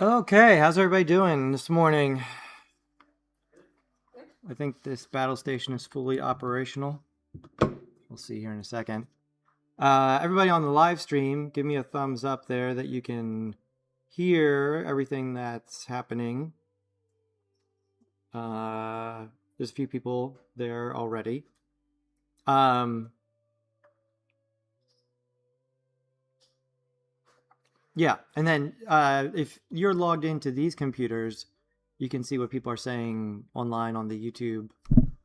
Okay, how's everybody doing this morning? I think this battle station is fully operational. We'll see here in a second. Everybody on the live stream, give me a thumbs up there that you can hear everything that's happening. There's a few people there already. Yeah, and then if you're logged into these computers, you can see what people are saying online on the YouTube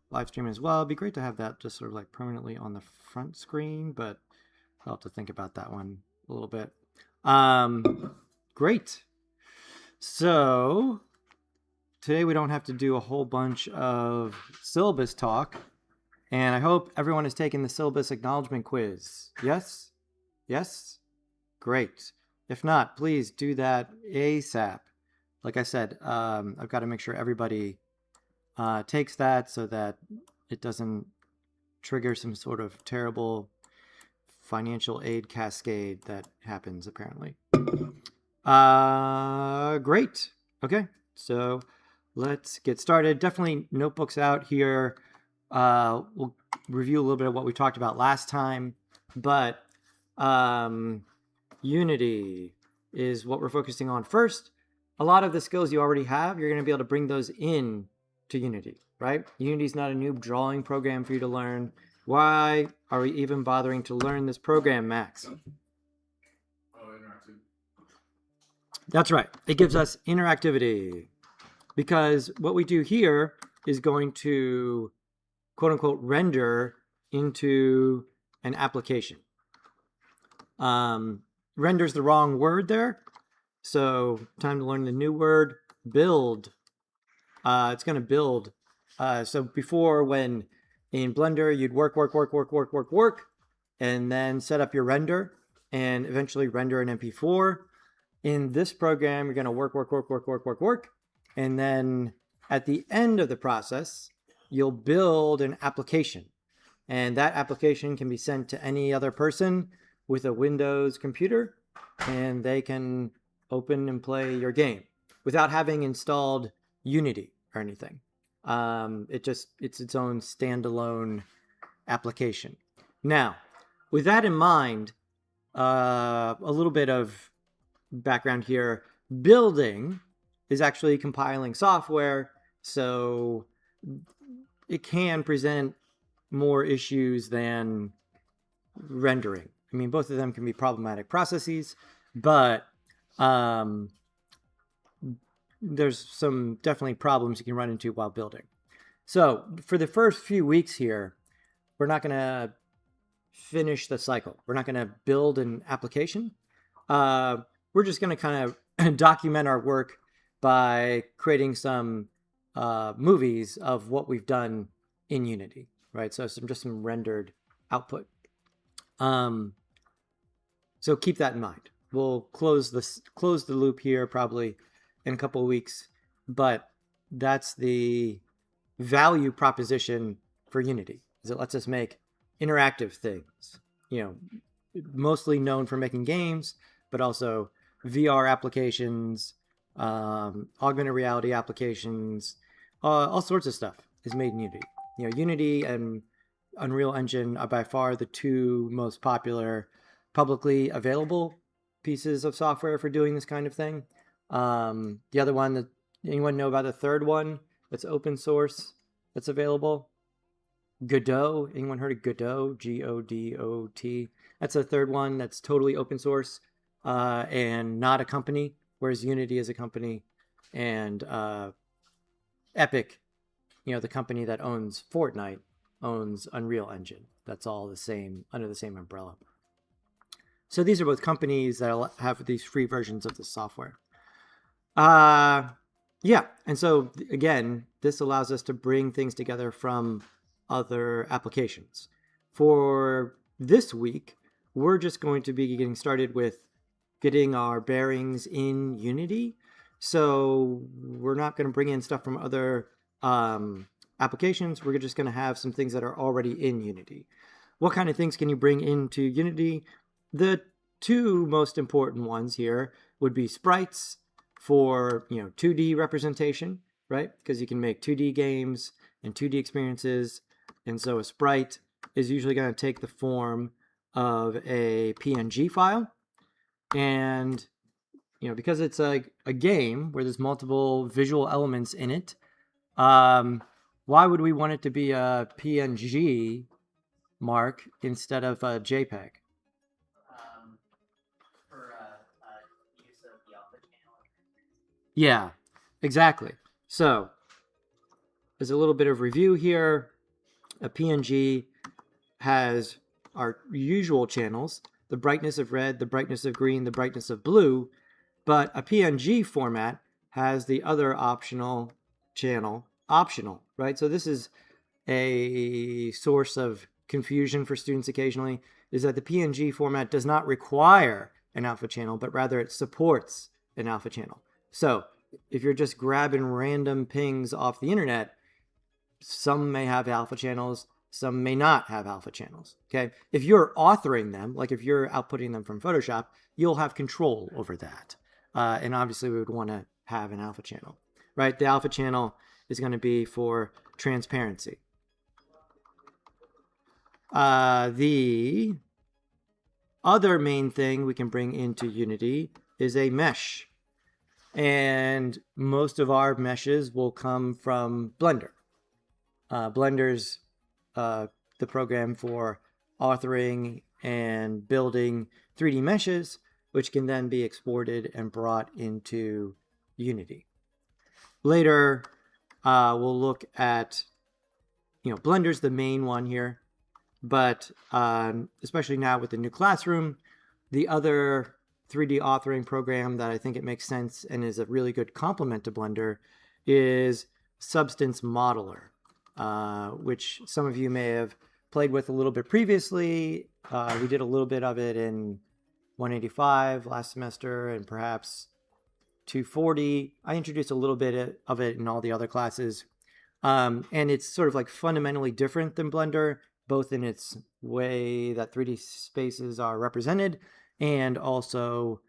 live stream as well. It'd be great to have that just sort of like permanently on the front screen, but I'll have to think about that one a little bit. Great. So today we don't have to do a whole bunch of syllabus talk, and I hope everyone has taken the syllabus acknowledgement quiz. Yes? Yes? Great. If not, please do that ASAP. Like I said, I've got to make sure everybody takes that so that it doesn't trigger some sort of terrible financial aid cascade that happens apparently. Great. Okay, so let's get started. Definitely notebooks out here. We'll review a little bit of what we talked about last time, but Unity is what we're focusing on first. A lot of the skills you already have, you're going to be able to bring those in to Unity, right? Unity is not a new drawing program for you to learn. Why are we even bothering to learn this program, Max? Interactive. That's right. It gives us interactivity because what we do here is going to quote unquote render into an application. Render's the wrong word there. So time to learn the new word, build. It's going to build. So before, when in Blender, you'd work, and then set up your render and eventually render an MP4. In this program, you're going to work. And then at the end of the process, you'll build an application. And that application can be sent to any other person with a Windows computer, and they can open and play your game without having installed Unity or anything. It's its own standalone application. Now, with that in mind, a little bit of background here. Building is actually compiling software, so it can present more issues than rendering. I mean, both of them can be problematic processes, but there's some definitely problems you can run into while building. So for the first few weeks here, we're not going to finish the cycle. We're not going to build an application. We're just going to kind of document our work by creating some movies of what we've done in Unity, right? So just some rendered output. So keep that in mind. We'll close the loop here probably in a couple of weeks, but that's the value proposition for Unity, is it lets us make interactive things, mostly known for making games, but also VR applications, augmented reality applications, all sorts of stuff is made in Unity. Unity and Unreal Engine are by far the two most popular publicly available pieces of software for doing this kind of thing. The other one, anyone know about the third one that's open source that's available? Godot. Anyone heard of Godot? Godot. That's a third one that's totally open source and not a company, whereas Unity is a company. And Epic, the company that owns Fortnite, owns Unreal Engine. That's all the same, under the same umbrella. So these are both companies that have these free versions of the software. Yeah, and so again, this allows us to bring things together from other applications. For this week, we're just going to be getting started with getting our bearings in Unity. So we're not going to bring in stuff from other applications. We're just going to have some things that are already in Unity. What kind of things can you bring into Unity? The two most important ones here would be sprites for 2D representation, right? Because you can make 2D games and 2D experiences. And so a sprite is usually going to take the form of a PNG file. And because it's a game where there's multiple visual elements in it, why would we want it to be a PNG, Mark, instead of a JPEG? Yeah, exactly. So there's a little bit of review here. A PNG has our usual channels, the brightness of red, the brightness of green, the brightness of blue, but a PNG format has the other optional channel, optional, right? So this is a source of confusion for students occasionally, is that the PNG format does not require an alpha channel, but rather it supports an alpha channel. So if you're just grabbing random pings off the internet, some may have alpha channels, some may not have alpha channels, okay? If you're authoring them, like if you're outputting them from Photoshop, you'll have control over that. And obviously we would want to have an alpha channel, right? The alpha channel is going to be for transparency. The other main thing we can bring into Unity is a mesh. And most of our meshes will come from Blender. Blender's the program for authoring and building 3D meshes, which can then be exported and brought into Unity. Later, we'll look at, Blender's the main one here, but especially now with the new classroom, the other 3D authoring program that I think it makes sense and is a really good complement to Blender is Substance Modeler, which some of you may have played with a little bit previously. We did a little bit of it in 185 last semester and perhaps 240. I introduced a little bit of it in all the other classes. And it's sort of like fundamentally different than Blender, both in its way that 3D spaces are represented, and also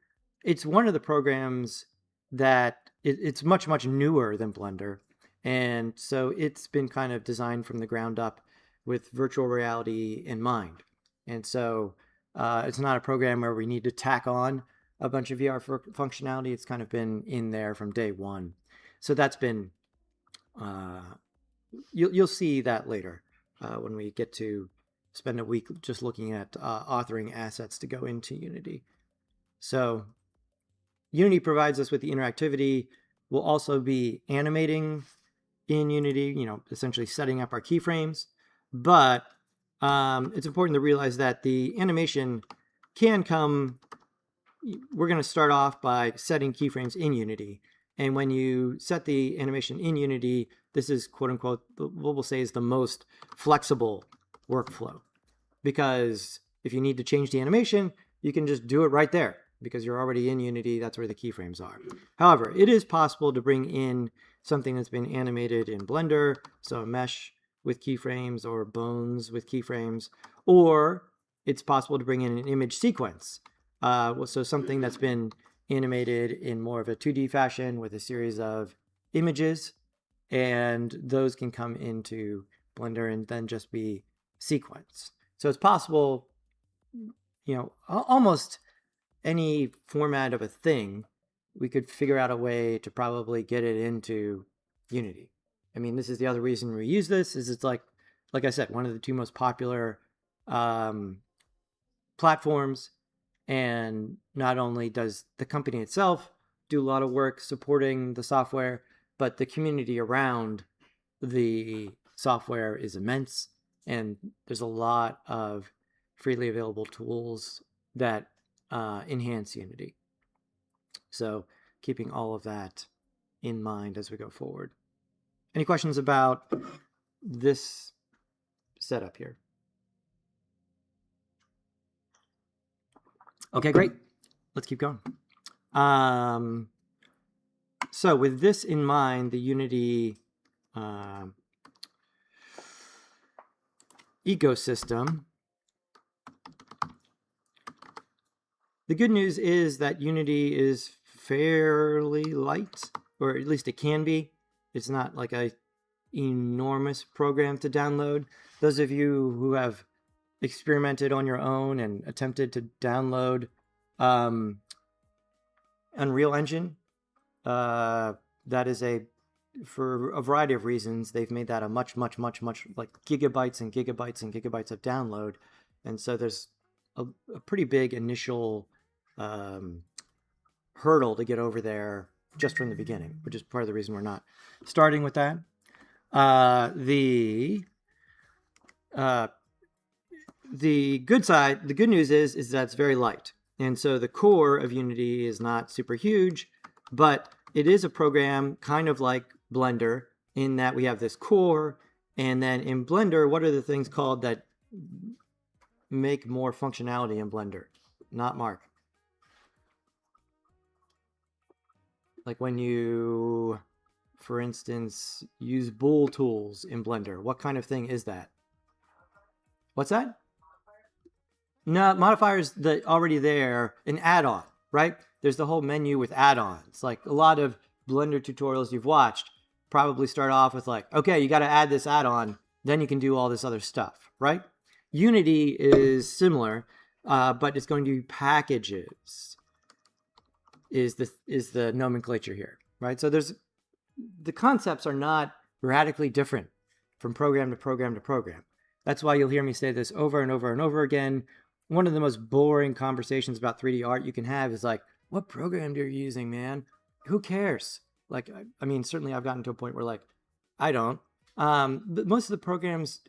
it's one of the programs that it's much, much newer than Blender. And so it's been kind of designed from the ground up with virtual reality in mind. And so it's not a program where we need to tack on a bunch of VR functionality. It's kind of been in there from day one. So that's been, you'll see that later when we get to spend a week just looking at authoring assets to go into Unity. So Unity provides us with the interactivity. We'll also be animating in Unity, essentially setting up our keyframes. But it's important to realize that the animation can come, we're going to start off by setting keyframes in Unity. And when you set the animation in Unity, this is quote unquote, what we'll say is the most flexible workflow. Because if you need to change the animation, you can just do it right there because you're already in Unity. That's where the keyframes are. However, it is possible to bring in something that's been animated in Blender, so a mesh with keyframes or bones with keyframes, or it's possible to bring in an image sequence. So something that's been animated in more of a 2D fashion with a series of images, and those can come into Blender and then just be sequenced. So it's possible, almost any format of a thing, we could figure out a way to probably get it into Unity. I mean, this is the other reason we use this, is it's like I said, one of the two most popular platforms. And not only does the company itself do a lot of work supporting the software, but the community around the software is immense. And there's a lot of freely available tools that enhance Unity. So keeping all of that in mind as we go forward. Any questions about this setup here? Okay, great. Let's keep going. So with this in mind, the Unity ecosystem, the good news is that Unity is fairly light, or at least it can be. It's not like an enormous program to download. Those of you who have experimented on your own and attempted to download Unreal Engine, that is for a variety of reasons, they've made that a much like gigabytes and gigabytes and gigabytes of download. And so there's a pretty big initial hurdle to get over there just from the beginning, which is part of the reason we're not starting with that. The good side, the good news is that it's very light. And so the core of Unity is not super huge, but it is a program kind of like Blender in that we have this core, and then in Blender, what are the things called that make more functionality in Blender? Not Mark. Like when you, for instance, use bool tools in Blender, what kind of thing is that? What's that? No, modifiers that already there, an add-on, right? There's the whole menu with add-ons. Like a lot of Blender tutorials you've watched probably start off with like, okay, you got to add this add-on, then you can do all this other stuff, right? Unity is similar, but it's going to be packages is the nomenclature here, right? So the concepts are not radically different from program to program to program. That's why you'll hear me say this over and over and over again. One of the most boring conversations about 3D art you can have is like, what program are you using, man? Who cares? Like, I mean, certainly I've gotten to a point where like, I don't. But most of the programs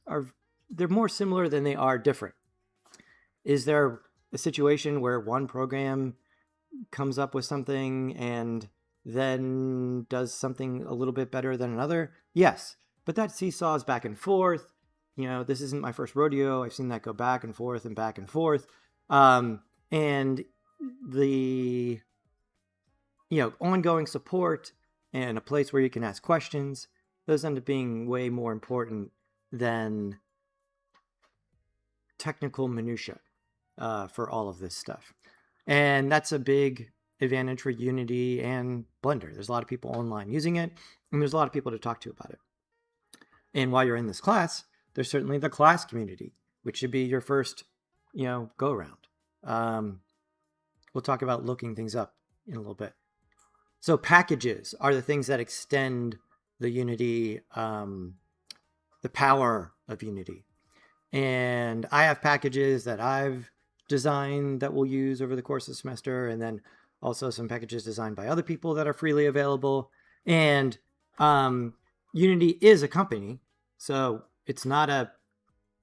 they're more similar than they are different. Is there a situation where one program comes up with something and then does something a little bit better than another? Yes, but that seesaws back and forth. This isn't my first rodeo. I've seen that go back and forth and back and forth. And the, ongoing support and a place where you can ask questions, those end up being way more important than technical minutia for all of this stuff. And that's a big advantage for Unity and Blender. There's a lot of people online using it, and there's a lot of people to talk to about it. And while you're in this class, there's certainly the class community, which should be your first, go around. We'll talk about looking things up in a little bit. So packages are the things that extend the Unity, the power of Unity. And I have packages that I've designed that we'll use over the course of the semester, and then also some packages designed by other people that are freely available. And Unity is a company, so it's not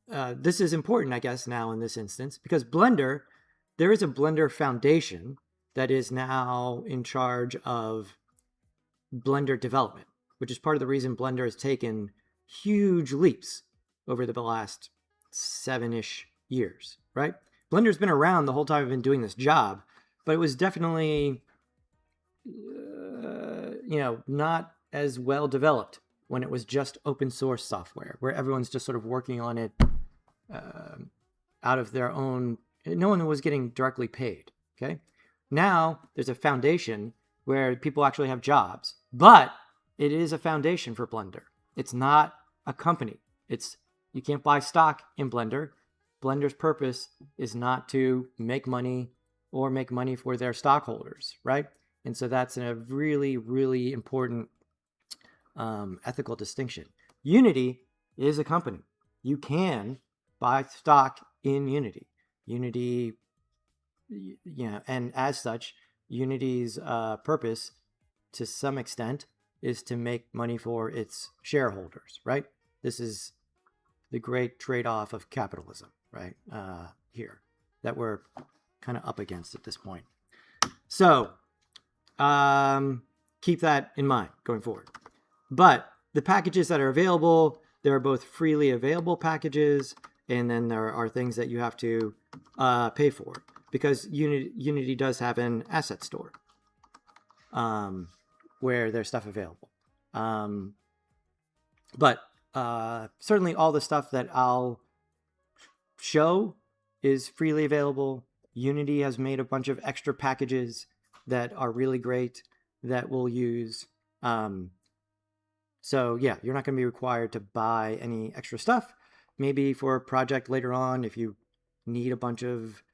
this is important, I guess, now in this instance, because Blender, there is a Blender Foundation that is now in charge of Blender development, which is part of the reason Blender has taken huge leaps over the last 7-ish years, right? Blender's been around the whole time I've been doing this job, but it was definitely, not as well developed when it was just open source software, where everyone's just sort of working on it out of their own. No one was getting directly paid, okay? Now there's a foundation where people actually have jobs, but it is a foundation for Blender. It's not a company. You can't buy stock in Blender. Blender's purpose is not to make money or make money for their stockholders, right? And so that's a really, really important ethical distinction. Unity is a company. You can buy stock in Unity. Unity, and as such, Unity's purpose, to some extent, is to make money for its shareholders, right? This is the great trade-off of capitalism, right? Here, that we're kind of up against at this point. So keep that in mind going forward. But the packages that are available, there are both freely available packages, and then there are things that you have to pay for, because Unity does have an asset store where there's stuff available. But certainly all the stuff that I'll show is freely available. Unity has made a bunch of extra packages that are really great that we'll use. So yeah, you're not going to be required to buy any extra stuff. Maybe for a project later on, if you need a bunch of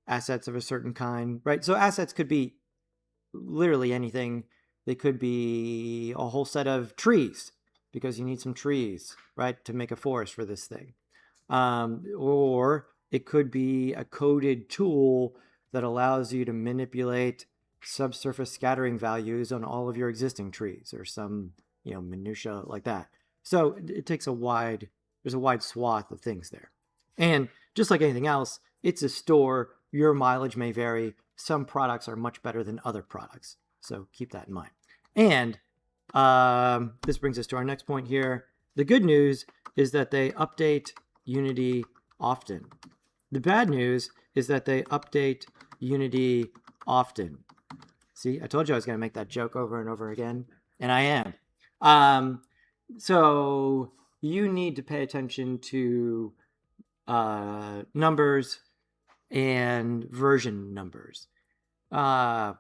assets of a certain kind, right? So assets could be literally anything. They could be a whole set of trees, because you need some trees, right, to make a forest for this thing. Or it could be a coded tool that allows you to manipulate subsurface scattering values on all of your existing trees, or some, minutia like that. So it takes there's a wide swath of things there. And just like anything else, it's a store. Your mileage may vary. Some products are much better than other products. So keep that in mind. And this brings us to our next point here. The good news is that they update Unity often. The bad news is that they update Unity often. See, I told you I was going to make that joke over and over again, and I am. So you need to pay attention to numbers and version numbers. I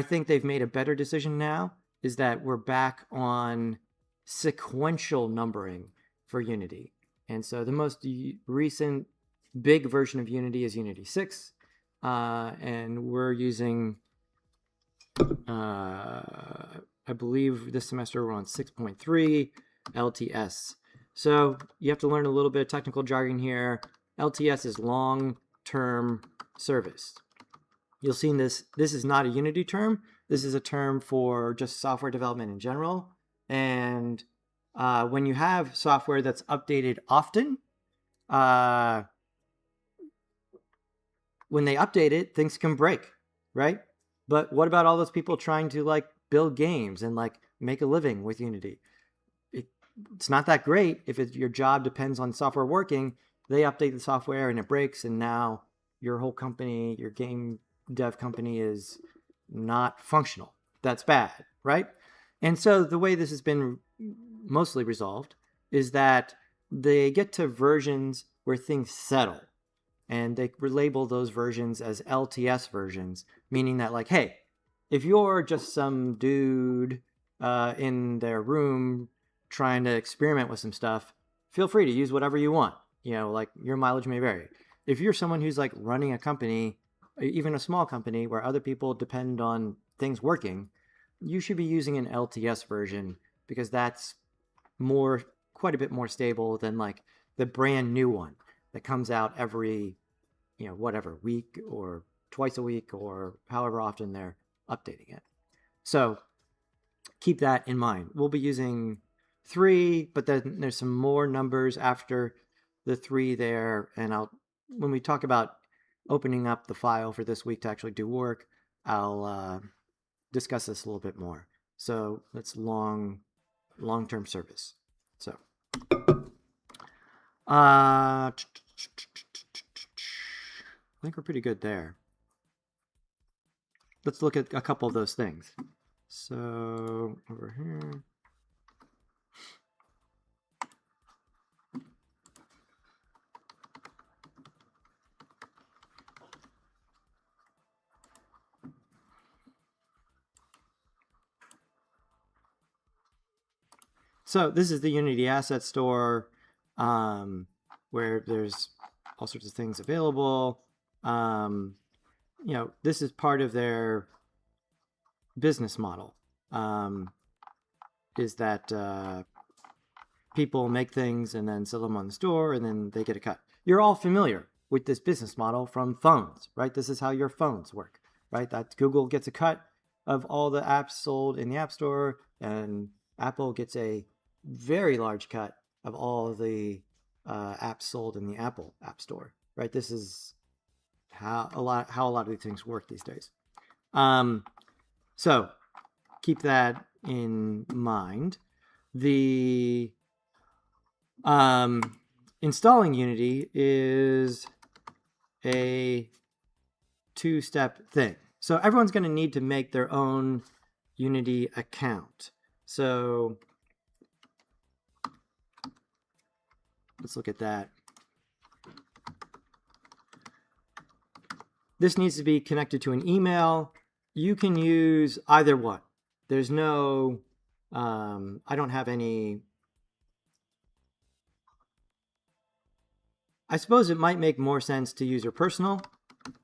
think they've made a better decision now, is that we're back on sequential numbering for Unity. And so the most recent big version of Unity is Unity 6. And we're using, I believe this semester we're on 6.3 LTS. So you have to learn a little bit of technical jargon here. LTS is long-term service. You'll see this is not a Unity term. This is a term for just software development in general. And when you have software that's updated often, when they update it, things can break. right? But what about all those people trying to like build games and like make a living with Unity? It's not that great if your job depends on software working. They update the software and it breaks, and now your whole company, your game dev company, is not functional. That's bad, right? And so the way this has been mostly resolved is that they get to versions where things settle, and they label those versions as LTS versions, meaning that like, hey, if you're just some dude in their room trying to experiment with some stuff, feel free to use whatever you want. Like your mileage may vary. If you're someone who's like running a company, even a small company where other people depend on things working, you should be using an LTS version, because that's quite a bit more stable than like the brand new one that comes out every, whatever, week or twice a week or however often they're updating it. So keep that in mind. We'll be using 3, but then there's some more numbers after the 3 there. And when we talk about opening up the file for this week to actually do work, I'll discuss this a little bit more. So that's long-term service. So I think we're pretty good there. Let's look at a couple of those things. So over here. So this is the Unity Asset Store, where there's all sorts of things available. This is part of their business model, is that people make things and then sell them on the store, and then they get a cut. You're all familiar with this business model from phones, right? This is how your phones work, right? That Google gets a cut of all the apps sold in the App Store, and Apple gets a very large cut of all of the apps sold in the Apple App Store, right? This is how a lot of these things work these days. So keep that in mind. The installing Unity is a 2-step thing. So everyone's going to need to make their own Unity account. So let's look at that. This needs to be connected to an email. You can use either one. There's no, I don't have any. I suppose it might make more sense to use your personal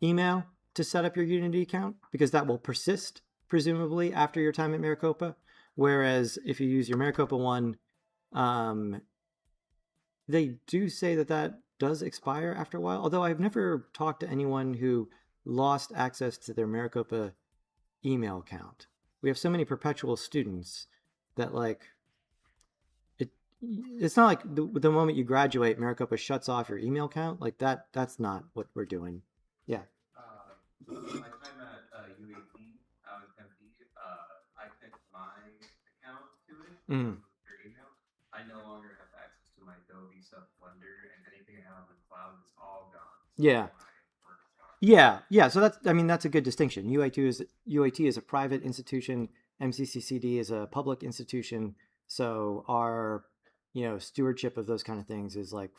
email to set up your Unity account, because that will persist, presumably, after your time at Maricopa. Whereas if you use your Maricopa one, they do say that does expire after a while. Although I've never talked to anyone who lost access to their Maricopa email account. We have so many perpetual students that like it's not like the moment you graduate, Maricopa shuts off your email account. Like that's not what we're doing. Yeah. My time at UAT out in Tempe, I connected my account to it through email. I no longer have access to my Adobe stuff, Blender, and anything I have on the cloud is all gone. So yeah. Yeah. So that's a good distinction. UAT is a private institution. MCCCD is a public institution. So our stewardship of those kind of things is like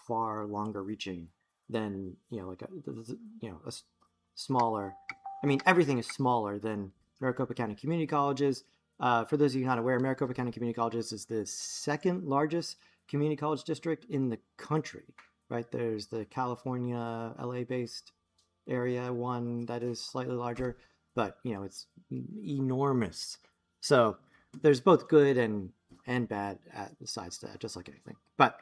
far longer reaching than like a smaller. I mean, everything is smaller than Maricopa County Community Colleges. For those of you not aware, Maricopa County Community Colleges is the second largest community college district in the country. Right, there's the California, LA-based area one that is slightly larger, but it's enormous. So there's both good and bad sides to that, just like anything. But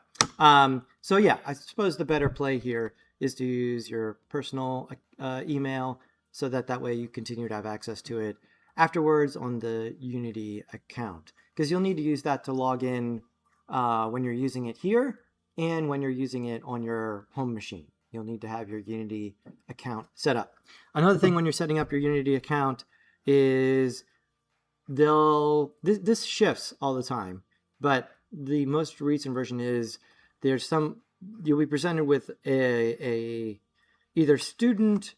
so yeah, I suppose the better play here is to use your personal email, so that way you continue to have access to it afterwards on the Unity account, because you'll need to use that to log in when you're using it here and when you're using it on your home machine. you'll need to have your Unity account set up. Another thing when you're setting up your Unity account is this shifts all the time, but the most recent version is you'll be presented with a either student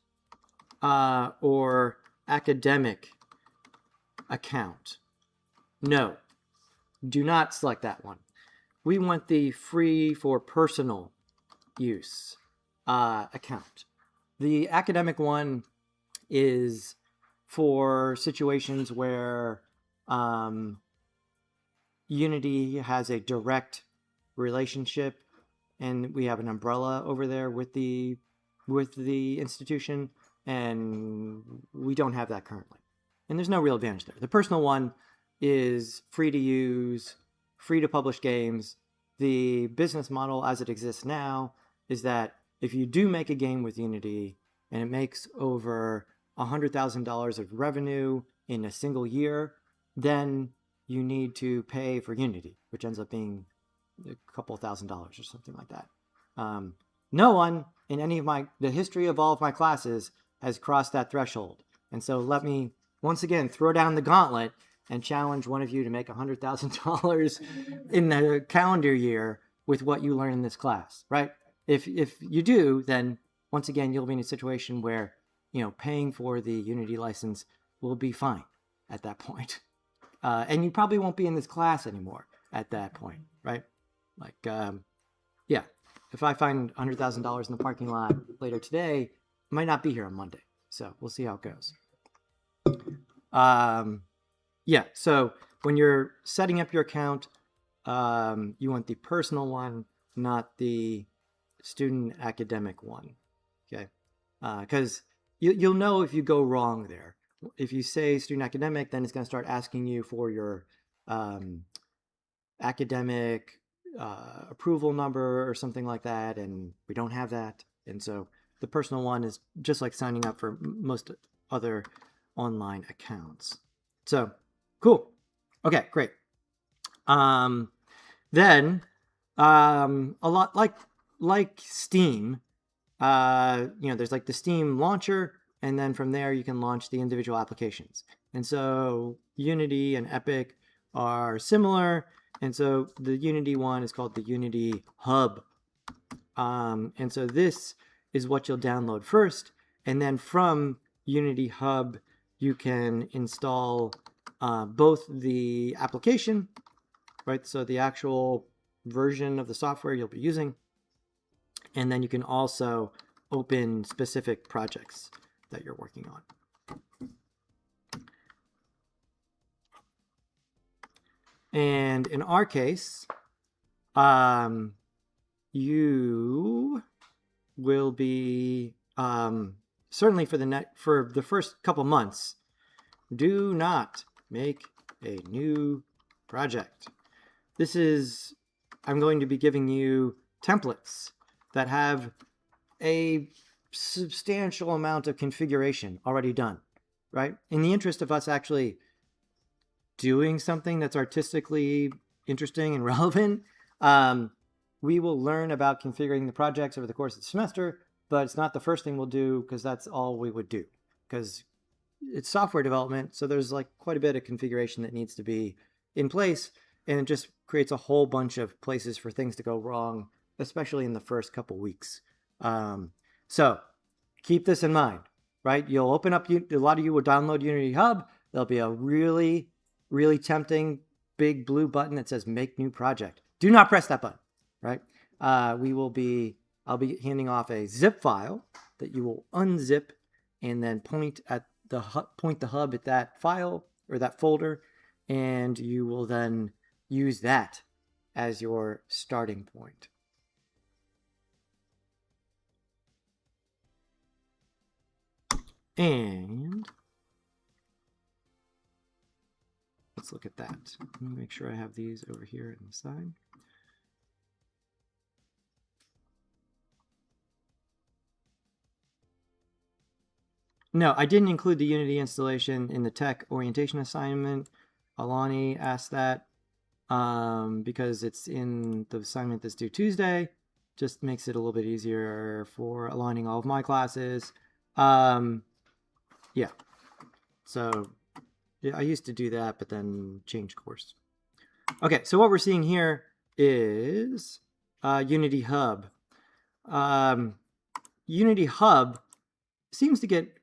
or academic account. No, do not select that one. We want the free for personal use account. The academic one is for situations where Unity has a direct relationship and we have an umbrella over there with the institution, and we don't have that currently. And there's no real advantage there. The personal one is free to use, free to publish games. The business model as it exists now is that if you do make a game with Unity and it makes over $100,000 of revenue in a single year, then you need to pay for Unity, which ends up being a couple $1,000s or something like that. No one in any of the history of all of my classes has crossed that threshold. And so let me once again throw down the gauntlet and challenge one of you to make $100,000 in the calendar year with what you learn in this class, right? If you do, then once again, you'll be in a situation where, paying for the Unity license will be fine at that point. And you probably won't be in this class anymore at that point, right? Like, yeah, if I find $100,000 in the parking lot later today, I might not be here on Monday. So we'll see how it goes. Yeah, so when you're setting up your account, you want the personal one, not the student academic one, okay? Because you'll know if you go wrong there. If you say student academic, then it's going to start asking you for your academic approval number or something like that, and we don't have that. And so the personal one is just like signing up for most other online accounts. So cool. Okay, great. Then a lot like Steam, there's like the Steam launcher, and then from there you can launch the individual applications. And so Unity and Epic are similar. And so the Unity one is called the Unity Hub. And so this is what you'll download first. And then from Unity Hub, you can install both the application, right? So the actual version of the software you'll be using. And then you can also open specific projects that you're working on. And in our case, you will be certainly for the first couple months, do not make a new project. I'm going to be giving you templates that have a substantial amount of configuration already done, right? In the interest of us actually doing something that's artistically interesting and relevant, we will learn about configuring the projects over the course of the semester, but it's not the first thing we'll do because that's all we would do, because it's software development. So there's like quite a bit of configuration that needs to be in place, and it just creates a whole bunch of places for things to go wrong, especially in the first couple weeks. So keep this in mind, right? You'll open up, a lot of you will download Unity Hub. There'll be a really, really tempting big blue button that says make new project. Do not press that button, right? I'll be handing off a zip file that you will unzip and then point the hub at that file or that folder, and you will then use that as your starting point. And let's look at that. Let me make sure I have these over here on the side. No, I didn't include the Unity installation in the tech orientation assignment. Alani asked that because it's in the assignment that's due Tuesday. Just makes it a little bit easier for aligning all of my classes. Yeah. So yeah, I used to do that, but then changed course. Okay, so what we're seeing here is Unity Hub. Unity Hub seems to get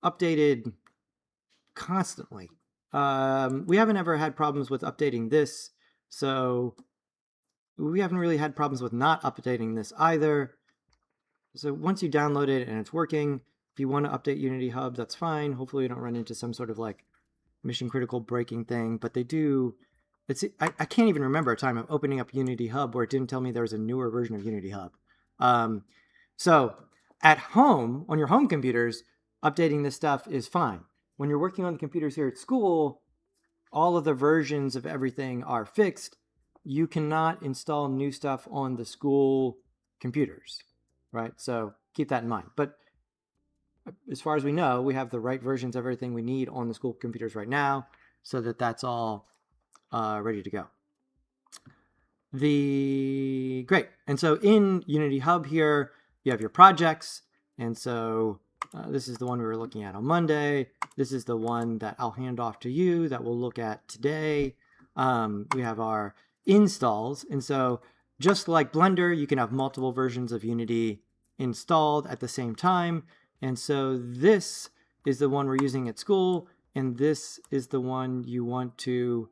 updated constantly. We haven't ever had problems with updating this, so we haven't really had problems with not updating this either. So once you download it and it's working, if you want to update Unity Hub, that's fine. Hopefully you don't run into some sort of like mission critical breaking thing, but they do. I can't even remember a time of opening up Unity Hub where it didn't tell me there was a newer version of Unity Hub. So at home, on your home computers, updating this stuff is fine. When you're working on the computers here at school, all of the versions of everything are fixed. You cannot install new stuff on the school computers, right? So keep that in mind. But as far as we know, we have the right versions of everything we need on the school computers right now, so that that's all ready to go. Great. And so in Unity Hub here, you have your projects. And so this is the one we were looking at on Monday. This is the one that I'll hand off to you that we'll look at today. We have our installs. And so just like Blender, you can have multiple versions of Unity installed at the same time. And so this is the one we're using at school, and this is the one you want to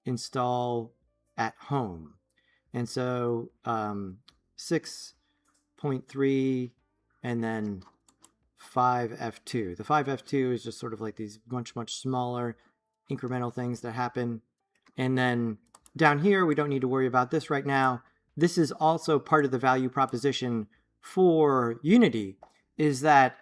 install at home. And so 6.3 and then 5F2. The 5F2 is just sort of like these much smaller incremental things that happen. And then down here, we don't need to worry about this right now. This is also part of the value proposition for Unity, is that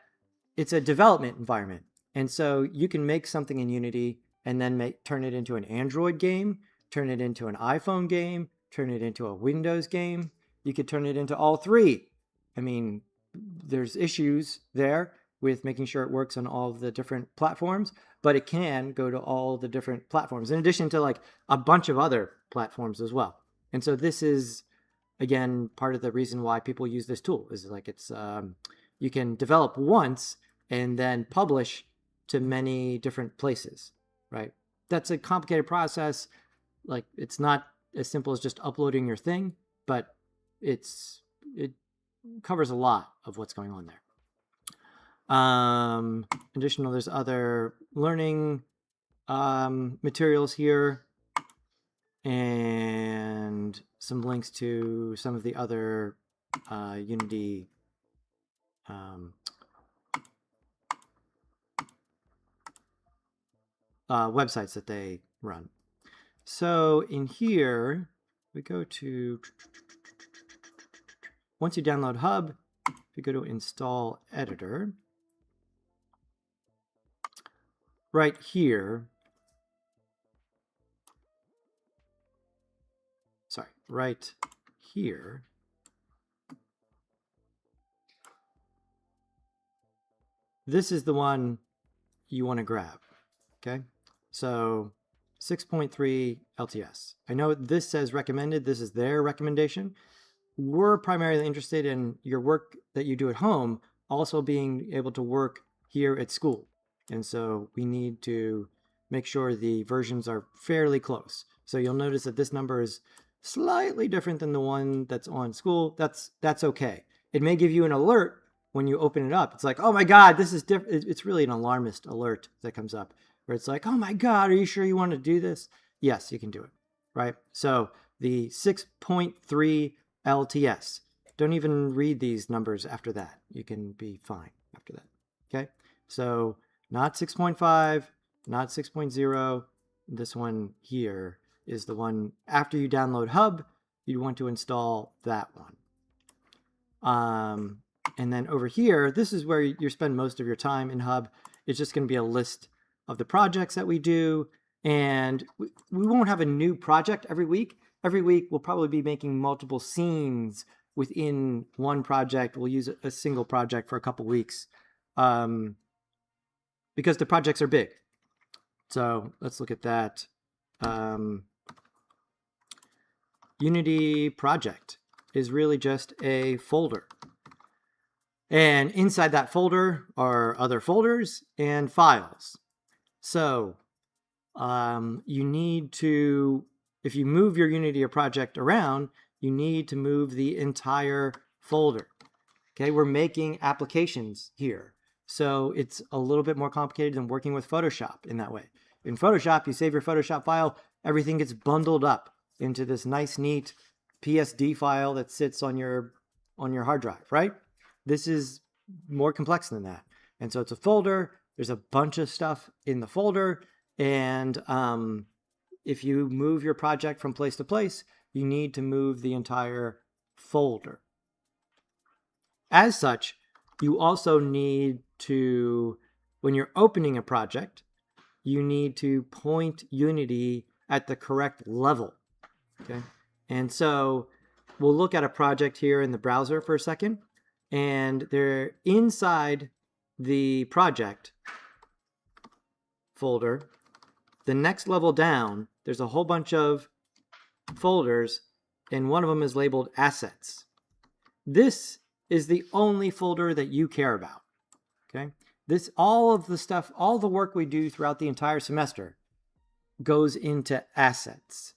it's a development environment. And so you can make something in Unity and then turn it into an Android game, turn it into an iPhone game, turn it into a Windows game. You could turn it into all three. I mean, there's issues there with making sure it works on all of the different platforms, but it can go to all the different platforms, in addition to like a bunch of other platforms as well. And so this is, again, part of the reason why people use this tool, is like it's you can develop once and then publish to many different places, right? That's a complicated process. Like, it's not as simple as just uploading your thing, but it covers a lot of what's going on there. Additional, there's other learning materials here, and some links to some of the other Unity websites that they run. So in here, we go to, once you download Hub, we go to Install Editor. Right here, right here, this is the one you want to grab, okay? So 6.3 LTS. I know this says recommended. This is their recommendation. We're primarily interested in your work that you do at home also being able to work here at school. And so we need to make sure the versions are fairly close. So you'll notice that this number is slightly different than the one that's on school. That's okay. It may give you an alert when you open it up. It's like, oh my God, this is different. It's really an alarmist alert that comes up where it's like, oh my God, are you sure you want to do this? Yes, you can do it, right? So the 6.3 LTS. Don't even read these numbers after that. You can be fine after that, okay? So not 6.5, not 6.0. This one here is the one after you download Hub, you want to install that one. And then over here, this is where you spend most of your time in Hub. It's just going to be a list of the projects that we do. And we won't have a new project every week. Every week, we'll probably be making multiple scenes within one project. We'll use a single project for a couple weeks because the projects are big. So let's look at that. Unity project. is really just a folder. And inside that folder are other folders and files. So you need to, if you move your Unity or project around, you need to move the entire folder. Okay, we're making applications here. So it's a little bit more complicated than working with Photoshop in that way. In Photoshop, you save your Photoshop file, everything gets bundled up into this nice, neat PSD file that sits on your hard drive, right? This is more complex than that. And so it's a folder, there's a bunch of stuff in the folder, and if you move your project from place to place, you need to move the entire folder. As such, you also need to, when you're opening a project, you need to point Unity at the correct level. Okay, and so we'll look at a project here in the browser for a second, and they're inside the project folder. The next level down, there's a whole bunch of folders, and one of them is labeled assets. This is the only folder that you care about. Okay, this, all of the stuff, all the work we do throughout the entire semester goes into assets.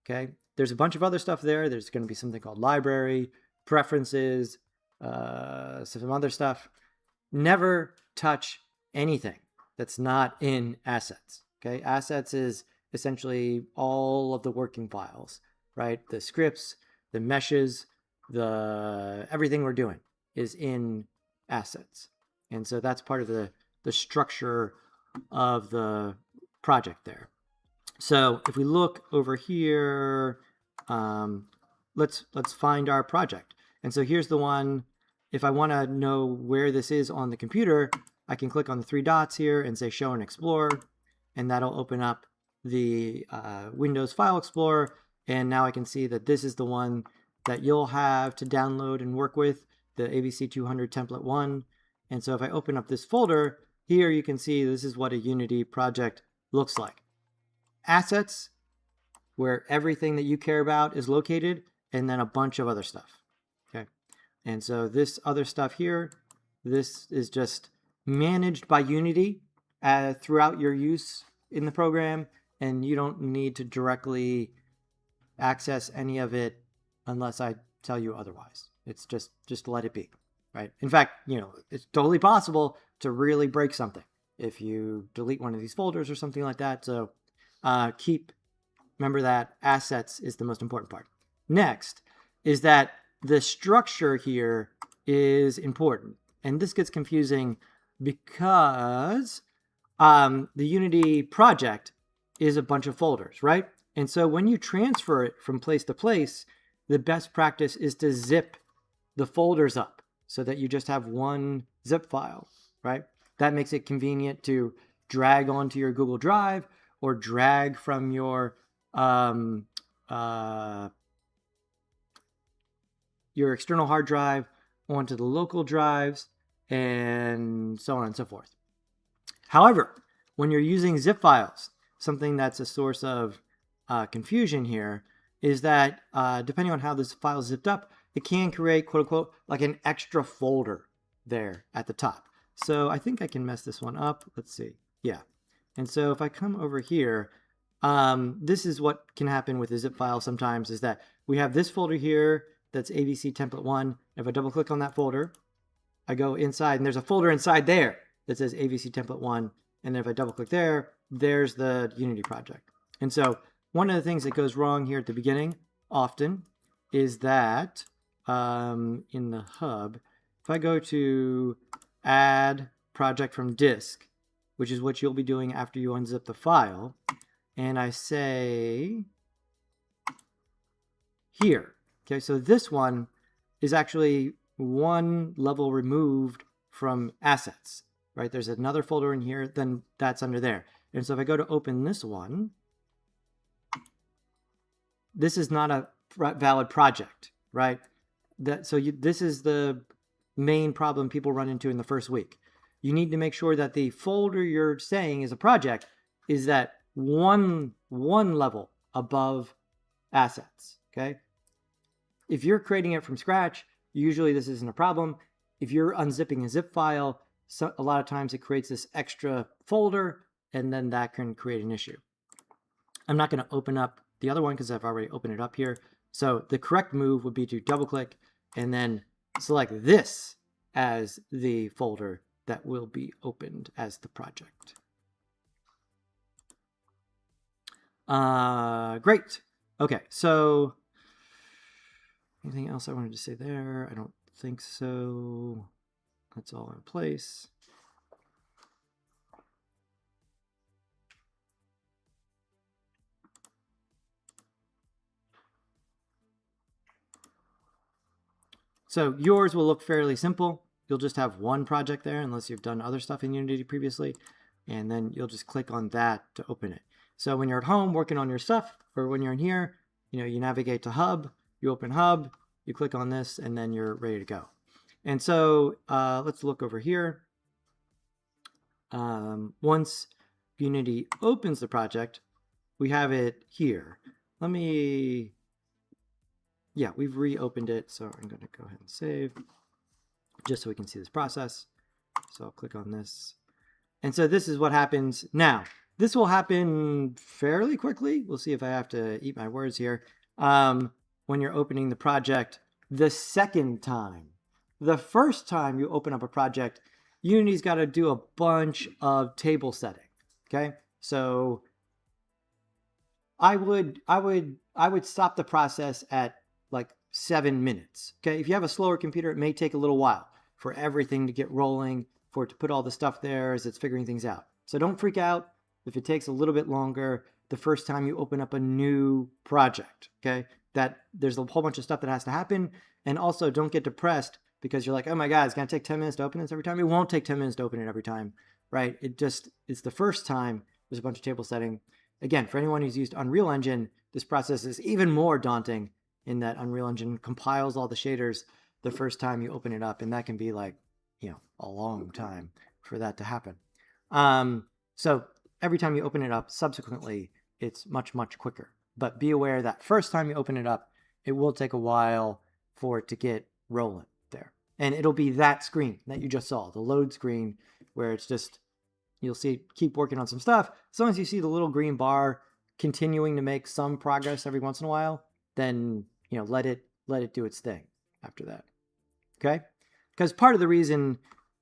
Okay, there's a bunch of other stuff there. There's going to be something called library, preferences, some other stuff. Never touch anything that's not in assets. Okay, assets is essentially all of the working files, right? The scripts, the meshes, everything we're doing is in assets. And so that's part of the structure of the project there. So if we look over here, let's find our project. And so here's the one. If I want to know where this is on the computer, I can click on the three dots here and say Show and Explore, and that'll open up the Windows File Explorer. And now I can see that this is the one that you'll have to download and work with, the AVC200 template 1. And so if I open up this folder, here you can see this is what a Unity project looks like. Assets, where everything that you care about is located, and then a bunch of other stuff. Okay, and so this other stuff here, this is just managed by Unity throughout your use in the program, and you don't need to directly access any of it unless I tell you otherwise. It's just let it be, right? In fact, it's totally possible to really break something if you delete one of these folders or something like that. So remember that assets is the most important part. Next is that the structure here is important. And this gets confusing because the Unity project is a bunch of folders, right? And so when you transfer it from place to place, the best practice is to zip the folders up so that you just have one zip file, right? That makes it convenient to drag onto your Google Drive or drag from your external hard drive onto the local drives, and so on and so forth. However, when you're using zip files, something that's a source of confusion here is that depending on how this file is zipped up, it can create, quote unquote, like an extra folder there at the top. So I think I can mess this one up. Let's see. Yeah. And so if I come over here, this is what can happen with a zip file sometimes, is that we have this folder here that's AVC template 1. If I double click on that folder, I go inside, and there's a folder inside there that says AVC template 1. And then if I double click there, there's the Unity project. And so one of the things that goes wrong here at the beginning often is that in the hub, if I go to add project from disk, which is what you'll be doing after you unzip the file, and I say here, okay, so this one is actually one level removed from assets, right? There's another folder in here, then that's under there. And so if I go to open this one, this is not a valid project, right? This is the main problem people run into in the first week. You need to make sure that the folder you're saying is a project is that one level above assets, okay? If you're creating it from scratch, usually this isn't a problem. If you're unzipping a zip file, a lot of times it creates this extra folder, and then that can create an issue. I'm not going to open up the other one because I've already opened it up here. So the correct move would be to double click and then select this as the folder that will be opened as the project. Great. Okay, so anything else I wanted to say there? I don't think so. That's all in place. So yours will look fairly simple. You'll just have one project there unless you've done other stuff in Unity previously, and then you'll just click on that to open it. So when you're at home working on your stuff, or when you're in here, you navigate to Hub, you open Hub, you click on this, and then you're ready to go. And so let's look over here. Once Unity opens the project, we have it here. Yeah, we've reopened it, so I'm going to go ahead and save just so we can see this process. So I'll click on this. And so this is what happens now. This will happen fairly quickly. We'll see if I have to eat my words here. When you're opening the project the second time. The first time you open up a project, Unity's got to do a bunch of table setting. Okay, so I would stop the process at like 7 minutes. Okay, if you have a slower computer, it may take a little while for everything to get rolling, for it to put all the stuff there as it's figuring things out. So don't freak out if it takes a little bit longer the first time you open up a new project. Okay, that there's a whole bunch of stuff that has to happen. And also don't get depressed because you're like, oh my God, it's gonna take 10 minutes to open this every time. It won't take 10 minutes to open it every time, right? It's the first time there's a bunch of table setting. Again, for anyone who's used Unreal Engine, this process is even more daunting in that Unreal Engine compiles all the shaders the first time you open it up, and that can be like, a long time for that to happen. So every time you open it up, subsequently, it's much, much quicker. But be aware that first time you open it up, it will take a while for it to get rolling there. And it'll be that screen that you just saw, the load screen, where it's just, you'll see, keep working on some stuff. As long as you see the little green bar continuing to make some progress every once in a while, then let it do its thing after that. Okay, because part of the reason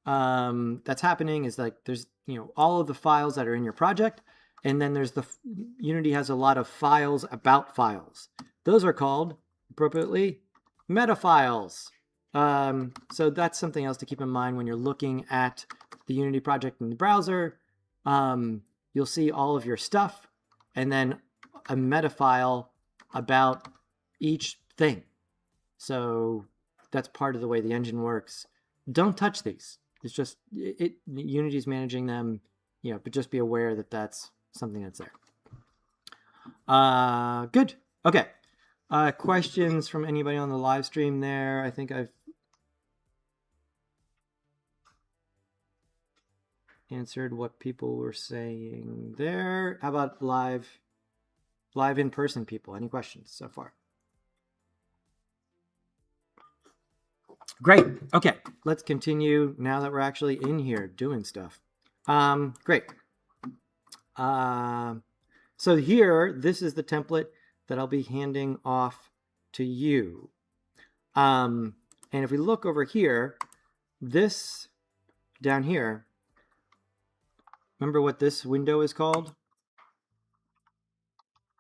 that's happening is like there's all of the files that are in your project, and then there's Unity has a lot of files about files. Those are called appropriately meta files. So that's something else to keep in mind when you're looking at the Unity project in the browser. You'll see all of your stuff, and then a meta file about each thing. So that's part of the way the engine works. Don't touch these. It's just Unity's managing them, but just be aware that that's something that's there. Good. Okay. Questions from anybody on the live stream there? I think I've answered what people were saying there. How about live in-person people? Any questions so far? Great. Okay, let's continue now that we're actually in here doing stuff. Great. So here, this is the template that I'll be handing off to you. And if we look over here, this down here, remember what this window is called?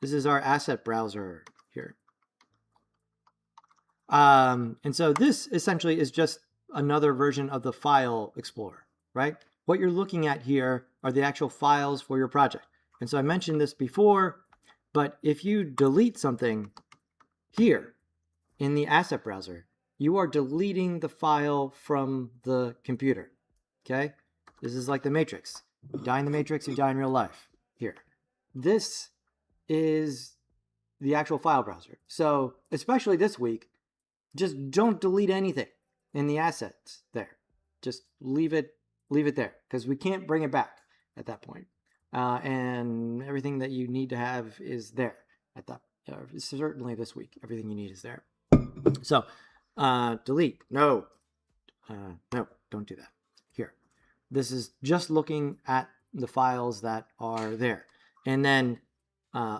This is our asset browser here. And so this essentially is just another version of the file explorer, right? What you're looking at here are the actual files for your project. And so I mentioned this before, but if you delete something here in the asset browser, you are deleting the file from the computer, okay? This is like the Matrix. You die in the Matrix, you die in real life here. This is the actual file browser. So especially this week, just don't delete anything in the assets there. Just leave it there, because we can't bring it back at that point. And everything that you need to have is there at that. Certainly this week, everything you need is there. So delete. No. No, don't do that. Here. This is just looking at the files that are there. And then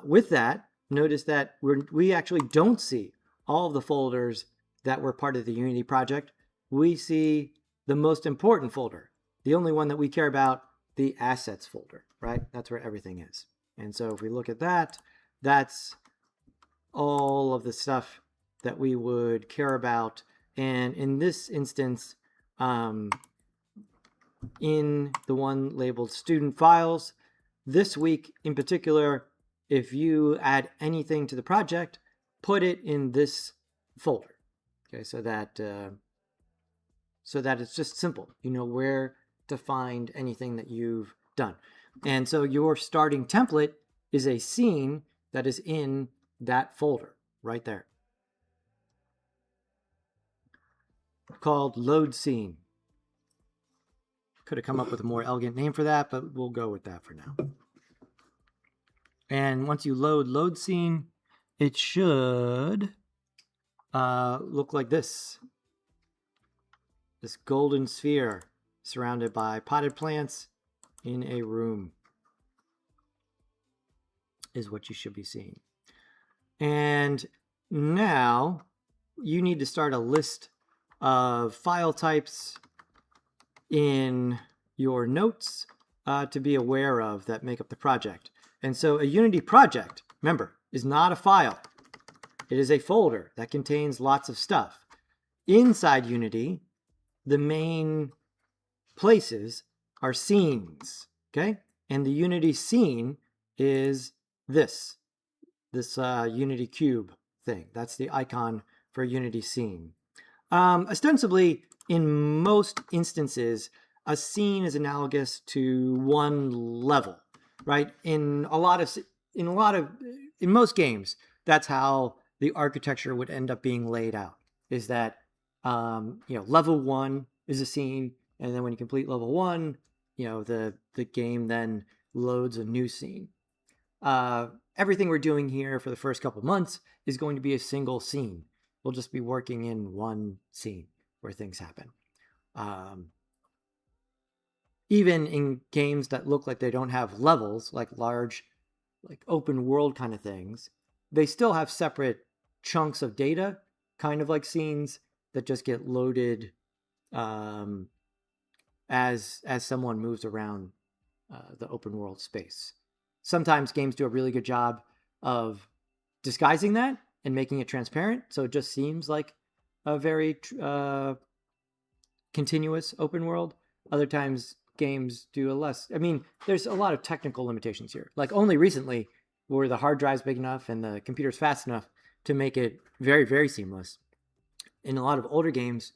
with that, notice that we actually don't see all of the folders that were part of the Unity project. We see the most important folder, the only one that we care about, the assets folder, right? That's where everything is. And so if we look at that, that's all of the stuff that we would care about. And in this instance, in the one labeled student files, this week in particular, if you add anything to the project, put it in this folder. Okay, so that it's just simple. You know where to find anything that you've done. And so your starting template is a scene that is in that folder right there, called load scene. Could have come up with a more elegant name for that, but we'll go with that for now. And once you load scene, it should look like this. This golden sphere surrounded by potted plants in a room is what you should be seeing. And now you need to start a list of file types in your notes to be aware of that make up the project. And so a Unity project, remember, is not a file. It is a folder that contains lots of stuff. Inside Unity, the main places are scenes, okay? And the Unity scene is this Unity cube thing. That's the icon for Unity scene. Ostensibly, in most instances, a scene is analogous to one level, right? In most games, that's how the architecture would end up being laid out. Is that level 1 is a scene, and then when you complete level 1, the game then loads a new scene. Everything we're doing here for the first couple months is going to be a single scene. We'll just be working in one scene where things happen. Even in games that look like they don't have levels, like large, like open world kind of things, they still have separate chunks of data, kind of like scenes that just get loaded as someone moves around the open world space. Sometimes games do a really good job of disguising that and making it transparent, so it just seems like a very continuous open world. Other times games do a less. I mean, there's a lot of technical limitations here. Like only recently were the hard drives big enough and the computers fast enough to make it very, very seamless. In a lot of older games,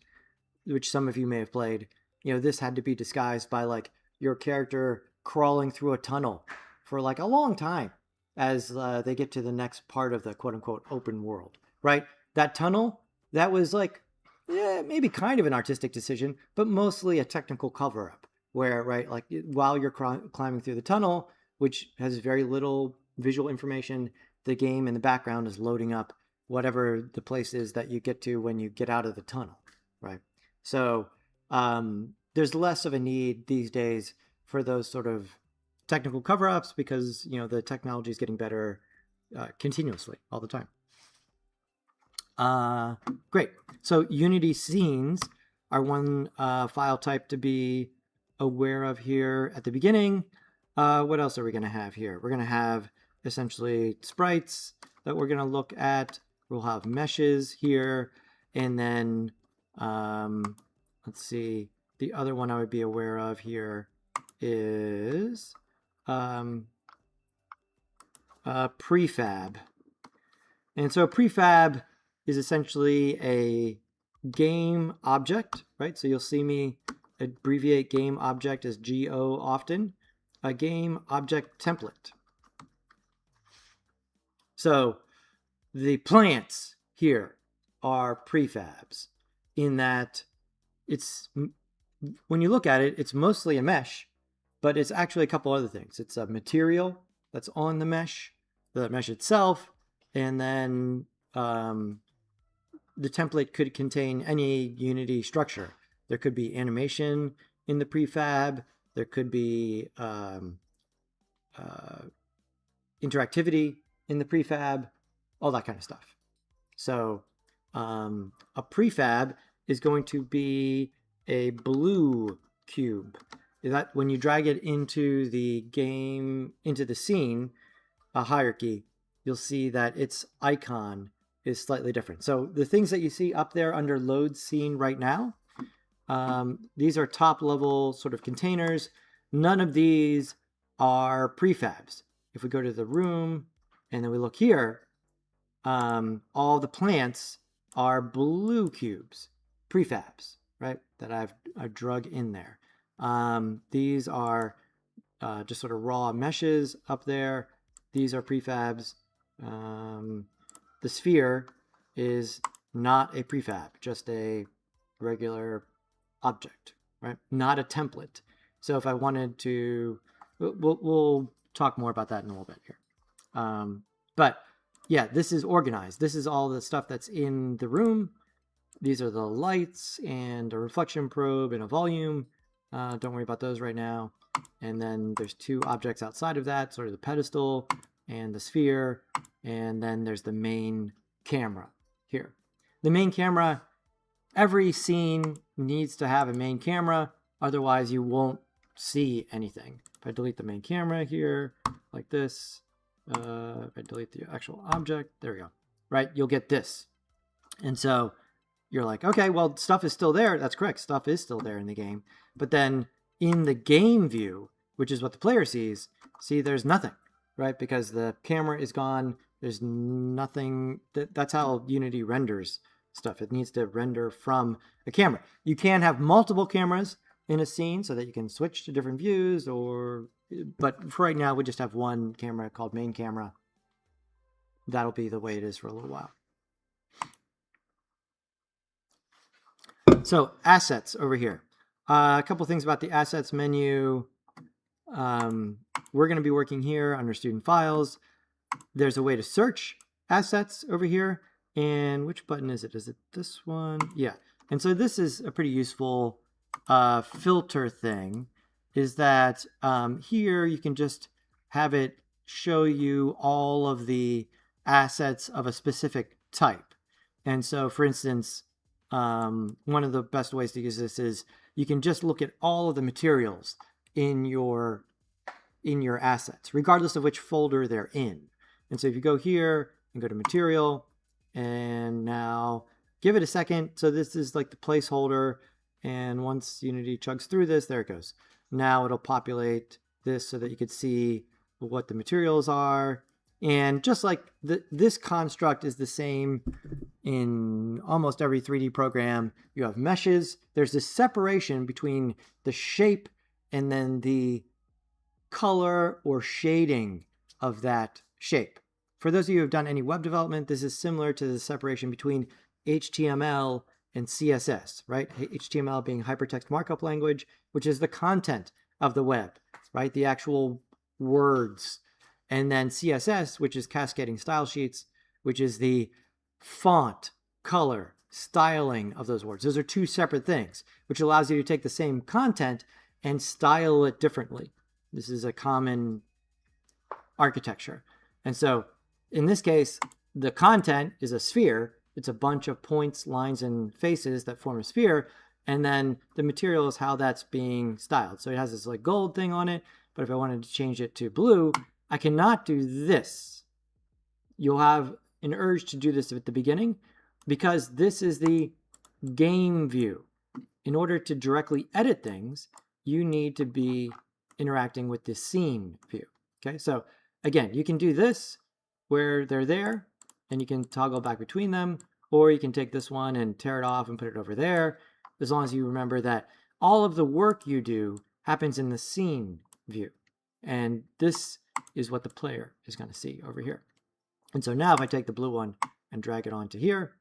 which some of you may have played, this had to be disguised by like your character crawling through a tunnel for like a long time as they get to the next part of the quote unquote open world, right? That tunnel, that was like, maybe kind of an artistic decision, but mostly a technical cover up where, right, like while you're climbing through the tunnel, which has very little visual information, the game in the background is loading up whatever the place is that you get to when you get out of the tunnel, right? So there's less of a need these days for those sort of technical cover-ups because, the technology is getting better continuously all the time. Great. So Unity scenes are one file type to be aware of here at the beginning. What else are we going to have here? We're going to have essentially sprites that we're going to look at. We'll have meshes here. And then, let's see, the other one I would be aware of here is prefab. And so prefab is essentially a game object, right? So you'll see me abbreviate game object as GO often. A game object template. So the plants here are prefabs in that it's, when you look at it, it's mostly a mesh, but it's actually a couple other things. It's a material that's on the mesh itself, and then the template could contain any Unity structure. There could be animation in the prefab. There could be interactivity in the prefab, all that kind of stuff. So a prefab is going to be a blue cube. That when you drag it into the game, into the scene, a hierarchy, you'll see that its icon is slightly different. So the things that you see up there under load scene right now, these are top level sort of containers. None of these are prefabs. If we go to the room and then we look here, all the plants are blue cubes, prefabs, right? That I've drug in there. These are just sort of raw meshes up there. These are prefabs. The sphere is not a prefab, just a regular object, right? Not a template. So if I wanted to, we'll talk more about that in a little bit here. But yeah, this is organized. This is all the stuff that's in the room. These are the lights and a reflection probe and a volume. Don't worry about those right now. And then there's two objects outside of that, sort of the pedestal and the sphere. And then there's the main camera here. The main camera, every scene needs to have a main camera. Otherwise, you won't see anything. If I delete the main camera here, like this, if I delete the actual object, there we go, right? You'll get this. And so you're like, okay, well, stuff is still there. That's correct. Stuff is still there in the game. But then in the game view, which is what the player sees, see, there's nothing, right? Because the camera is gone. There's nothing. That's how Unity renders stuff. It needs to render from a camera. You can have multiple cameras in a scene so that you can switch to different views, but for right now, we just have one camera called main camera. That'll be the way it is for a little while. So assets over here. A couple things about the assets menu. We're going to be working here under student files. There's a way to search assets over here. And which button is it? Is it this one? Yeah. And so this is a pretty useful filter thing, is that here you can just have it show you all of the assets of a specific type. And so, for instance, one of the best ways to use this is you can just look at all of the materials in your assets, regardless of which folder they're in. And so if you go here and go to material, and now give it a second. So this is like the placeholder. And once Unity chugs through this, there it goes. Now it'll populate this so that you could see what the materials are. And just like this construct is the same in almost every 3D program, you have meshes. There's this separation between the shape and then the color or shading of that shape. For those of you who have done any web development, this is similar to the separation between HTML and CSS, right? HTML being hypertext markup language, which is the content of the web, right? The actual words. And then CSS, which is cascading style sheets, which is the font, color, styling of those words. Those are two separate things, which allows you to take the same content and style it differently. This is a common architecture. And so in this case, the content is a sphere. It's a bunch of points, lines, and faces that form a sphere. And then the material is how that's being styled. So it has this like gold thing on it. But if I wanted to change it to blue, I cannot do this. You'll have an urge to do this at the beginning because this is the game view. In order to directly edit things, you need to be interacting with the scene view. Okay, so again, you can do this where they're there and you can toggle back between them, or you can take this one and tear it off and put it over there, as long as you remember that all of the work you do happens in the scene view. And this is what the player is going to see over here. And so now if I take the blue one and drag it onto here,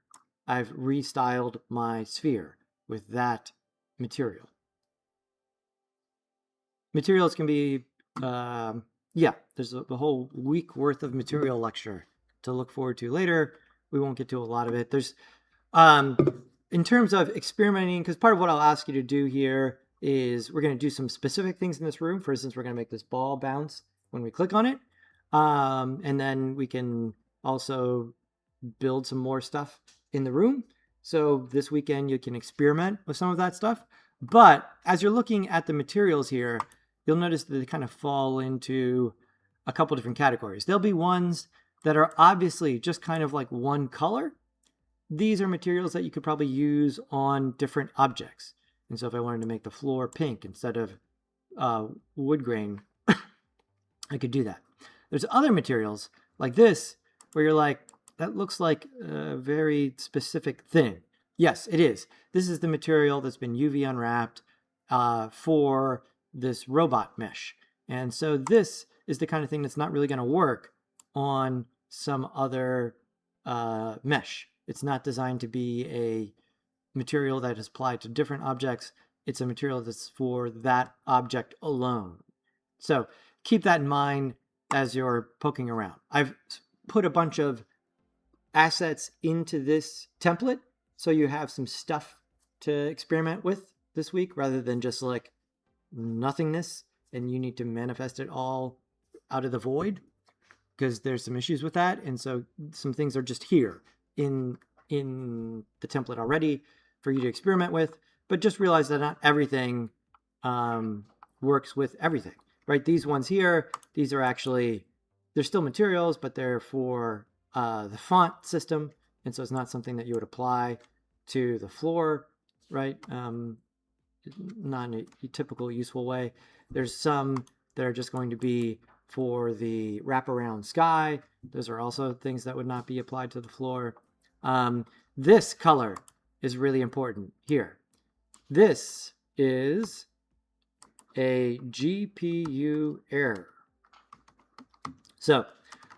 I've restyled my sphere with that material. Materials can be, there's a whole week worth of material lecture to look forward to later. We won't get to a lot of it. There's In terms of experimenting, because part of what I'll ask you to do here is we're going to do some specific things in this room. For instance, we're going to make this ball bounce when we click on it. And then we can also build some more stuff in the room. So this weekend you can experiment with some of that stuff. But as you're looking at the materials here, you'll notice that they kind of fall into a couple different categories. There'll be ones that are obviously just kind of like one color. These are materials that you could probably use on different objects. And so if I wanted to make the floor pink instead of wood grain, I could do that. There's other materials like this where you're like, that looks like a very specific thing. Yes, it is. This is the material that's been UV unwrapped for this robot mesh. And so this is the kind of thing that's not really going to work on some other mesh. It's not designed to be a material that is applied to different objects. It's a material that's for that object alone. So keep that in mind as you're poking around. I've put a bunch of assets into this template so you have some stuff to experiment with this week rather than just like nothingness and you need to manifest it all out of the void, because there's some issues with that. And so some things are just here in the template already for you to experiment with, but just realize that not everything works with everything, right? These ones here, these are actually, they're still materials, but they're for the font system. And so it's not something that you would apply to the floor, right? Not in a typical useful way. There's some that are just going to be for the wraparound sky. Those are also things that would not be applied to the floor. This color is really important here. This is a GPU error. So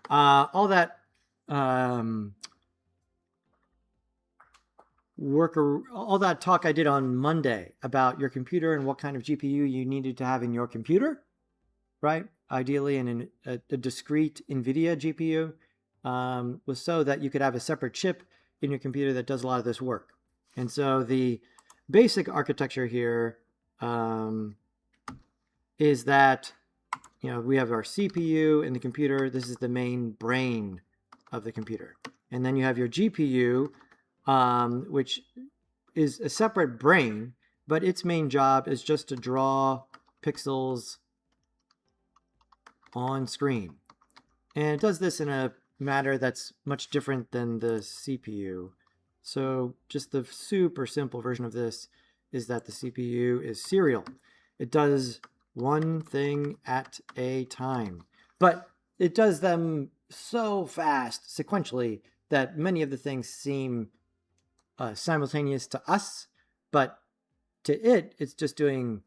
all that all that talk I did on Monday about your computer and what kind of GPU you needed to have in your computer, right? Ideally in a discrete NVIDIA GPU, was so that you could have a separate chip in your computer that does a lot of this work. And so the basic architecture here is that, you know, we have our CPU in the computer. This is the main brain of the computer. And then you have your GPU, which is a separate brain, but its main job is just to draw pixels on screen. And it does this in a manner that's much different than the CPU. So just the super simple version of this is that the CPU is serial. It does one thing at a time, but it does them so fast sequentially that many of the things seem simultaneous to us, but to it, it's just doing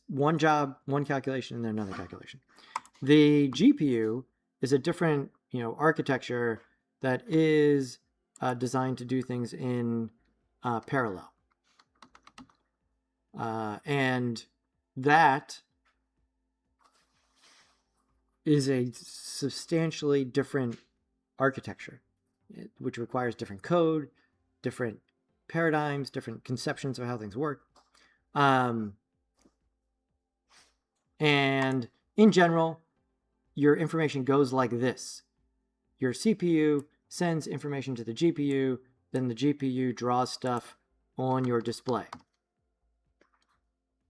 one job, one calculation, and then another calculation. The GPU is a different, architecture that is designed to do things in parallel. And that is a substantially different architecture, which requires different code, different paradigms, different conceptions of how things work. And in general, your information goes like this. Your CPU sends information to the GPU, then the GPU draws stuff on your display.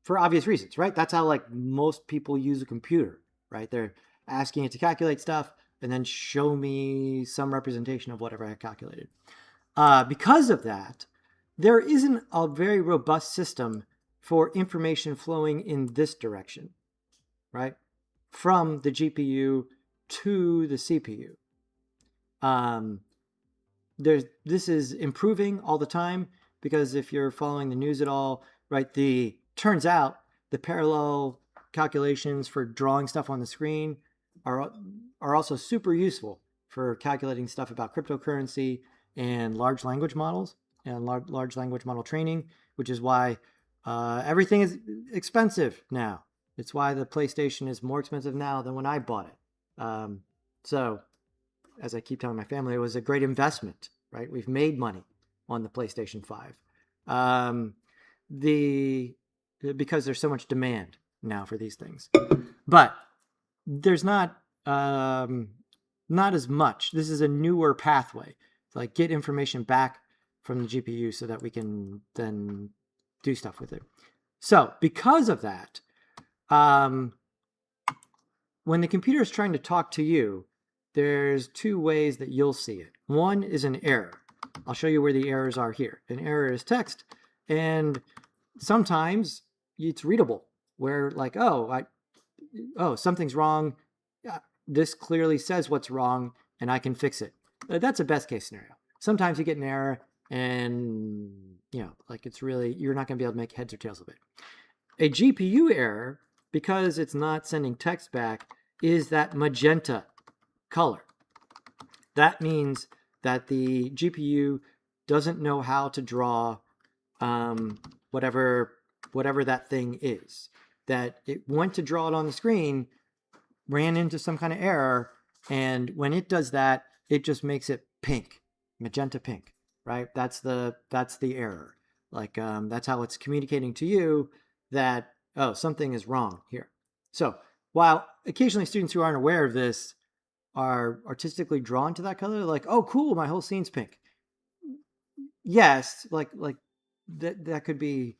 For obvious reasons, right? That's how most people use a computer, right? They're asking it to calculate stuff and then show me some representation of whatever I calculated. Because of that, there isn't a very robust system for information flowing in this direction, right? From the GPU to the CPU. This is improving all the time, because if you're following the news at all, right, turns out the parallel calculations for drawing stuff on the screen are also super useful for calculating stuff about cryptocurrency and large language models and large language model training, which is why everything is expensive now. It's why the PlayStation is more expensive now than when I bought it. So, as I keep telling my family, it was a great investment, right? We've made money on the PlayStation 5. Because there's so much demand now for these things. But there's not as much. This is a newer pathway to like get information back from the GPU so that we can then do stuff with it. So because of that, when the computer is trying to talk to you, there's two ways that you'll see it. One is an error. I'll show you where the errors are here. An error is text, and sometimes it's readable, where like, oh, something's wrong. This clearly says what's wrong, and I can fix it. That's a best case scenario. Sometimes you get an error, and like it's really, you're not going to be able to make heads or tails of it. A GPU error, because it's not sending text back, is that magenta color. That means that the GPU doesn't know how to draw whatever that thing is. That it went to draw it on the screen, ran into some kind of error, and when it does that, it just makes it pink, magenta pink, right? That's the error. Like that's how it's communicating to you that, oh, something is wrong here. So while occasionally students who aren't aware of this are artistically drawn to that color, like, oh, cool, my whole scene's pink. Yes, like that could be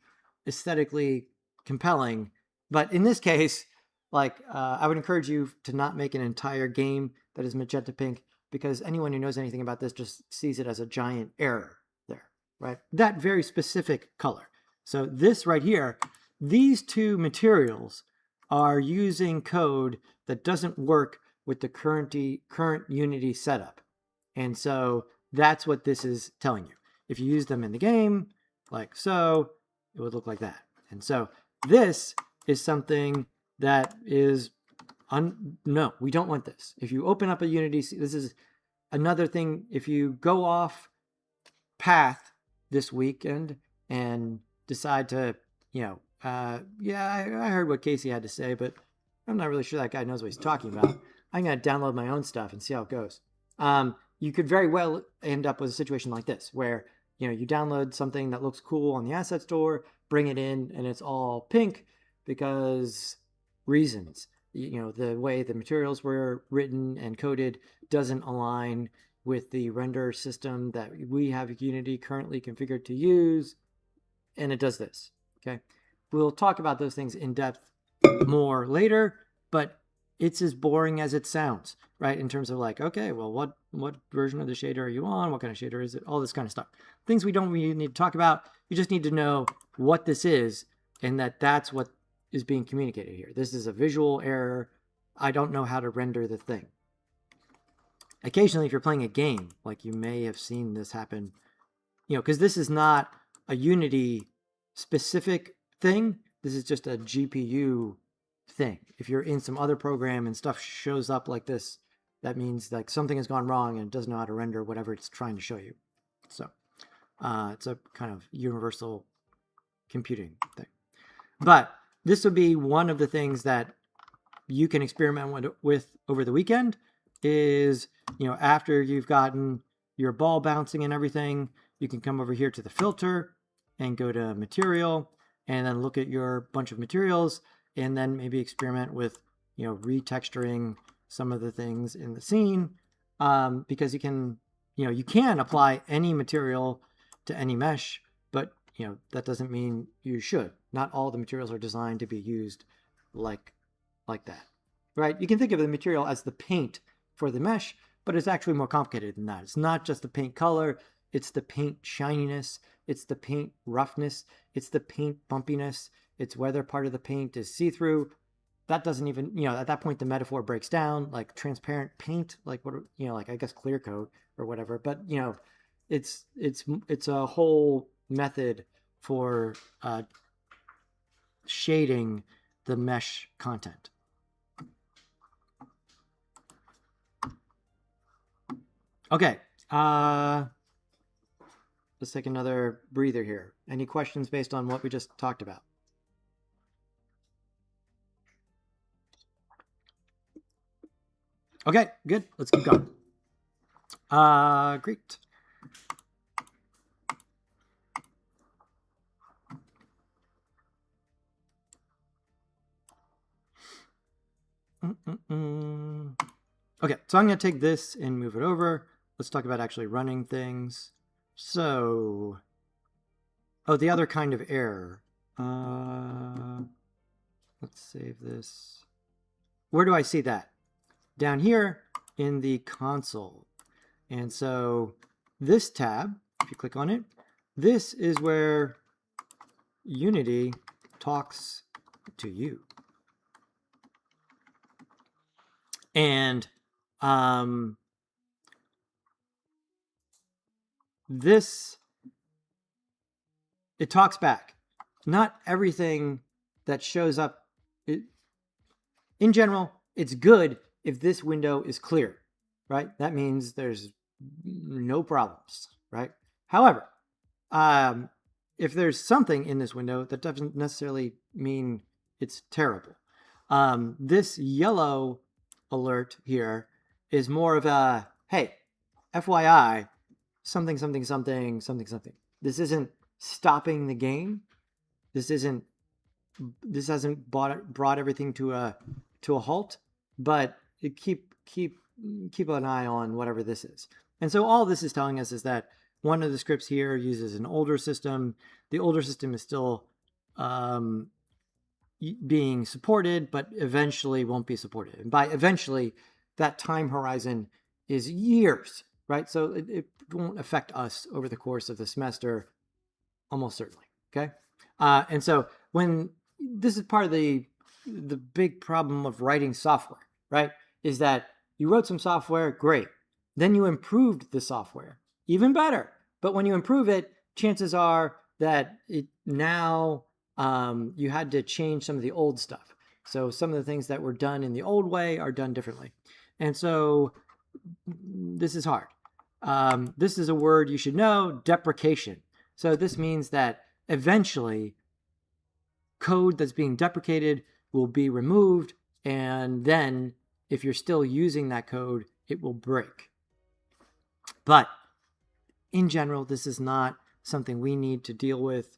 aesthetically compelling, but in this case, like I would encourage you to not make an entire game that is magenta pink, because anyone who knows anything about this just sees it as a giant error there, right? That very specific color. So this right here, these two materials are using code that doesn't work with the current Unity setup. And so that's what this is telling you. If you use them in the game, like so, it would look like that. And so this is something that is, no, we don't want this. If you open up a Unity, this is another thing. If you go off path this weekend and decide to, I heard what Casey had to say, but I'm not really sure that guy knows what he's talking about. I'm going to download my own stuff and see how it goes. You could very well end up with a situation like this, where you download something that looks cool on the asset store, bring it in, and it's all pink because reasons. The way the materials were written and coded doesn't align with the render system that we have Unity currently configured to use, and it does this. Okay, we'll talk about those things in depth more later, but it's as boring as it sounds, right? In terms of like, okay, well, what version of the shader are you on? What kind of shader is it? All this kind of stuff. Things we don't really need to talk about. You just need to know what this is, and that's what is being communicated here. This is a visual error. I don't know how to render the thing. Occasionally, if you're playing a game, like you may have seen this happen, because this is not a Unity specific thing. This is just a GPU thing. If you're in some other program and stuff shows up like this, that means like something has gone wrong and it doesn't know how to render whatever it's trying to show you. So it's a kind of universal computing thing. But this would be one of the things that you can experiment with over the weekend is, after you've gotten your ball bouncing and everything, you can come over here to the filter and go to material and then look at your bunch of materials and then maybe experiment with, retexturing some of the things in the scene, because you can apply any material to any mesh, but that doesn't mean you should. Not all the materials are designed to be used like that, right? You can think of the material as the paint for the mesh, but it's actually more complicated than that. It's not just the paint color, it's the paint shininess, it's the paint roughness, it's the paint bumpiness, it's whether part of the paint is see-through. That doesn't even, at that point the metaphor breaks down, like transparent paint, like what, like I guess clear coat or whatever. But it's a whole method for shading the mesh content. Okay, let's take another breather here. Any questions based on what we just talked about? Okay, good. Let's keep going. Great. Okay, so I'm going to take this and move it over. Let's talk about actually running things. So, oh, the other kind of error. Let's save this. Where do I see that? Down here in the console. And so this tab, if you click on it, this is where Unity talks to you. And this, it talks back. Not everything that shows up, in general, it's good if this window is clear, right? That means there's no problems, right? However, if there's something in this window, that doesn't necessarily mean it's terrible. This yellow alert here is more of a, hey, FYI, something, something, something, something, something. This isn't stopping the game. This hasn't brought everything to a halt, but keep an eye on whatever this is. And so all this is telling us is that one of the scripts here uses an older system. The older system is still being supported, but eventually won't be supported. And by eventually, that time horizon is years, right? So it won't affect us over the course of the semester, almost certainly, okay? And so when this is part of the big problem of writing software, right? Is that you wrote some software, great. Then you improved the software, even better. But when you improve it, chances are that it now you had to change some of the old stuff. So some of the things that were done in the old way are done differently. And so this is hard. This is a word you should know, deprecation. So this means that eventually code that's being deprecated will be removed, and then if you're still using that code, it will break. But in general, this is not something we need to deal with.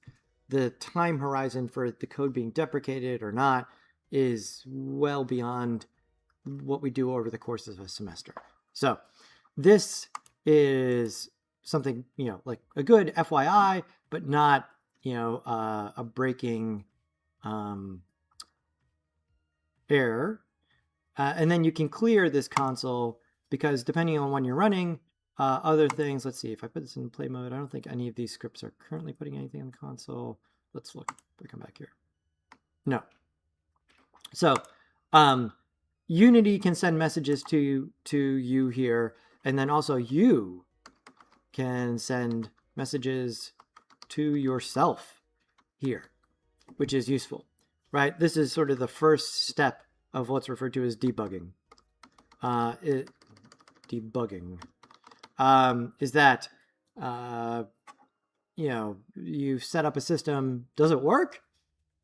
The time horizon for the code being deprecated or not is well beyond what we do over the course of a semester. So this is something, like a good FYI, but not, a breaking error. And then you can clear this console because depending on when you're running, other things, let's see, if I put this in play mode, I don't think any of these scripts are currently putting anything on the console. Let's look, we come back here. No. So Unity can send messages to you here, and then also you can send messages to yourself here, which is useful, right? This is sort of the first step of what's referred to as debugging. Is that, you set up a system, does it work?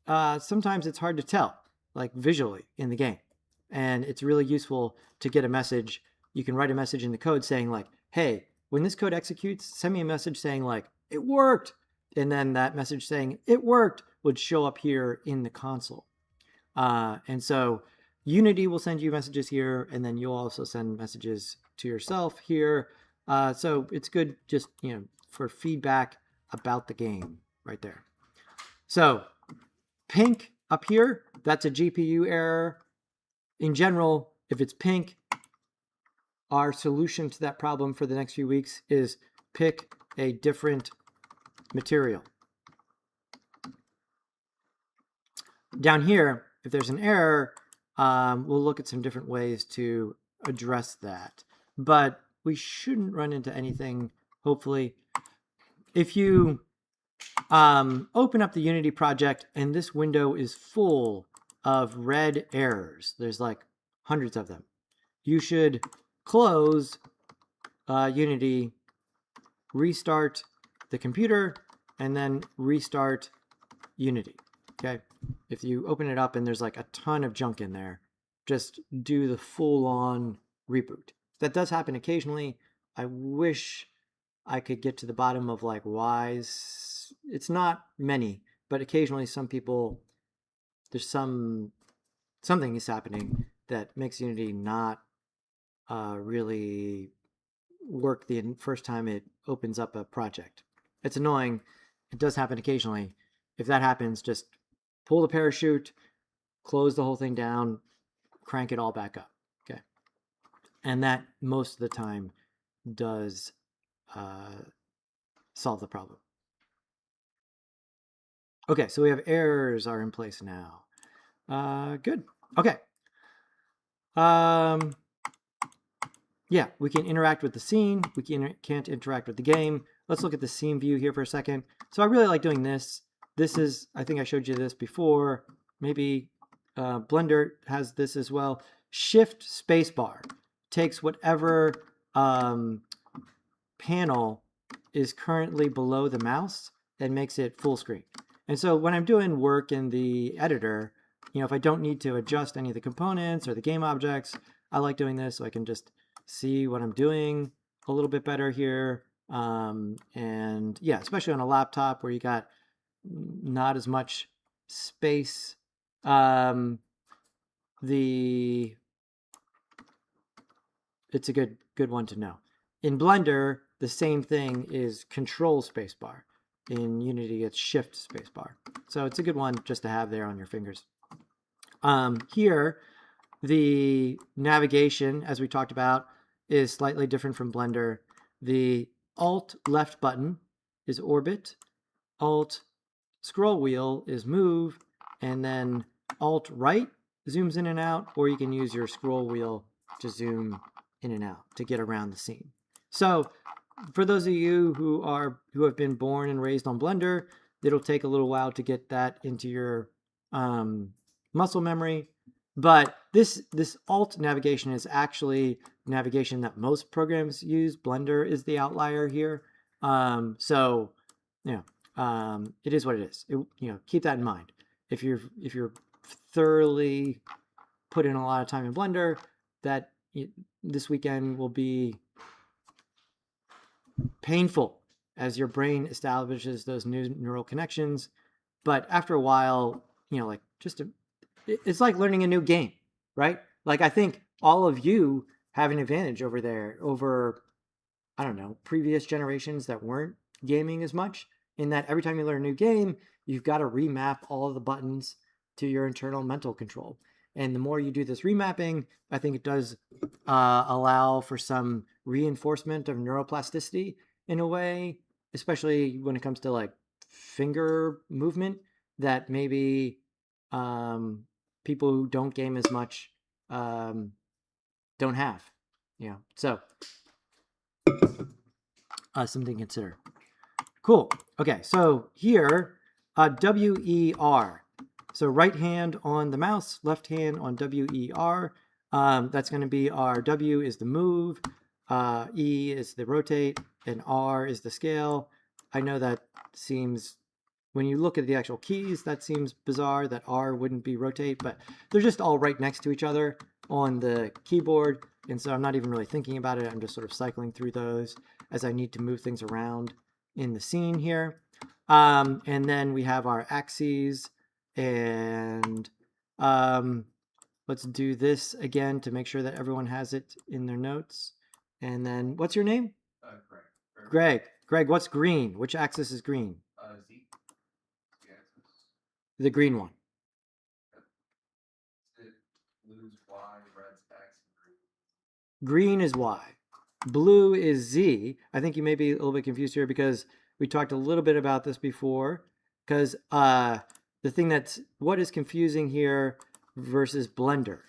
Sometimes it's hard to tell, like visually in the game. And it's really useful to get a message. You can write a message in the code saying like, hey, when this code executes, send me a message saying like, it worked. And then that message saying it worked would show up here in the console. And so Unity will send you messages here, and then you'll also send messages to yourself here. So it's good just, for feedback about the game right there. So pink up here, that's a GPU error. In general, if it's pink, our solution to that problem for the next few weeks is pick a different material. Down here, if there's an error, we'll look at some different ways to address that. But we shouldn't run into anything, hopefully. If you open up the Unity project and this window is full of red errors, there's like hundreds of them, you should close Unity, restart the computer, and then restart Unity. Okay, if you open it up and there's like a ton of junk in there, just do the full-on reboot. That does happen occasionally. I wish I could get to the bottom of like why. It's not many, but occasionally some people, there's something is happening that makes Unity not really work the first time it opens up a project. It's annoying. It does happen occasionally. If that happens, just pull the parachute, close the whole thing down, crank it all back up. Okay. And that most of the time does solve the problem. Okay, so we have errors are in place now. Good. Okay. Yeah, we can interact with the scene. We can't interact with the game. Let's look at the scene view here for a second. So I really like doing this. This is, I think I showed you this before. Maybe Blender has this as well. Shift spacebar takes whatever panel is currently below the mouse and makes it full screen. And so when I'm doing work in the editor, if I don't need to adjust any of the components or the game objects, I like doing this so I can just see what I'm doing a little bit better here. And yeah, especially on a laptop where you got not as much space. It's a good one to know. In Blender, the same thing is Control spacebar. In Unity, it's Shift spacebar. So it's a good one just to have there on your fingers. Here, the navigation, as we talked about, is slightly different from Blender. The Alt left button is orbit, Alt scroll wheel is move, and then Alt right zooms in and out, or you can use your scroll wheel to zoom in and out to get around the scene. So for those of you who have been born and raised on Blender, it'll take a little while to get that into your muscle memory. But this Alt navigation is actually navigation that most programs use. Blender is the outlier here. So it is what it is. Keep that in mind. If you're thoroughly put in a lot of time in Blender, that this weekend will be painful as your brain establishes those new neural connections. But after a while, it's like learning a new game, right? Like I think all of you have an advantage over, I don't know, previous generations that weren't gaming as much, in that every time you learn a new game, you've got to remap all of the buttons to your internal mental control. And the more you do this remapping, I think it does allow for some reinforcement of neuroplasticity in a way, especially when it comes to like finger movement, that maybe people who don't game as much don't have. So something to consider. Cool. Okay, so here, WER. So right hand on the mouse, left hand on WER. That's going to be our W is the move, E is the rotate, and R is the scale. I know that seems, when you look at the actual keys, that seems bizarre that R wouldn't be rotate, but they're just all right next to each other on the keyboard. And so I'm not even really thinking about it. I'm just sort of cycling through those as I need to move things around in the scene here. And then we have our axes, and let's do this again to make sure that everyone has it in their notes. And then what's your name? Greg. Greg, what's green? Which axis is green? Z. The green one. Blue's Y, red's X, and green is Y. Blue is Z. I think you may be a little bit confused here because we talked a little bit about this before, because the thing what is confusing here versus Blender.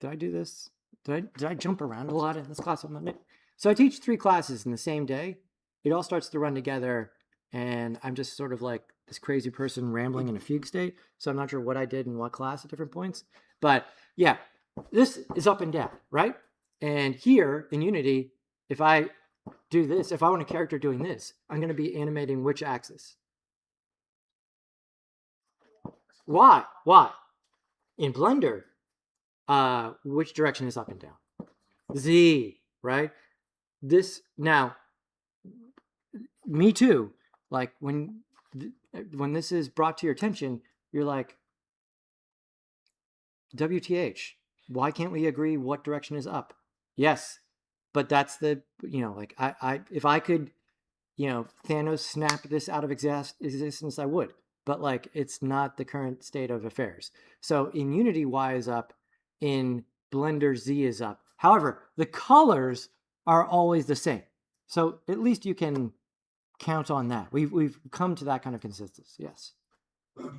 Did I do this? Did I jump around a lot in this class on Monday? So I teach 3 classes in the same day. It all starts to run together, and I'm just sort of like this crazy person rambling in a fugue state. So I'm not sure what I did in what class at different points. But yeah, this is up and down, right? And here in Unity, if I do this, if I want a character doing this, I'm going to be animating which axis? Y. In Blender, which direction is up and down? Z, right? This, now, me too. Like when this is brought to your attention, you're like, WTH. Why can't we agree what direction is up? Yes, but that's the, like if I could, Thanos snap this out of existence, I would. But like, it's not the current state of affairs. So in Unity, Y is up. In Blender, Z is up. However, the colors are always the same. So at least you can count on that. We've come to that kind of consistency. Yes. Does it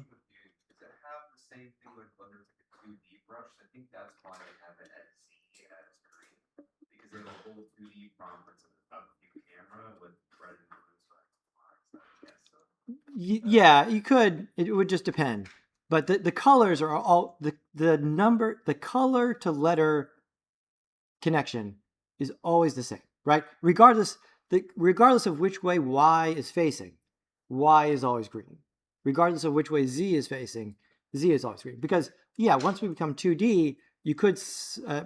have the same thing with Blender as like a 2D brush? I think that's why they have it as Z as green, because they have a whole 2D prompt of view camera with red and blue stripes. I guess so. Yeah, you could. It would just depend. But the colors are all the color to letter connection is always the same, right? Regardless of which way Y is facing, Y is always green. Regardless of which way Z is facing, Z is always green. Because once we become 2D, you could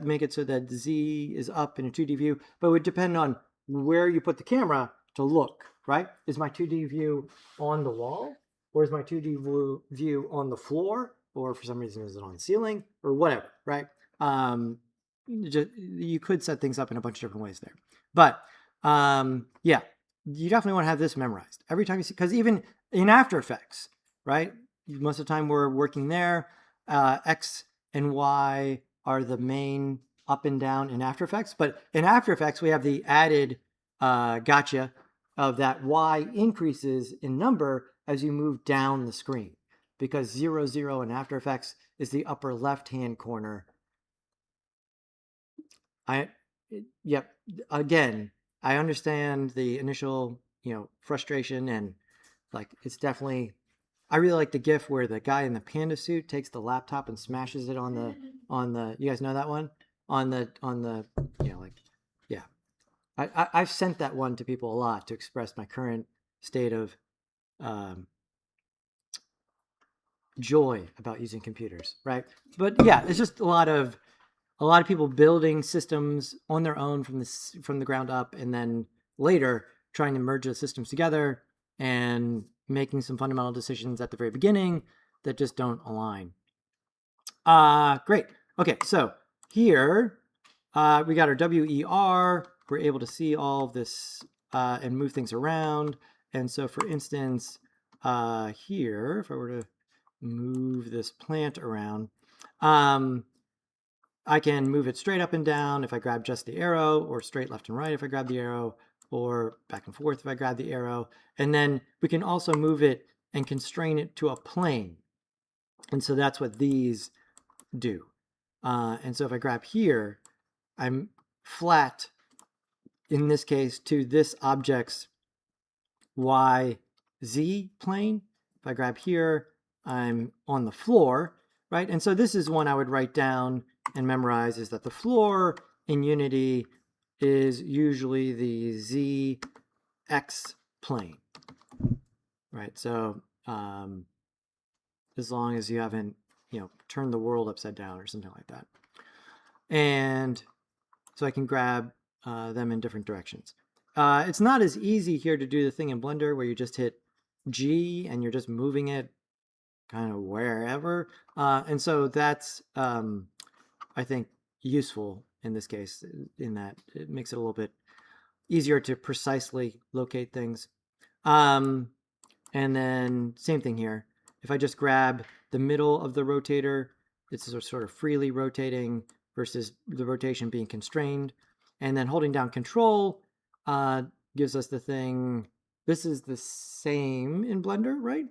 make it so that Z is up in a 2D view, but it would depend on where you put the camera to look, right? Is my 2D view on the wall? Or is my 2D view on the floor? Or for some reason, is it on the ceiling? Or whatever, right? You could set things up in a bunch of different ways there. But you definitely want to have this memorized. Every time you see, because even in After Effects, right? Most of the time we're working there. X and Y are the main up and down in After Effects. But in After Effects, we have the added gotcha of that Y increases in number as you move down the screen, because 0, 0 in After Effects is the upper left-hand corner. Again, I understand the initial, frustration, and like, it's definitely, I really like the GIF where the guy in the panda suit takes the laptop and smashes it on the, you guys know that one? I've sent that one to people a lot to express my current state of joy about using computers, right? But it's just a lot of people building systems on their own from the ground up, and then later trying to merge the systems together and making some fundamental decisions at the very beginning that just don't align. Great. Okay, so here we got our WER. We're able to see all of this and move things around. And so, for instance, here, if I were to move this plant around, I can move it straight up and down if I grab just the arrow, or straight left and right if I grab the arrow, or back and forth if I grab the arrow. And then we can also move it and constrain it to a plane. And so that's what these do. And so if I grab here, I'm flat, in this case, to this object's YZ plane. If I grab here, I'm on the floor, right? And so this is one I would write down and memorize, is that the floor in Unity is usually the ZX plane, right? So as long as you haven't, turned the world upside down or something like that. And so I can grab them in different directions. It's not as easy here to do the thing in Blender where you just hit G and you're just moving it kind of wherever. And so that's, I think, useful in this case, in that it makes it a little bit easier to precisely locate things. And then same thing here. If I just grab the middle of the rotator, it's sort of freely rotating versus the rotation being constrained. And then holding down Control gives us the thing. This is the same in Blender, right?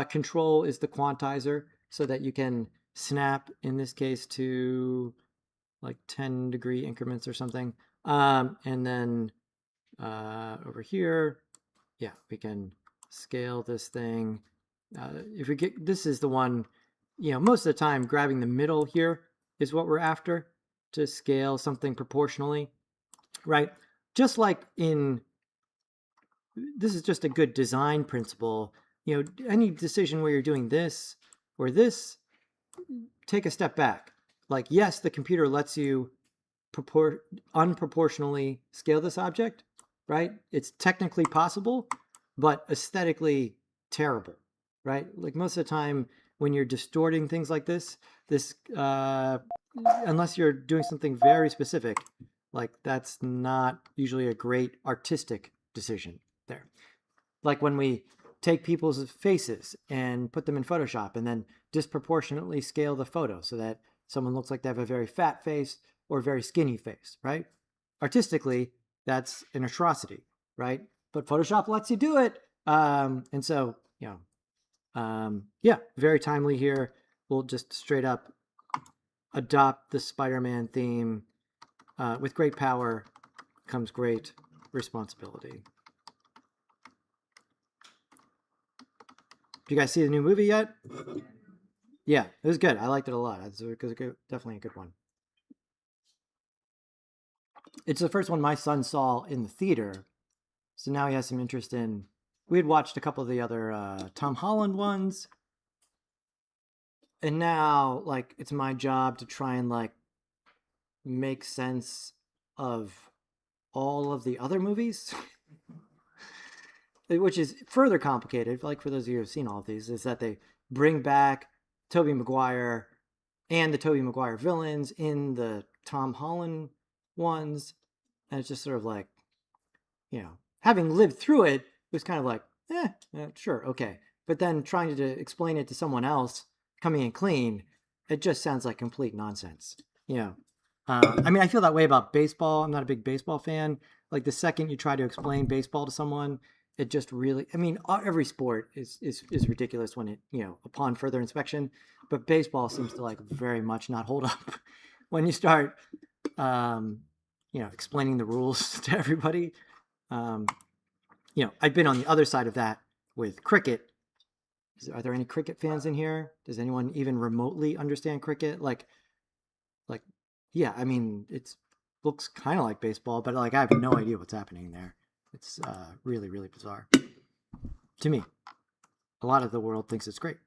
Control is the quantizer, so that you can snap, in this case, to like 10-degree increments or something. And then over here, we can scale this thing. If we get, this is the one, most of the time grabbing the middle here is what we're after, to scale something proportionally, right? Just like this is just a good design principle. Any decision where you're doing this or this, take a step back. Like, yes, the computer lets you unproportionally scale this object, right? It's technically possible, but aesthetically terrible, right? Like, most of the time when you're distorting things like this, unless you're doing something very specific, like that's not usually a great artistic decision there. Like when we take people's faces and put them in Photoshop and then disproportionately scale the photo so that someone looks like they have a very fat face or a very skinny face, right? Artistically, that's an atrocity, right? But Photoshop lets you do it. And so, yeah, very timely here. We'll just straight up adopt the Spider-Man theme. With great power comes great responsibility. Do you guys see the new movie yet? Yeah, it was good. I liked it a lot. It's definitely a good one. It's the first one my son saw in the theater, so now he has some interest in. We had watched a couple of the other Tom Holland ones, and now like it's my job to try and like make sense of all of the other movies. Which is further complicated, like for those of you who have seen all of these, is that they bring back Tobey Maguire and the Tobey Maguire villains in the Tom Holland ones. And it's just sort of like, having lived through it, it was kind of like, sure, okay. But then trying to explain it to someone else coming in clean, it just sounds like complete nonsense. I mean, I feel that way about baseball. I'm not a big baseball fan. Like the second you try to explain baseball to someone, it just really, I mean, every sport is ridiculous when it, upon further inspection, but baseball seems to like very much not hold up when you start, explaining the rules to everybody. I've been on the other side of that with cricket. Are there any cricket fans in here? Does anyone even remotely understand cricket? Yeah, I mean, it looks kind of like baseball, but like I have no idea what's happening there. It's really, really bizarre to me. A lot of the world thinks it's great.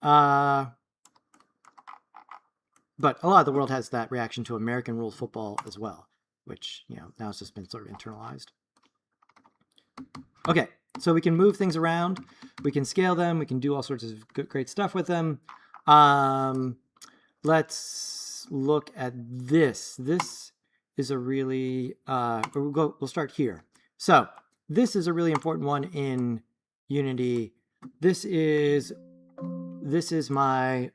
But a lot of the world has that reaction to American rules football as well, which, now it's just been sort of internalized. Okay, so we can move things around. We can scale them. We can do all sorts of great stuff with them. Let's look at this. This is a really, we'll start here. So this is a really important one in Unity. This is my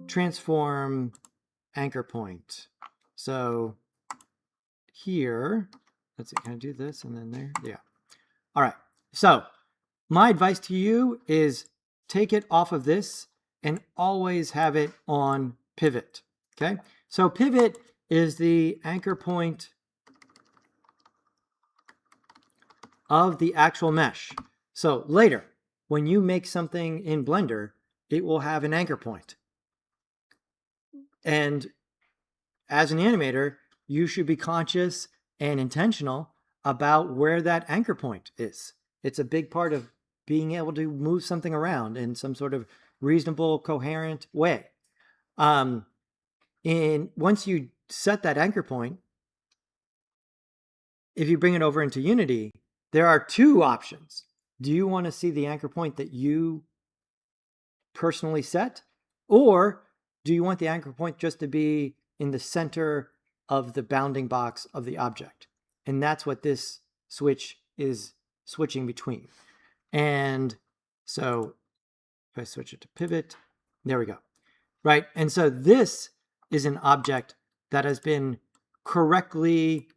transform anchor point. So here, let's see, can I do this and then there? Yeah. All right. So my advice to you is take it off of this and always have it on pivot. Okay. So pivot is the anchor point of the actual mesh. So later, when you make something in Blender, it will have an anchor point. And as an animator, you should be conscious and intentional about where that anchor point is. It's a big part of being able to move something around in some sort of reasonable, coherent way. And once you set that anchor point, if you bring it over into Unity, there are two options. Do you want to see the anchor point that you personally set? Or do you want the anchor point just to be in the center of the bounding box of the object? And that's what this switch is switching between. And so if I switch it to pivot, there we go. Right. And so this is an object that has been correctly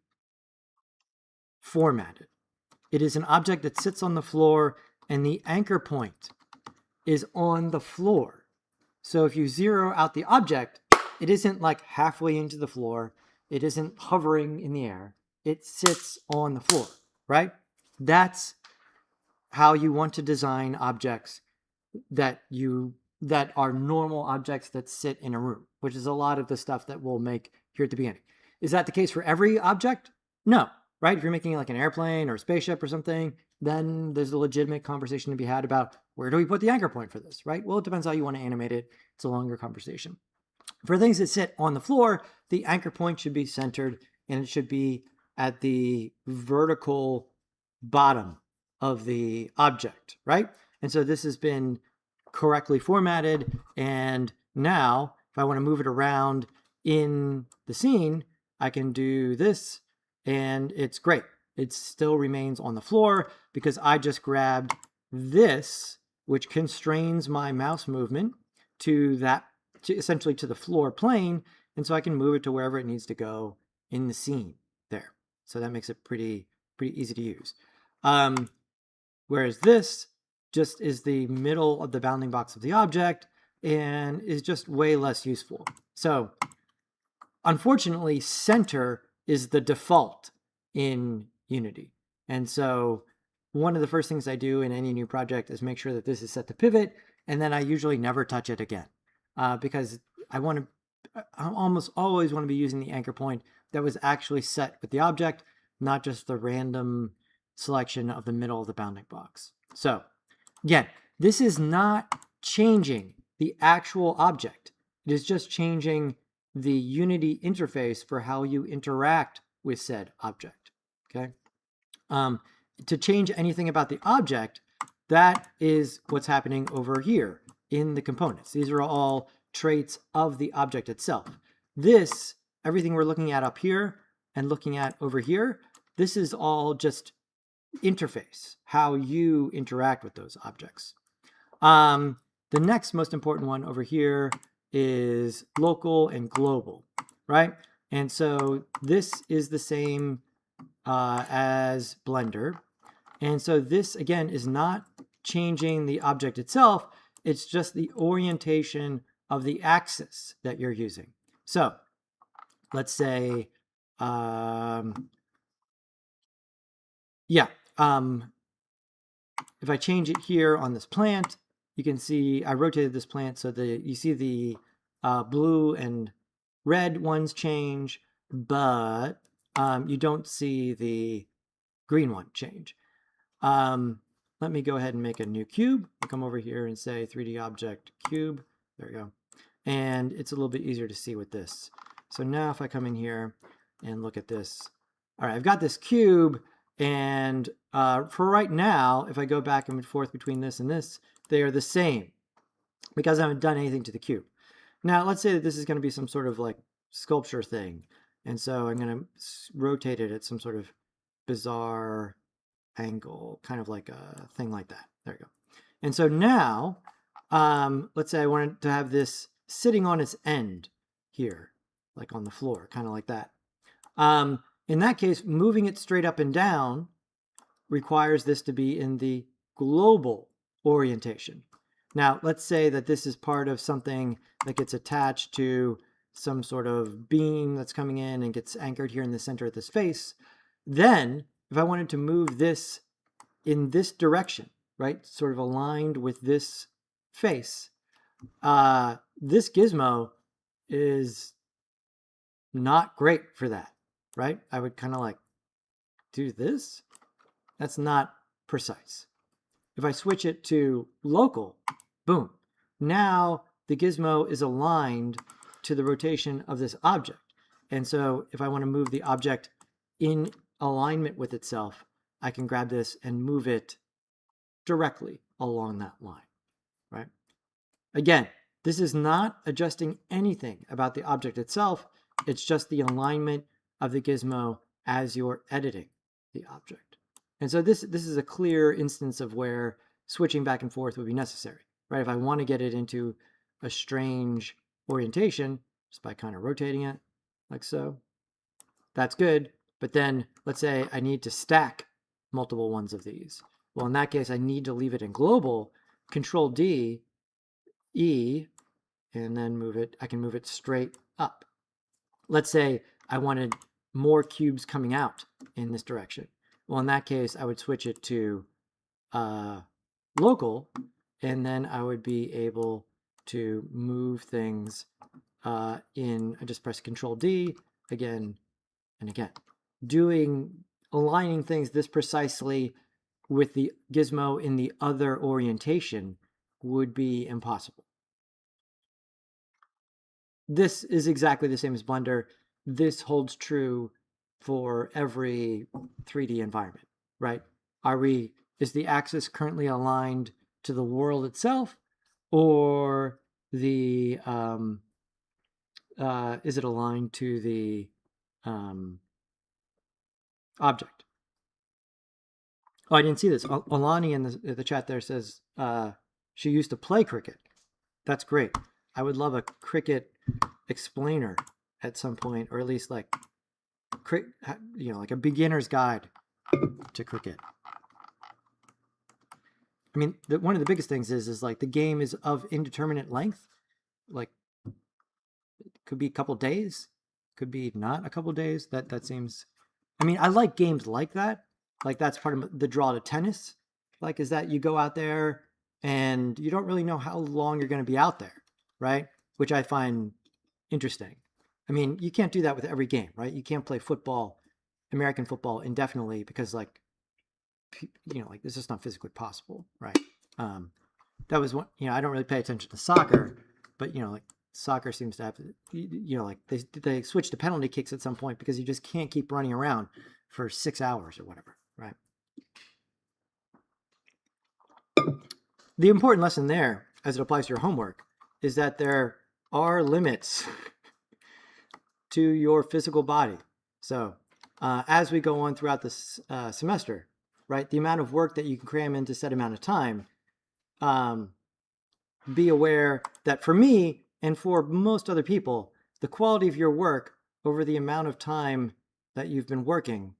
formatted. It is an object that sits on the floor and the anchor point is on the floor. So if you zero out the object, it isn't like halfway into the floor. It isn't hovering in the air. It sits on the floor, right? That's how you want to design objects that are normal objects that sit in a room, which is a lot of the stuff that we'll make here at the beginning. Is that the case for every object? No, right? If you're making like an airplane or a spaceship or something, then there's a legitimate conversation to be had about where do we put the anchor point for this, right? Well, it depends how you want to animate it. It's a longer conversation. For things that sit on the floor, the anchor point should be centered and it should be at the vertical bottom of the object, right? And so this has been correctly formatted. And now if I want to move it around in the scene, I can do this and it's great. It still remains on the floor because I just grabbed this, which constrains my mouse movement to that, essentially to the floor plane. And so I can move it to wherever it needs to go in the scene there. So that makes it pretty easy to use. Whereas this just is the middle of the bounding box of the object and is just way less useful. So unfortunately, center is the default in Unity. And so one of the first things I do in any new project is make sure that this is set to pivot, and then I usually never touch it again because I almost always want to be using the anchor point that was actually set with the object, not just the random selection of the middle of the bounding box. So again, this is not changing the actual object. It is just changing the Unity interface for how you interact with said object. Okay. To change anything about the object, that is what's happening over here in the components. These are all traits of the object itself. This, everything we're looking at up here and looking at over here, this is all just interface, how you interact with those objects. The next most important one over here is local and global, right? And so this is the same as Blender. And so this, again, is not changing the object itself. It's just the orientation of the axis that you're using. So let's say, if I change it here on this plant, you can see I rotated this plant so that you see the blue and red ones change, but you don't see the green one change. Let me go ahead and make a new cube. I'll come over here and say 3D object cube. There we go. And it's a little bit easier to see with this. So now if I come in here and look at this, all right, I've got this cube, and for right now, if I go back and forth between this and this, they are the same because I haven't done anything to the cube. Now, let's say that this is going to be some sort of like sculpture thing. And so I'm going to rotate it at some sort of bizarre angle, kind of like a thing like that. There you go. And so now, let's say I wanted to have this sitting on its end here, like on the floor, kind of like that. In that case, moving it straight up and down requires this to be in the global orientation. Now, let's say that this is part of something that gets attached to some sort of beam that's coming in and gets anchored here in the center of this face. Then, if I wanted to move this in this direction, right, sort of aligned with this face, this gizmo is not great for that, right? I would kind of like do this. That's not precise. If I switch it to local, boom, now the gizmo is aligned to the rotation of this object. And so if I want to move the object in alignment with itself, I can grab this and move it directly along that line, right? Again, this is not adjusting anything about the object itself. It's just the alignment of the gizmo as you're editing the object. And so this is a clear instance of where switching back and forth would be necessary, right? If I want to get it into a strange orientation, just by kind of rotating it like so, that's good. But then let's say I need to stack multiple ones of these. Well, in that case, I need to leave it in global, Control D, E, and then move it. I can move it straight up. Let's say I wanted more cubes coming out in this direction. Well, in that case, I would switch it to local, and then I would be able to move things I just press Control D again and again. Aligning things this precisely with the gizmo in the other orientation would be impossible. This is exactly the same as Blender. This holds true for every 3D environment, right? Is the axis currently aligned to the world itself, or the is it aligned to the object? Oh, I didn't see this. Alani in the chat there says she used to play cricket. That's great. I would love a cricket explainer at some point, or at least like like a beginner's guide to cricket. I mean, one of the biggest things is like the game is of indeterminate length. Like, it could be a couple days, could be not a couple days. That seems. I mean, I like games like that. Like that's part of the draw to tennis. Like, is that you go out there and you don't really know how long you're going to be out there, right? Which I find interesting. I mean, you can't do that with every game, right? You can't play football, American football, indefinitely because, like, like this is not physically possible, right? That was one. I don't really pay attention to soccer, but like soccer seems to have, like they switch to penalty kicks at some point because you just can't keep running around for 6 hours or whatever, right? The important lesson there, as it applies to your homework, is that there are limits to your physical body. So as we go on throughout this semester, right, the amount of work that you can cram into a set amount of time, be aware that for me and for most other people, the quality of your work over the amount of time that you've been working,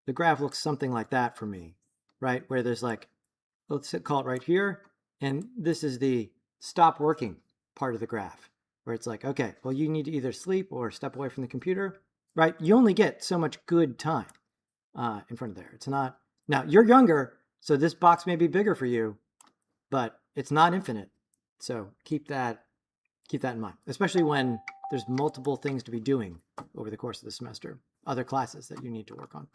the graph looks something like that for me, right? Where there's like, let's call it right here. And this is the stop working part of the graph where it's like, okay, well, you need to either sleep or step away from the computer, right? You only get so much good time in front of there. It's not, now you're younger, so this box may be bigger for you, but it's not infinite. So keep that in mind, especially when there's multiple things to be doing over the course of the semester, other classes that you need to work on.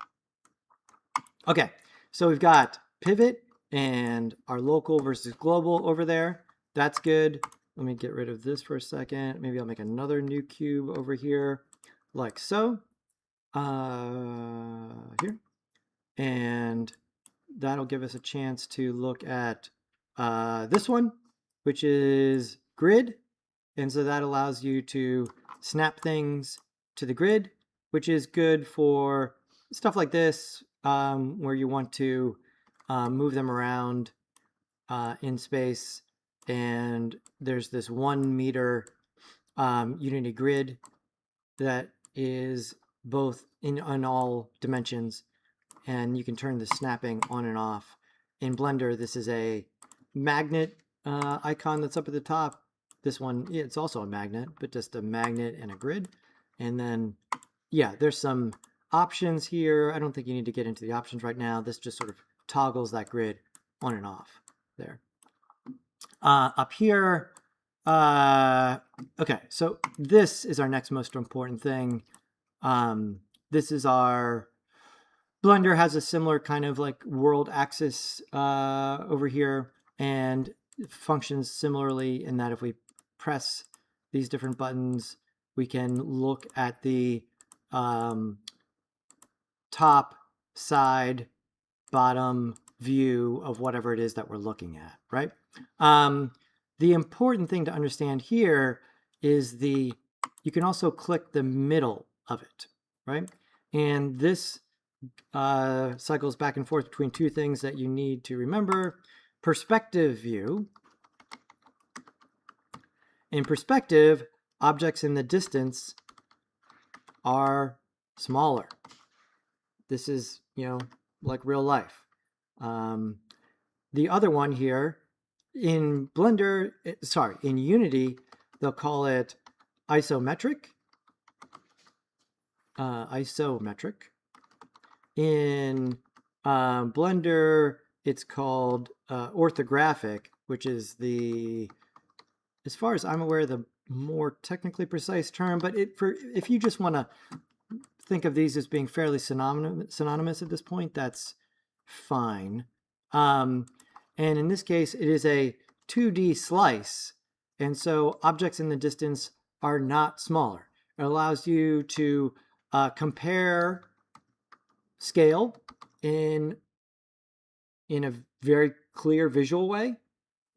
Okay, so we've got pivot and our local versus global over there. That's good. Let me get rid of this for a second. Maybe I'll make another new cube over here like so. Here. And that'll give us a chance to look at this one, which is grid. And so that allows you to snap things to the grid, which is good for stuff like this, where you want to move them around in space. And there's this 1 meter Unity grid that is both in all dimensions, and you can turn the snapping on and off. In Blender, this is a magnet icon that's up at the top. This one, yeah, it's also a magnet, but just a magnet and a grid. And then, yeah, there's some options here. I don't think you need to get into the options right now. This just sort of toggles that grid on and off there. Up here, okay, so this is our next most important thing. This is our Blender has a similar kind of like world axis over here, and it functions similarly in that if we press these different buttons, we can look at the top, side, bottom view of whatever it is that we're looking at, right? The important thing to understand here is you can also click the middle of it, right? And this cycles back and forth between two things that you need to remember. Perspective view. In perspective, objects in the distance are smaller. This is, like real life. The other one here, in Blender, in Unity, they'll call it isometric. In Blender, it's called orthographic, which is as far as I'm aware, the more technically precise term. But if you just want to think of these as being fairly synonymous at this point, that's fine. And in this case, it is a 2D slice, and so objects in the distance are not smaller. It allows you to compare scale in a very clear visual way,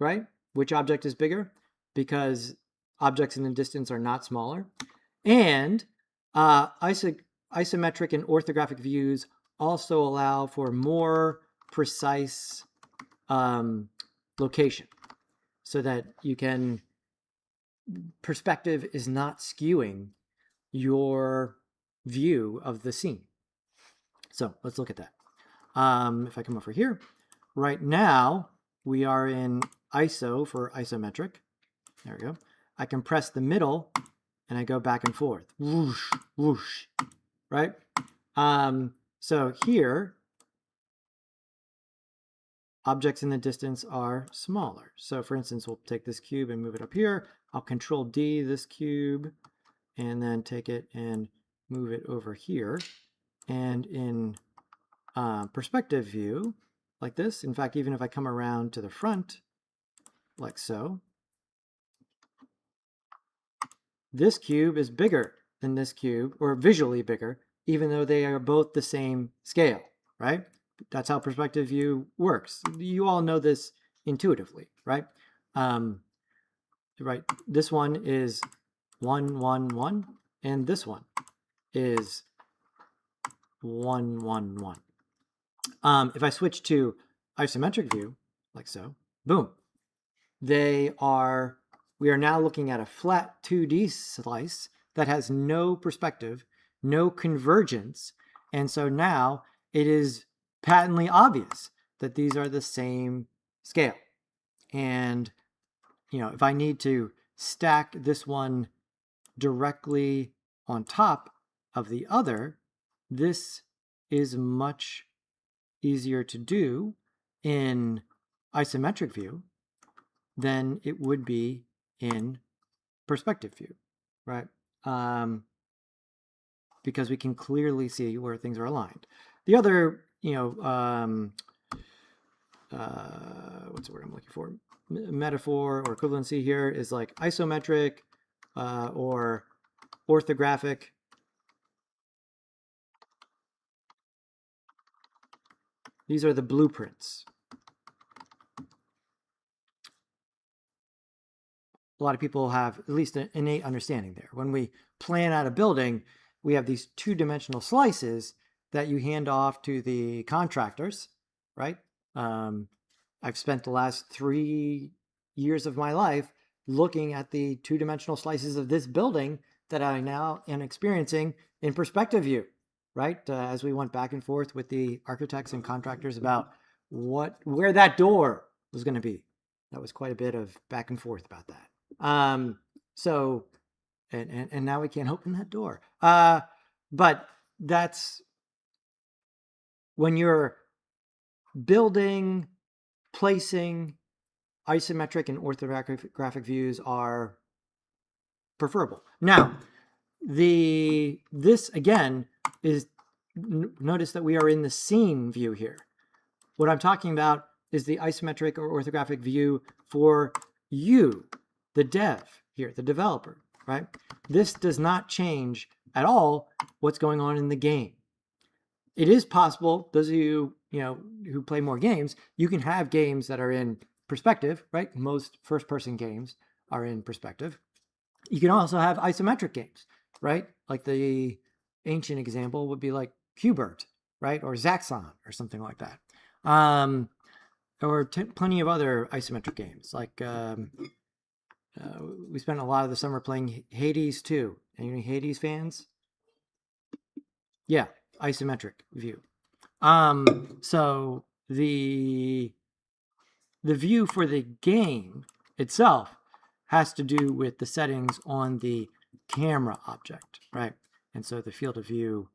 right? which object is bigger? Because objects in the distance are not smaller. And isometric and orthographic views also allow for more precise location, so that you can, perspective is not skewing your view of the scene. So let's look at that. If I come over here, right now we are in ISO for isometric. There we go. I can press the middle and I go back and forth. Whoosh, whoosh, right? So here, objects in the distance are smaller. So for instance, we'll take this cube and move it up here. I'll Control D this cube and then take it and move it over here. And in perspective view, like this, in fact, even if I come around to the front, like so, this cube is bigger than this cube, or visually bigger, even though they are both the same scale, right? That's how perspective view works. You all know this intuitively, right? Right. This one is 1, 1, 1, and this one is 1, 1, 1. If I switch to isometric view, like so, boom, we are now looking at a flat 2D slice that has no perspective, no convergence, and so now it is patently obvious that these are the same scale. And if I need to stack this one directly on top of the other, this is much easier to do in isometric view than it would be in perspective view, right? Because we can clearly see where things are aligned. The other, what's the word I'm looking for? Metaphor or equivalency here is like isometric or orthographic. These are the blueprints. A lot of people have at least an innate understanding there. When we plan out a building, we have these two-dimensional slices that you hand off to the contractors, right? I've spent the last 3 years of my life looking at the two-dimensional slices of this building that I now am experiencing in perspective view, right? As we went back and forth with the architects and contractors about where that door was going to be. That was quite a bit of back and forth about that. So, and now we can't open that door. But that's when you're building, placing, isometric and orthographic views are preferable. Now, this again is, notice that we are in the scene view here. What I'm talking about is the isometric or orthographic view for you, the dev here, the developer, right? This does not change at all what's going on in the game. It is possible, those of you, who play more games, you can have games that are in perspective, right? Most first-person games are in perspective. You can also have isometric games, right? Like the ancient example would be like Qbert, right? Or Zaxxon or something like that. Or plenty of other isometric games. Like we spent a lot of the summer playing Hades 2. Any Hades fans? Yeah, isometric view. So the view for the game itself has to do with the settings on the camera object, right? And so the field of view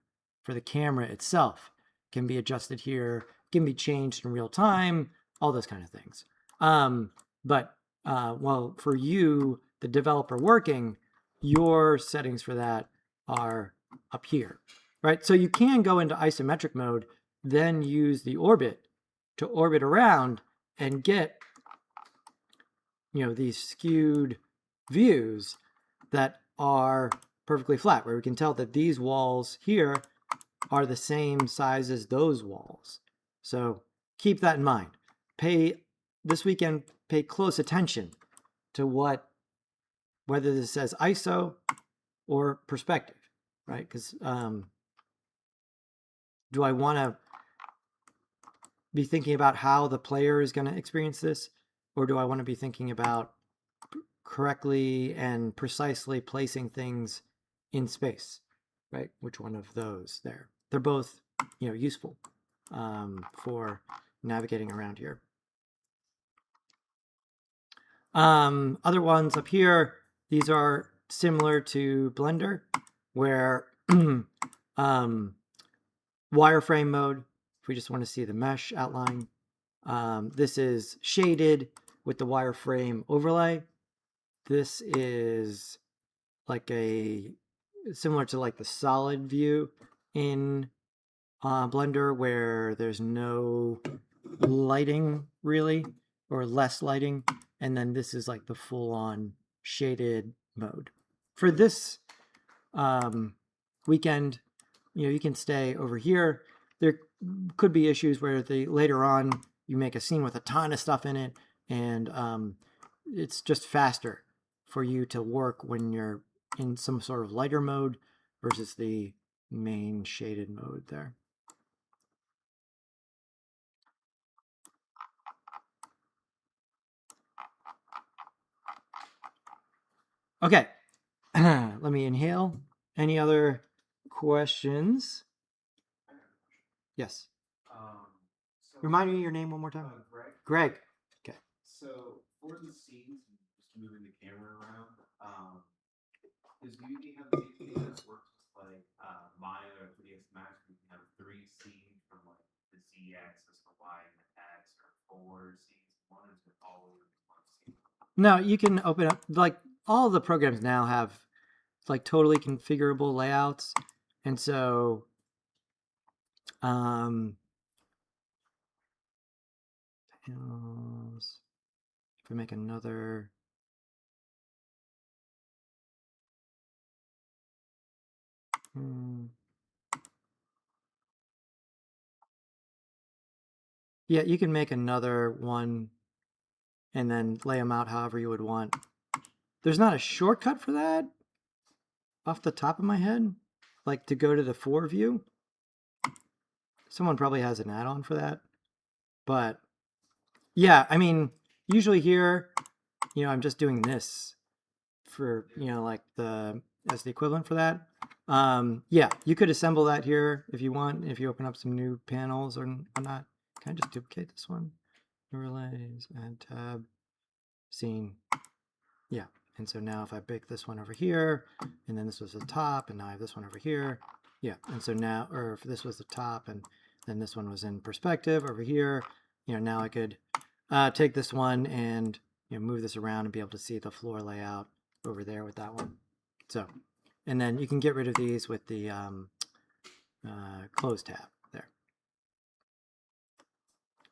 for the camera itself can be adjusted here, can be changed in real time, all those kind of things. Well, for you, the developer working, your settings for that are up here, right? So you can go into isometric mode, then use the orbit to orbit around and get, these skewed views that are perfectly flat, where we can tell that these walls here are the same size as those walls. So keep that in mind. Pay this weekend pay close attention to whether this says ISO or perspective, right? Because do I want to be thinking about how the player is going to experience this, or do I want to be thinking about correctly and precisely placing things in space, right? Which one of those there? They're both, useful for navigating around here. Other ones up here, these are similar to Blender, where wireframe mode, if we just want to see the mesh outline, this is shaded with the wireframe overlay. This is like similar to like the solid view in Blender, where there's no lighting really, or less lighting. And then this is like the full-on shaded mode. For this weekend, you can stay over here. There could be issues where later on you make a scene with a ton of stuff in it, and it's just faster for you to work when you're in some sort of lighter mode versus the main shaded mode there. Okay, let me inhale. Any other questions? Yes. So Remind me your name one more time. Greg. Greg. Okay. So for the scenes, just moving the camera around, does Unity have the same thing that works with like Maya or 3ds Max? We can have 3 scenes from like the z-axis, the y, and the x, or 4 scenes. One is with all of one scene. No, you can open up, like, all the programs now have like totally configurable layouts, and so if we make another, yeah, you can make another one and then lay them out however you would want. There's not a shortcut for that off the top of my head, like to go to the 4 view. Someone probably has an add-on for that, but yeah, I mean, usually here, I'm just doing this for, like as the equivalent for that. Yeah, you could assemble that here if you want, if you open up some new panels or not. Can I just duplicate this one? Overlays, add tab, scene. Yeah, and so now if I pick this one over here, and then this was the top, and now I have this one over here. Yeah, and so now, or if this was the top, and then this one was in perspective over here, now I could take this one and move this around and be able to see the floor layout over there with that one. So, and then you can get rid of these with the close tab there.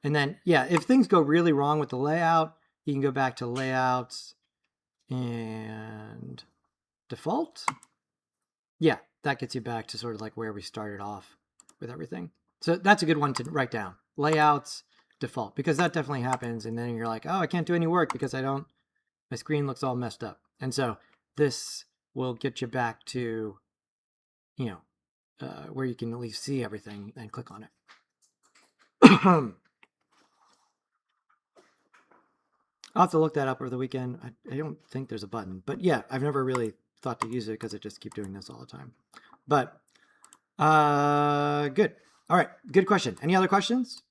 And then, yeah, if things go really wrong with the layout, you can go back to layouts and default. Yeah, that gets you back to sort of like where we started off with everything. So that's a good one to write down. Layouts, default, because that definitely happens. And then you're like, oh, I can't do any work because my screen looks all messed up. And so this will get you back to, where you can at least see everything and click on it. I'll have to look that up over the weekend. I don't think there's a button, but yeah, I've never really thought to use it because I just keep doing this all the time. But good. All right, good question. Any other questions?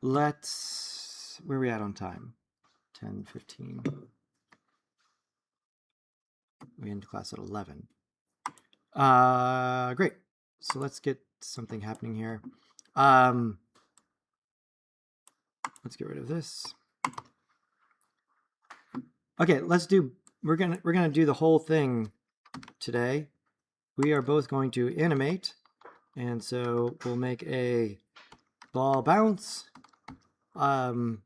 Where are we at on time? 10:15. We end class at 11. Great. So let's get something happening here. Let's get rid of this. Okay, we're gonna do the whole thing today. We are both going to animate, and so we'll make a ball bounce, and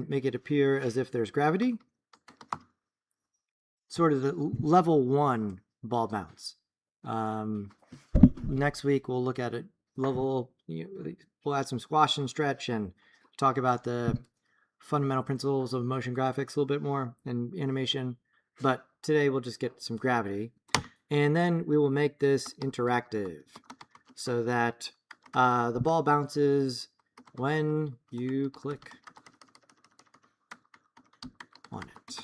make it appear as if there's gravity. sort of the level 1 ball bounce. Next week we'll look at it we'll add some squash and stretch and talk about the fundamental principles of motion graphics a little bit more and animation. But today we'll just get some gravity. And then we will make this interactive so that the ball bounces when you click on it.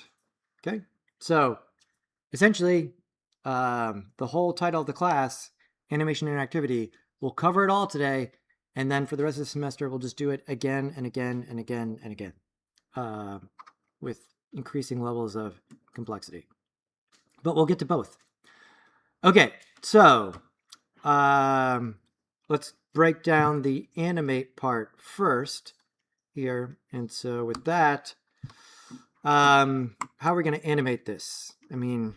Okay, so essentially the whole title of the class, Animation Interactivity, we'll cover it all today, and then for the rest of the semester we'll just do it again and again and again and again with increasing levels of complexity. But we'll get to both. Okay, so let's break down the animate part first here. And so with that, how are we going to animate this? I mean,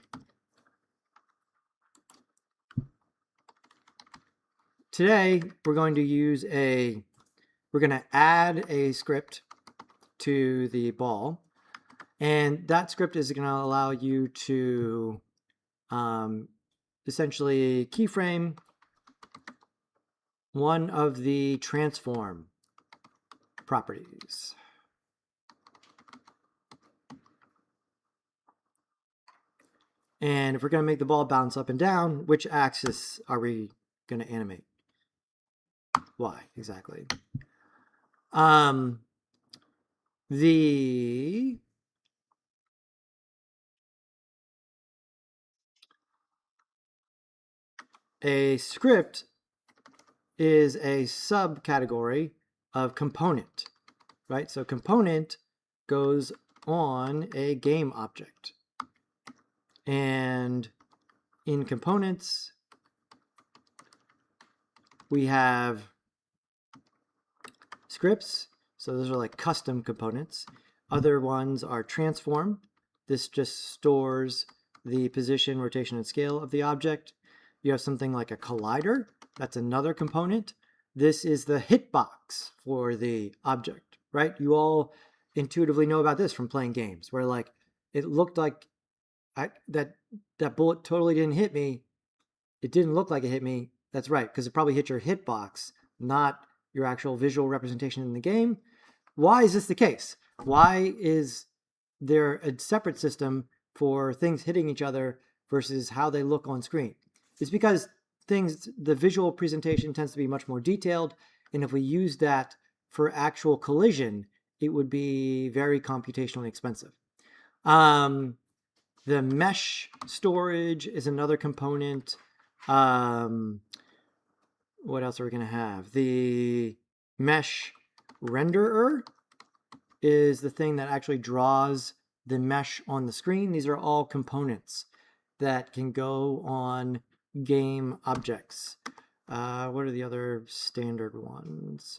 today we're going to add a script to the ball, and that script is going to allow you to essentially keyframe one of the transform properties. And if we're going to make the ball bounce up and down, which axis are we going to animate? Y, exactly. A script is a subcategory of component, right? So component goes on a game object. And in components, we have scripts. So those are like custom components. Other ones are transform. This just stores the position, rotation, and scale of the object. You have something like a collider. That's another component. This is the hitbox for the object, right? You all intuitively know about this from playing games where like it looked like that bullet totally didn't hit me. It didn't look like it hit me. That's right, because it probably hit your hitbox, not your actual visual representation in the game. Why is this the case? Why is there a separate system for things hitting each other versus how they look on screen? It's because the visual presentation tends to be much more detailed, and if we use that for actual collision, it would be very computationally expensive. The mesh storage is another component. What else are we going to have? The mesh renderer is the thing that actually draws the mesh on the screen. These are all components that can go on game objects. What are the other standard ones?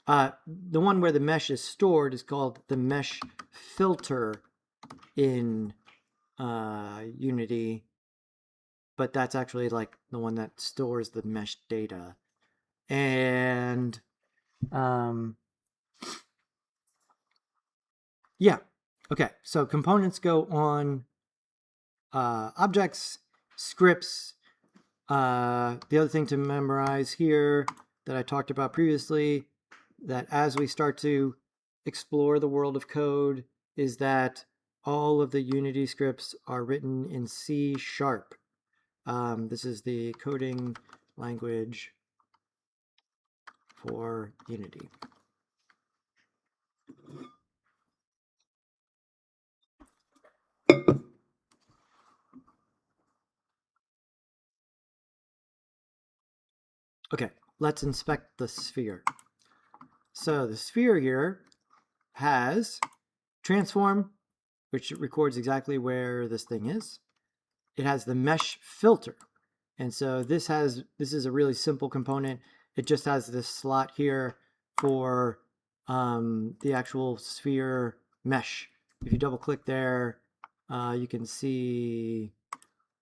The one where the mesh is stored is called the mesh filter in Unity, but that's actually like the one that stores the mesh data. And yeah, okay, so components go on objects, scripts. The other thing to memorize here that I talked about previously, that as we start to explore the world of code, is that all of the Unity scripts are written in C#. This is the coding language for Unity. Okay, let's inspect the sphere. So the sphere here has transform, which records exactly where this thing is. It has the mesh filter. And so this is a really simple component. It just has this slot here for the actual sphere mesh. If you double click there, you can see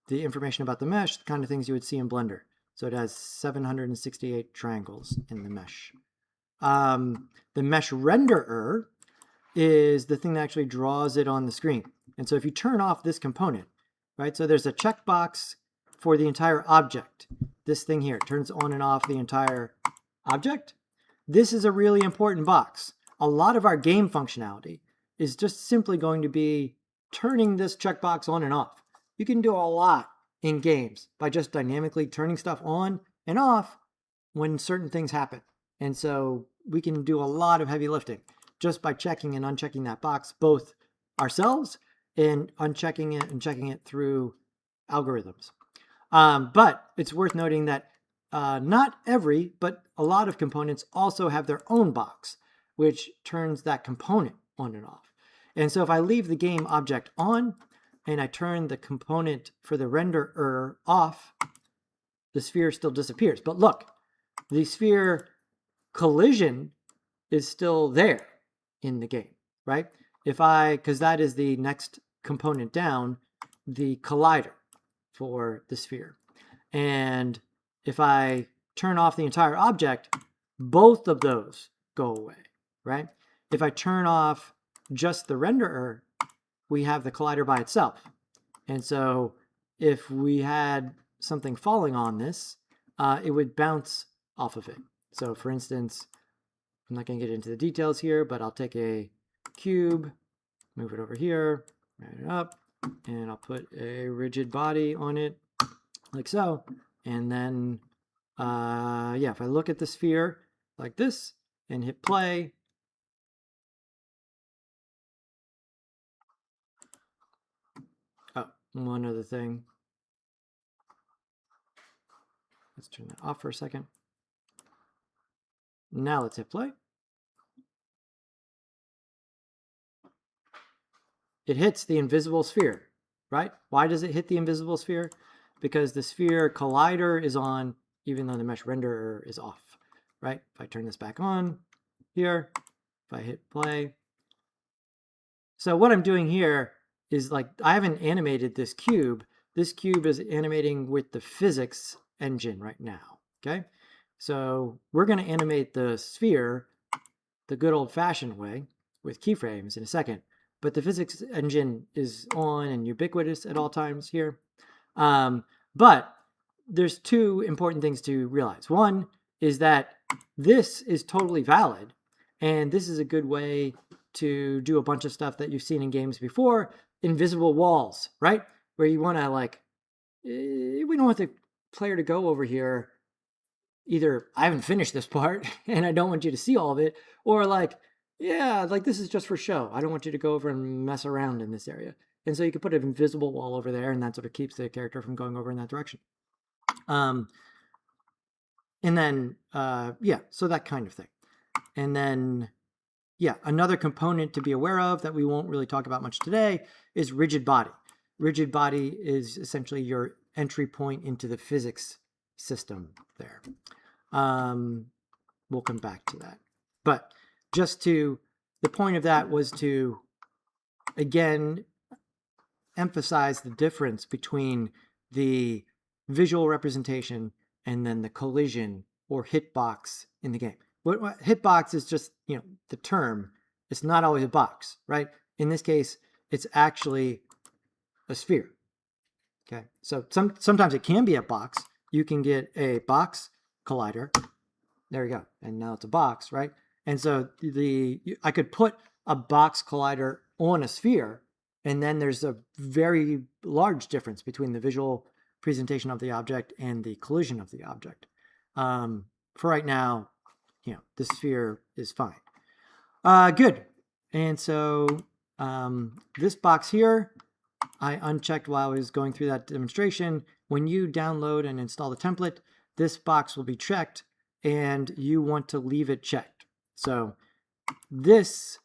the information about the mesh, the kind of things you would see in Blender. So it has 768 triangles in the mesh. The mesh renderer is the thing that actually draws it on the screen. And so if you turn off this component, right, so there's a checkbox for the entire object. This thing here turns on and off the entire object. This is a really important box. A lot of our game functionality is just simply going to be turning this checkbox on and off. You can do a lot in games by just dynamically turning stuff on and off when certain things happen. And so we can do a lot of heavy lifting just by checking and unchecking that box, both ourselves and unchecking it and checking it through algorithms. But it's worth noting that not every, but a lot of components also have their own box, which turns that component on and off. And so if I leave the game object on and I turn the component for the renderer off, the sphere still disappears. But look, the sphere collision is still there in the game, right? Because that is the next component down, the collider for the sphere. And if I turn off the entire object, both of those go away, right? If I turn off just the renderer, we have the collider by itself. And so if we had something falling on this, it would bounce off of it. So for instance, I'm not going to get into the details here, but I'll take a cube, move it over here, round it up, and I'll put a rigid body on it like so. And then, yeah, if I look at the sphere like this and hit play, oh, one other thing. Let's turn that off for a second. Now let's hit play. It hits the invisible sphere, right? Why does it hit the invisible sphere? Because the sphere collider is on, even though the mesh renderer is off, right? If I turn this back on here, if I hit play. So what I'm doing here is like, I haven't animated this cube. This cube is animating with the physics engine right now, okay? So we're going to animate the sphere the good old-fashioned way with keyframes in a second. But the physics engine is on and ubiquitous at all times here. But there's two important things to realize. One is that this is totally valid, and this is a good way to do a bunch of stuff that you've seen in games before. Invisible walls, right? Where you want to like, we don't want the player to go over here. Either I haven't finished this part and I don't want you to see all of it, or like, yeah, like this is just for show. I don't want you to go over and mess around in this area. And so you can put an invisible wall over there, and that sort of keeps the character from going over in that direction. And then, yeah, so that kind of thing. And then, yeah, another component to be aware of that we won't really talk about much today is rigid body. Rigid body is essentially your entry point into the physics system there. We'll come back to that. But just to, the point of that was to, again, emphasize the difference between the visual representation and then the collision or hitbox in the game. What hitbox is just, you know, the term. It's not always a box, right? In this case, it's actually a sphere. Okay, so sometimes it can be a box. You can get a box collider. There you go. And now it's a box, right? And so I could put a box collider on a sphere, and then there's a very large difference between the visual presentation of the object and the collision of the object. For right now, you know, the sphere is fine. Good. And so this box here, I unchecked while I was going through that demonstration. When you download and install the template, this box will be checked, and you want to leave it checked. So this,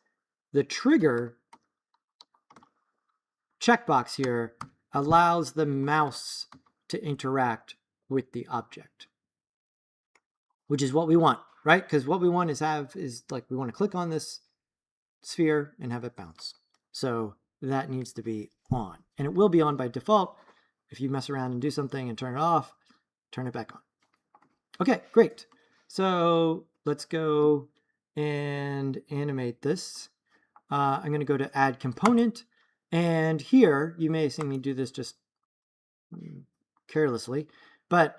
the trigger checkbox here, allows the mouse to interact with the object, which is what we want, right? Because what we want is like, we want to click on this sphere and have it bounce. So that needs to be on, and it will be on by default. If you mess around and do something and turn it off, turn it back on. Okay, great. So let's go and animate this. I'm going to go to add component, And here, you may see me do this just carelessly, but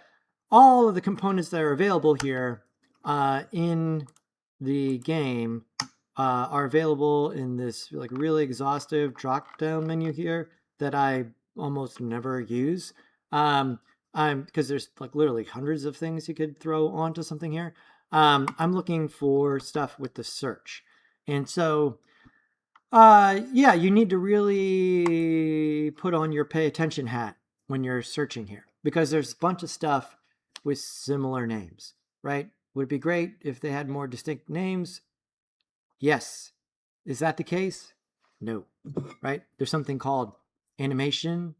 all of the components that are available here in the game are available in this like really exhaustive drop down menu here that I almost never use. Because there's like literally hundreds of things you could throw onto something here. I'm looking for stuff with the search. And so, yeah, you need to really put on your pay attention hat when you're searching here because there's a bunch of stuff with similar names, right? Would be great if they had more distinct names. Yes. Is that the case? No, right? There's something called animation,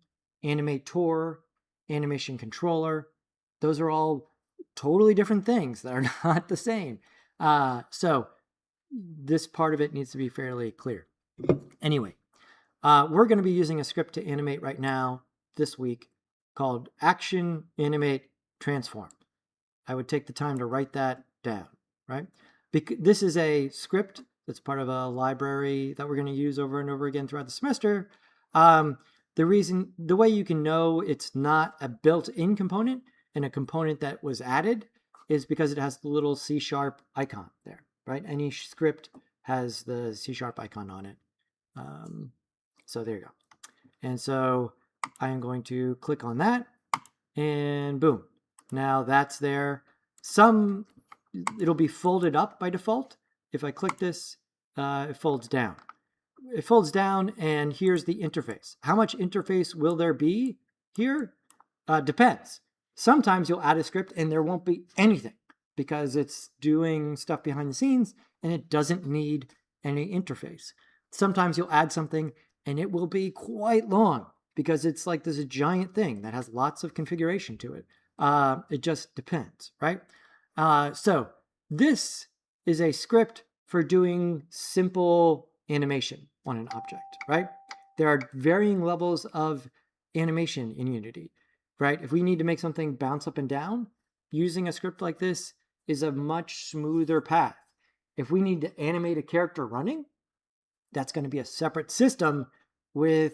animator, animation controller. Those are all totally different things that are not the same. So this part of it needs to be fairly clear. Anyway, we're going to be using a script to animate right now this week called Action Animate Transform. I would take the time to write that down, right? Because this is a script that's part of a library that we're going to use over and over again throughout the semester. The way you can know it's not a built-in component and a component that was added is because it has the little C# icon there, right? Any script has the C# icon on it. So there you go. And so I am going to click on that and boom. Now that's there. It'll be folded up by default. If I click this, it folds down. It folds down and here's the interface. How much interface will there be here? Depends. Sometimes you'll add a script and there won't be anything because it's doing stuff behind the scenes and it doesn't need any interface. Sometimes you'll add something and it will be quite long because it's like this giant thing that has lots of configuration to it. It just depends, right? So this is a script for doing simple animation on an object, right? There are varying levels of animation in Unity, right? If we need to make something bounce up and down, using a script like this is a much smoother path. If we need to animate a character running, that's going to be a separate system with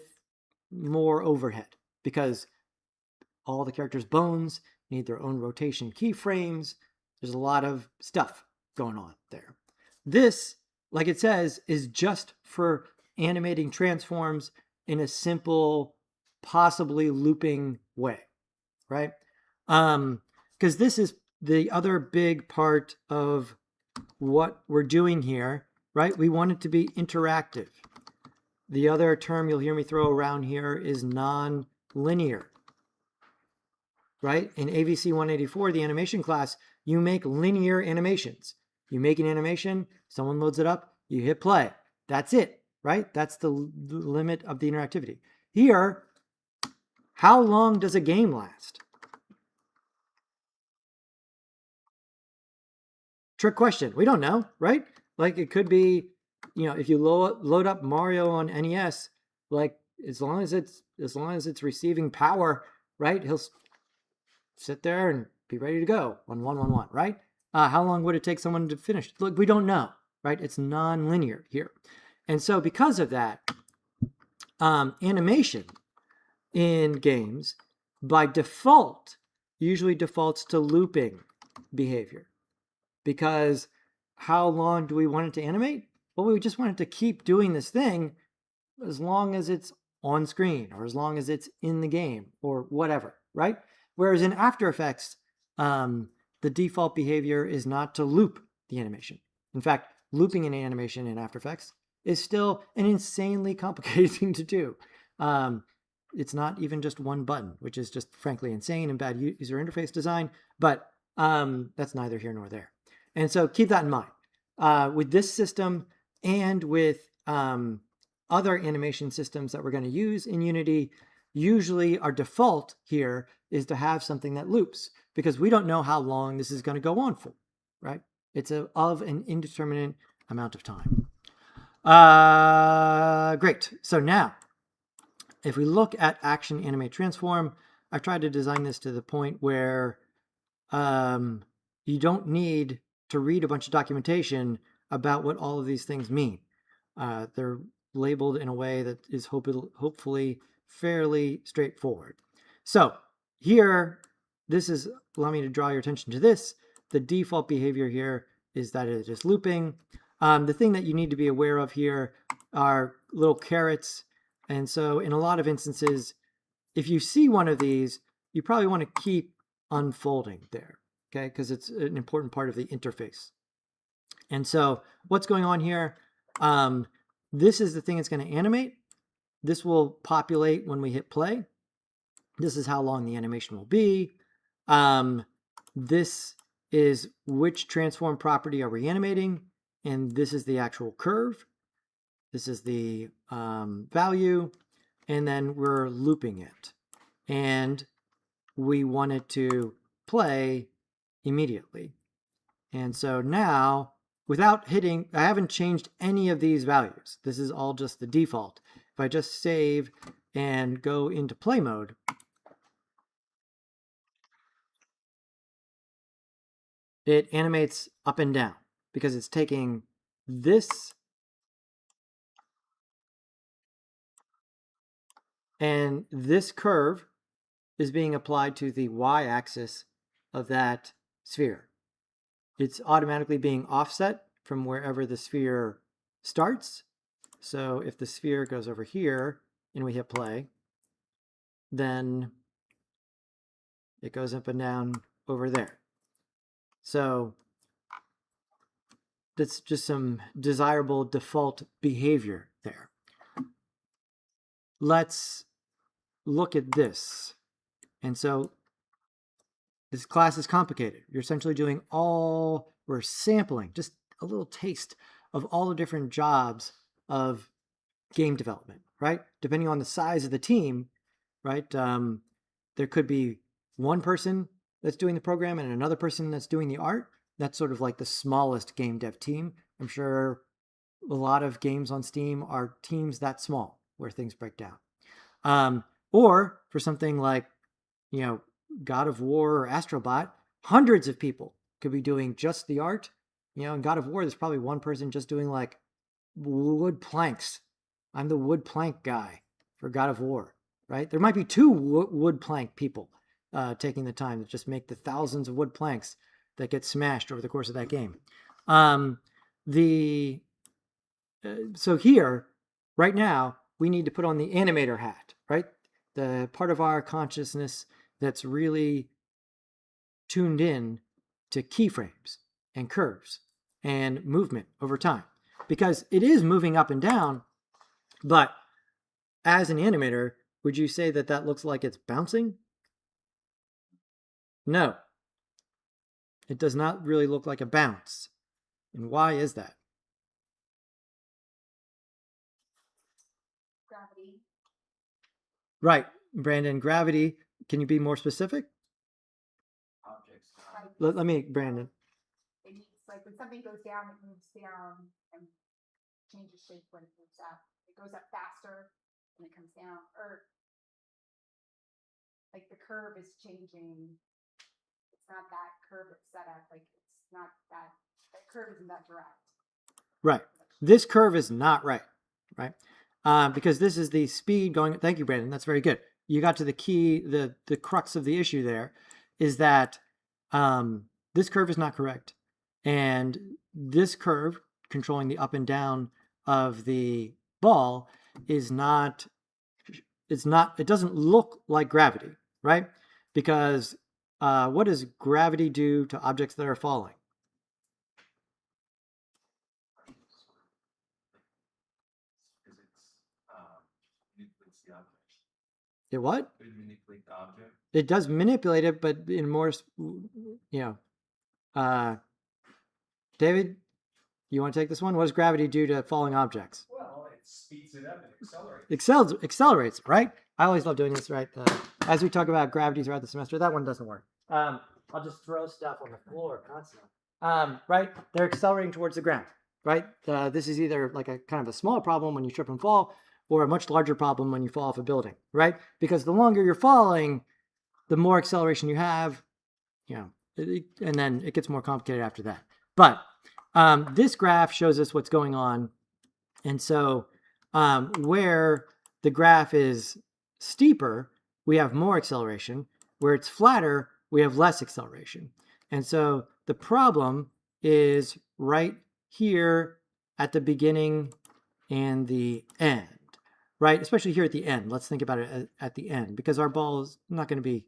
more overhead because all the characters' bones need their own rotation keyframes. There's a lot of stuff going on there. This, like it says, is just for animating transforms in a simple, possibly looping way, right? Because this is the other big part of what we're doing here, right? We want it to be interactive. The other term you'll hear me throw around here is non-linear, right? In AVC 184, the animation class, you make linear animations. You make an animation, someone loads it up, you hit play. That's it, right? That's the limit of the interactivity. Here, how long does a game last? Trick question. We don't know, right? Like it could be, if you load up Mario on NES, like as long as it's receiving power, right? He'll sit there and be ready to go on 1-1-1, right? How long would it take someone to finish? Look, we don't know, right? It's non-linear here. And so because of that, animation in games by default usually defaults to looping behavior. Because how long do we want it to animate? Well, we just want it to keep doing this thing as long as it's on screen or as long as it's in the game or whatever, right? Whereas in After Effects, the default behavior is not to loop the animation. In fact, looping an animation in After Effects is still an insanely complicated thing to do. It's not even just one button, which is just frankly insane and bad user interface design, but that's neither here nor there. And so keep that in mind. With this system and with other animation systems that we're going to use in Unity, usually our default here is to have something that loops because we don't know how long this is going to go on for, right? It's of an indeterminate amount of time. Great. So now, if we look at Action Animate Transform, I've tried to design this to the point where you don't need to read a bunch of documentation about what all of these things mean. They're labeled in a way that is hopefully fairly straightforward. So here, this is, allow me to draw your attention to this. The default behavior here is that it is looping. The thing that you need to be aware of here are little carets. And so in a lot of instances, if you see one of these, you probably want to keep unfolding there, okay? Because it's an important part of the interface. And so what's going on here? This is the thing that's going to animate. This will populate when we hit play. This is how long the animation will be. This is which transform property are we animating, and this is the actual curve. This is the value, and then we're looping it. And we want it to play immediately. And so now, without hitting, I haven't changed any of these values. This is all just the default. If I just save and go into play mode, it animates up and down because it's taking this and this curve is being applied to the y-axis of that sphere. It's automatically being offset from wherever the sphere starts. So if the sphere goes over here and we hit play, then it goes up and down over there. So that's just some desirable default behavior there. Let's look at this. And so this class is complicated. You're essentially doing we're sampling just a little taste of all the different jobs of game development, right? Depending on the size of the team, right? There could be one person that's doing the program and another person that's doing the art. That's sort of like the smallest game dev team. I'm sure a lot of games on Steam are teams that small where things break down. Or for something like, God of War or Astrobot, hundreds of people could be doing just the art. In God of War, there's probably one person just doing like wood planks. I'm the wood plank guy for God of War, right? There might be two wood plank people taking the time to just make the thousands of wood planks that get smashed over the course of that game. So here, right now, we need to put on the animator hat, right? The part of our consciousness that's really tuned in to keyframes and curves and movement over time. Because it is moving up and down, but as an animator, would you say that that looks like it's bouncing? No. It does not really look like a bounce. And why is that? Gravity. Right, Brandon, gravity. Can you be more specific? Objects. Let me, Brandon. It's like when something goes down, it moves down and changes shape when it moves up. It goes up faster and it comes down. Or like the curve is changing. It's not that curve it's set up. Like it's not that curve isn't that direct. Right. This curve is not right. Because this is the speed going. Thank you, Brandon. That's very good. You got to the key, the crux of the issue there is that this curve is not correct. And this curve controlling the up and down of the ball is not, it doesn't look like gravity, right? Because what does gravity do to objects that are falling? It what? It would manipulate the object. It does manipulate it, but in more, David, you want to take this one? What does gravity do to falling objects? Well, it speeds it up and accelerates. Accelerates, right? I always love doing this, right? As we talk about gravity throughout the semester, that one doesn't work. I'll just throw stuff on the floor constantly. Right? They're accelerating towards the ground, right? This is either like a kind of a small problem when you trip and fall, or a much larger problem when you fall off a building, right? Because the longer you're falling, the more acceleration you have, and then it gets more complicated after that. But this graph shows us what's going on. And so Where the graph is steeper, we have more acceleration. Where it's flatter, we have less acceleration. And so the problem is right here at the beginning and the end, right? Especially here at the end. Let's think about it at the end, because our ball is not going to be,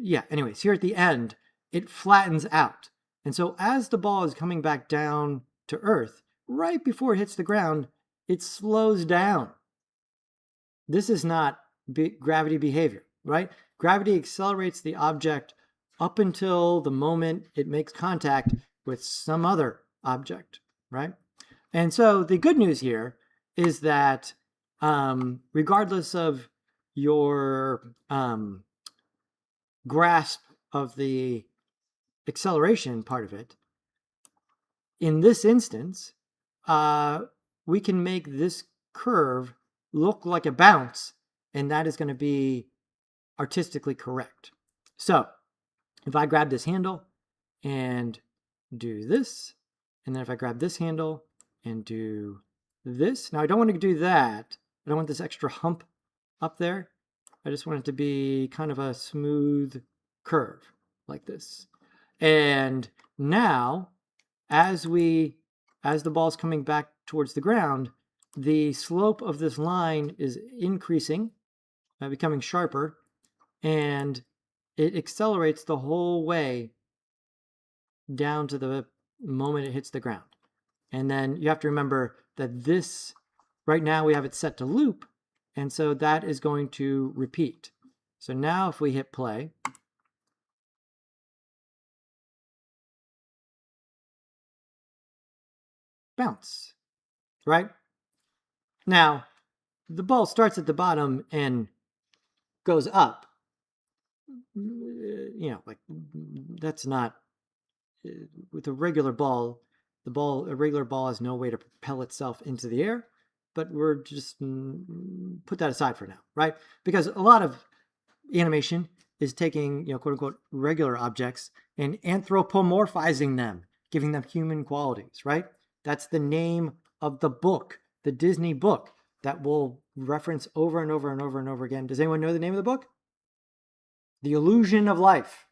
yeah, anyways, here at the end, it flattens out. And so as the ball is coming back down to Earth, right before it hits the ground, it slows down. This is not gravity behavior, right? Gravity accelerates the object up until the moment it makes contact with some other object, right? And so the good news here is that regardless of your grasp of the acceleration part of it, in this instance, we can make this curve look like a bounce, and that is going to be artistically correct. So if I grab this handle and do this, and then if I grab this handle and do this, now I don't want to do that. I don't want this extra hump up there. I just want it to be kind of a smooth curve like this. And now, as the ball's coming back towards the ground, the slope of this line is increasing, becoming sharper, and it accelerates the whole way down to the moment it hits the ground. And then you have to remember that this, right now we have it set to loop, and so that is going to repeat. So now if we hit play, bounce, right? Now, the ball starts at the bottom and goes up. You know, like that's not, with a regular ball, a regular ball has no way to propel itself into the air, but we're just put that aside for now, right? Because a lot of animation is taking, you know, quote unquote, regular objects and anthropomorphizing them, giving them human qualities, right? That's the name of the book, the Disney book that we'll reference over and over and over and over again. Does anyone know the name of the book? The Illusion of Life.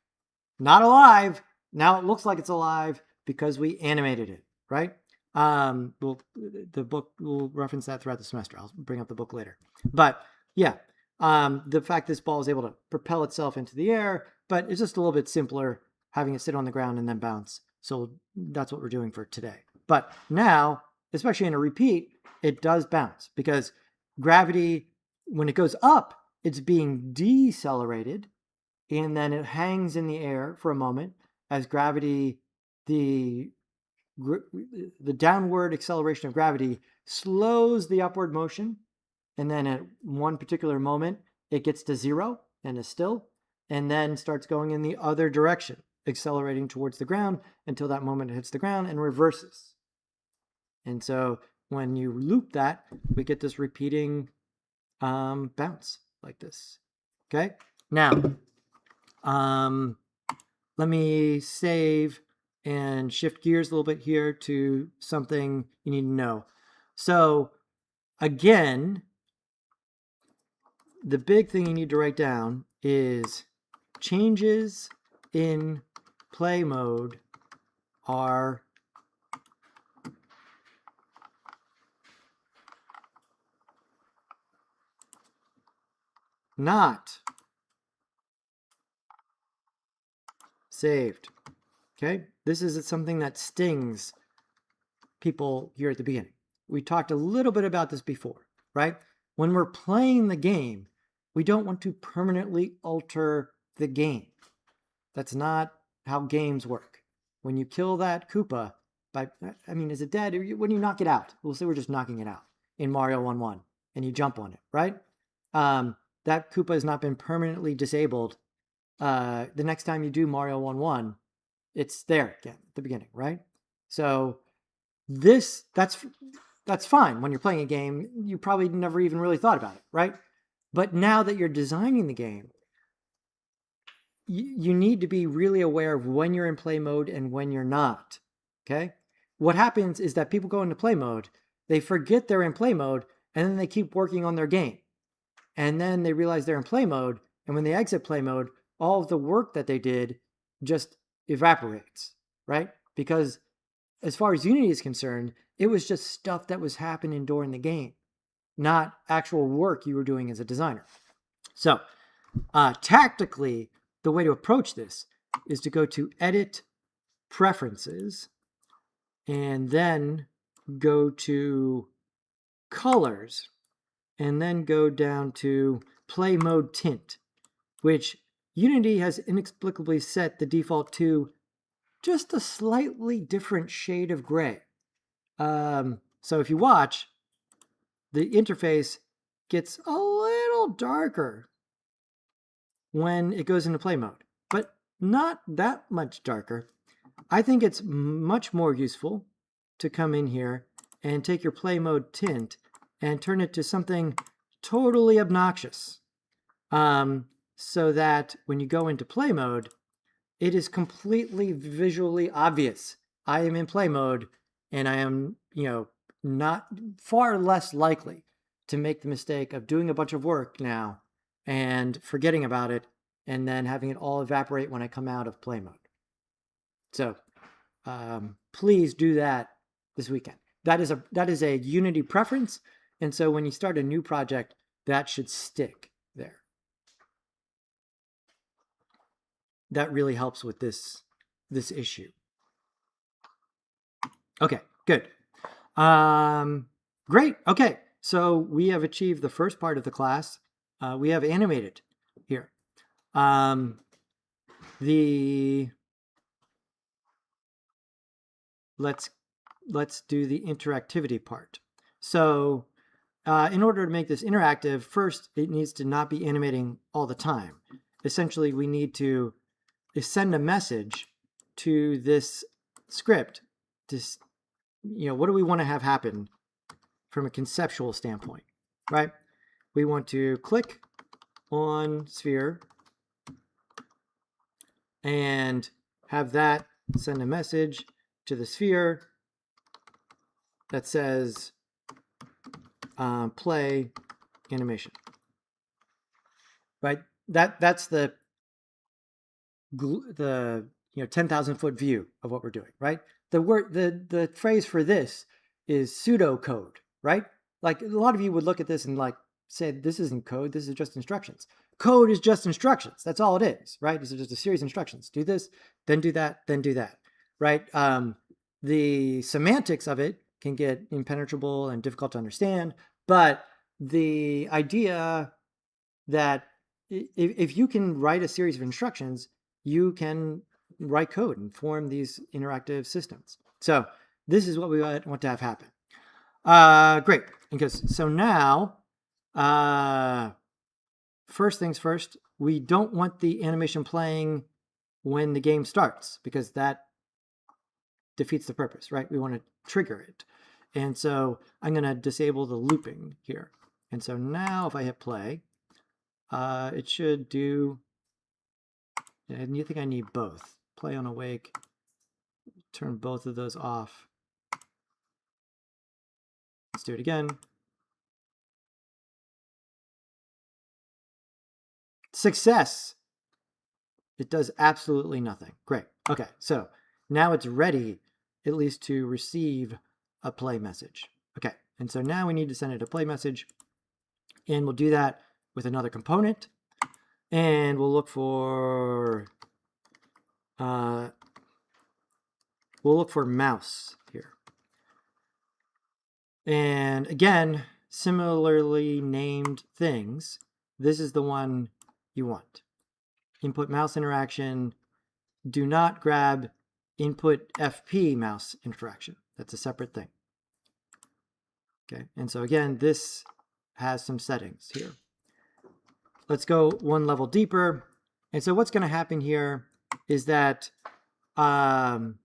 Not alive. Now it looks like it's alive because we animated it, right? The book, we'll reference that throughout the semester. I'll bring up the book later. But yeah, the fact this ball is able to propel itself into the air, but it's just a little bit simpler having it sit on the ground and then bounce. So that's what we're doing for today. But now, especially in a repeat, it does bounce because gravity, when it goes up, it's being decelerated, and then it hangs in the air for a moment as gravity, the downward acceleration of gravity slows the upward motion, and then at one particular moment it gets to zero and is still, and then starts going in the other direction, accelerating towards the ground until that moment it hits the ground and reverses. And so when you loop that, we get this repeating bounce like this. Okay, now let me save and shift gears a little bit here to something you need to know. So again, the big thing you need to write down is changes in play mode are not saved. Okay, this is something that stings people here at the beginning. We talked a little bit about this before, right? When we're playing the game, we don't want to permanently alter the game. That's not how games work. When you kill that Koopa, is it dead? When you knock it out, we'll say we're just knocking it out in Mario 1-1, and you jump on it, right? That Koopa has not been permanently disabled. The next time you do Mario 1-1, it's there again at the beginning, right? So that's fine. When you're playing a game, you probably never even really thought about it, right? But now that you're designing the game, you need to be really aware of when you're in play mode and when you're not, okay? What happens is that people go into play mode, they forget they're in play mode, and then they keep working on their game. And then they realize they're in play mode. And when they exit play mode, all of the work that they did just evaporates, right? Because as far as Unity is concerned, it was just stuff that was happening during the game, not actual work you were doing as a designer. So tactically, the way to approach this is to go to Edit, Preferences, and then go to Colors, and then go down to Play Mode Tint, which Unity has inexplicably set the default to just a slightly different shade of gray. So if you watch, the interface gets a little darker when it goes into play mode, but not that much darker. I think it's much more useful to come in here and take your play mode tint and turn it to something totally obnoxious, so that when you go into play mode, it is completely visually obvious. I am in play mode, and I am, not far less likely to make the mistake of doing a bunch of work now and forgetting about it, and then having it all evaporate when I come out of play mode. So please do that this weekend. That is a Unity preference, and so when you start a new project, that should stick there. That really helps with this issue. Okay, good. Great. Okay, so we have achieved the first part of the class. We have animated here. Let's do the interactivity part. So in order to make this interactive, first it needs to not be animating all the time. Essentially, we need to send a message to this script to, what do we want to have happen from a conceptual standpoint, right? We want to click on sphere and have that send a message to the sphere that says play animation, right? That's the 10,000 foot view of what we're doing, right? The phrase for this is pseudocode, right? Like a lot of you would look at this and say, this isn't code, this is just instructions. Code is just instructions. That's all it is, right? This is just a series of instructions. Do this, then do that, then do that, right? The semantics of it can get impenetrable and difficult to understand, but the idea that if you can write a series of instructions, you can write code and form these interactive systems. So this is what we want to have happen. Great. So now, first things first, we don't want the animation playing when the game starts, because that defeats the purpose, right? We want to trigger it. And so I'm going to disable the looping here. And so now if I hit play, it should do, and you think I need both. Play on awake, turn both of those off. Let's do it again. Success. It does absolutely nothing. Great. Okay, so now it's ready at least to receive a play message. Okay, and so now we need to send it a play message, and we'll do that with another component, and we'll look for mouse here. And again, similarly named things. This is the one you want. Input mouse interaction. Do not grab input FP mouse interaction. That's a separate thing. Okay, and so again, this has some settings here. Let's go one level deeper. And so what's going to happen here is that we're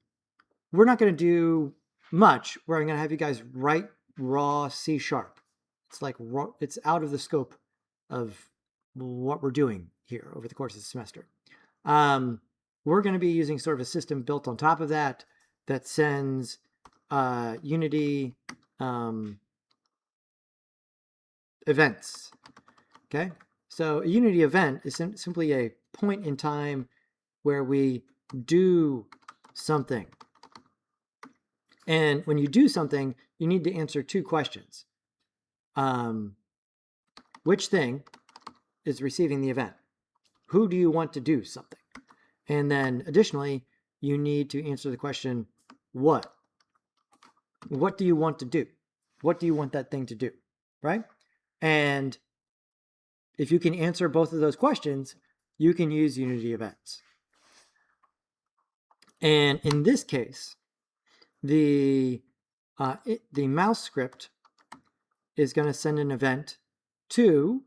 not going to do much. We're going to have you guys write raw C#. It's like it's out of the scope of what we're doing here over the course of the semester. We're going to be using sort of a system built on top of that sends Unity events. Okay, so a Unity event is simply a point in time where we do something. And when you do something, you need to answer two questions. Which thing is receiving the event? Who do you want to do something? And then additionally, you need to answer the question, what? What do you want to do? What do you want that thing to do? Right? And if you can answer both of those questions, you can use Unity events. And in this case, the mouse script is going to send an event to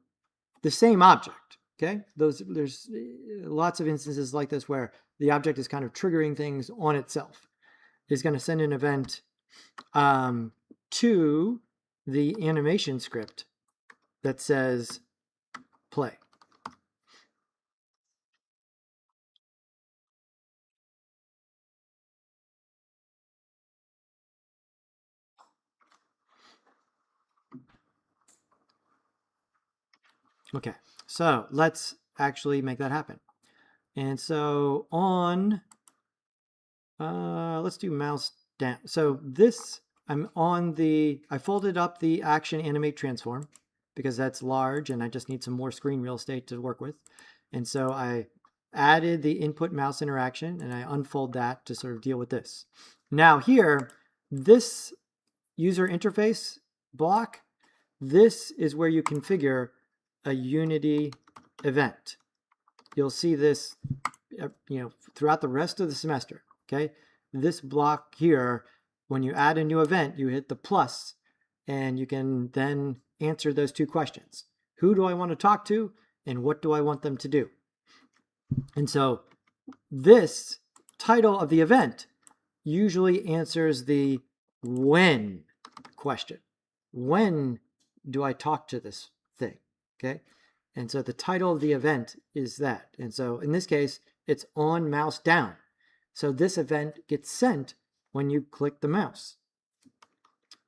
the same object. Okay, there's lots of instances like this where the object is kind of triggering things on itself. It's going to send an event to the animation script that says play. Okay, so let's actually make that happen. And so on, let's do mouse down. So this, I folded up the action animate transform because that's large and I just need some more screen real estate to work with. And so I added the input mouse interaction and I unfold that to sort of deal with this. Now here, this user interface block, this is where you configure a Unity event. You'll see this, throughout the rest of the semester. Okay, this block here, when you add a new event, you hit the plus, and you can then answer those two questions: who do I want to talk to, and what do I want them to do? And so, this title of the event usually answers the when question. When do I talk to this thing? Okay, and so the title of the event is that. And so in this case, it's on mouse down. So this event gets sent when you click the mouse.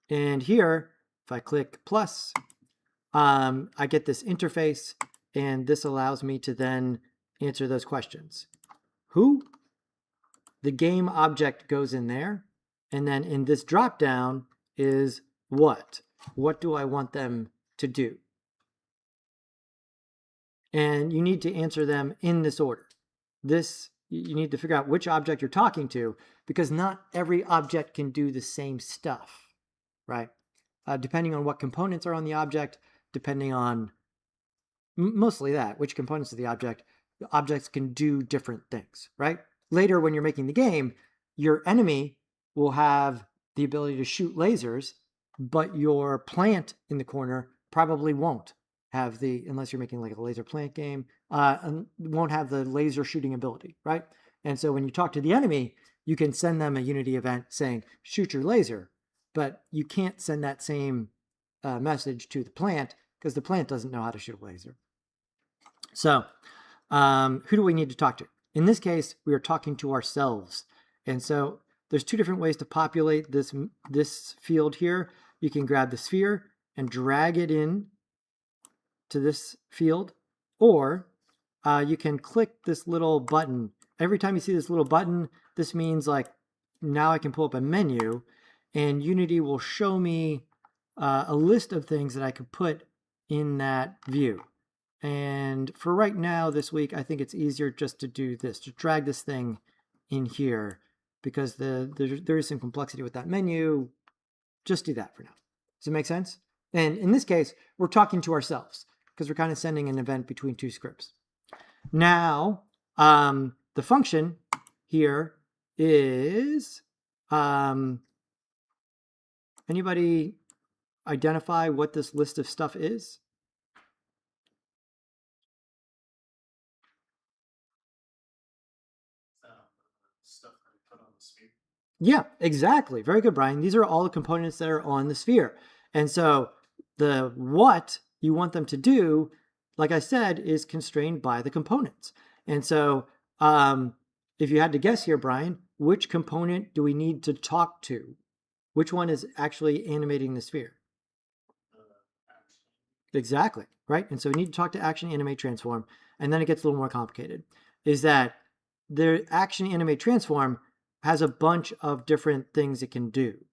And here, if I click plus, I get this interface, and this allows me to then answer those questions. Who? The game object goes in there. And then in this drop down is what? What do I want them to do? And you need to answer them in this order. You need to figure out which object you're talking to, because not every object can do the same stuff, right? Depending on what components are on the object, depending on mostly that, which components of the objects can do different things, right? Later, when you're making the game, your enemy will have the ability to shoot lasers, but your plant in the corner probably won't have unless you're making like a laser plant game, won't have the laser shooting ability, right? And so when you talk to the enemy, you can send them a Unity event saying, shoot your laser, but you can't send that same message to the plant because the plant doesn't know how to shoot a laser. So who do we need to talk to? In this case, we are talking to ourselves. And so there's two different ways to populate this field here. You can grab the sphere and drag it in to this field, or you can click this little button. Every time you see this little button, this means like now I can pull up a menu, and Unity will show me a list of things that I could put in that view. And for right now, this week, I think it's easier just to do this, to drag this thing in here, because there is some complexity with that menu. Just do that for now. Does it make sense? And in this case, we're talking to ourselves, because we're kind of sending an event between two scripts. Now, the function here is, anybody identify what this list of stuff is? Stuff that we put on the sphere. Yeah, exactly. Very good, Brian. These are all the components that are on the sphere. And so the what you want them to do, like I said, is constrained by the components. And so if you had to guess here, Brian, which component do we need to talk to? Which one is actually animating the sphere? Exactly, right? And so we need to talk to action, animate, transform, and then it gets a little more complicated. Is that the action, animate, transform has a bunch of different things it can do.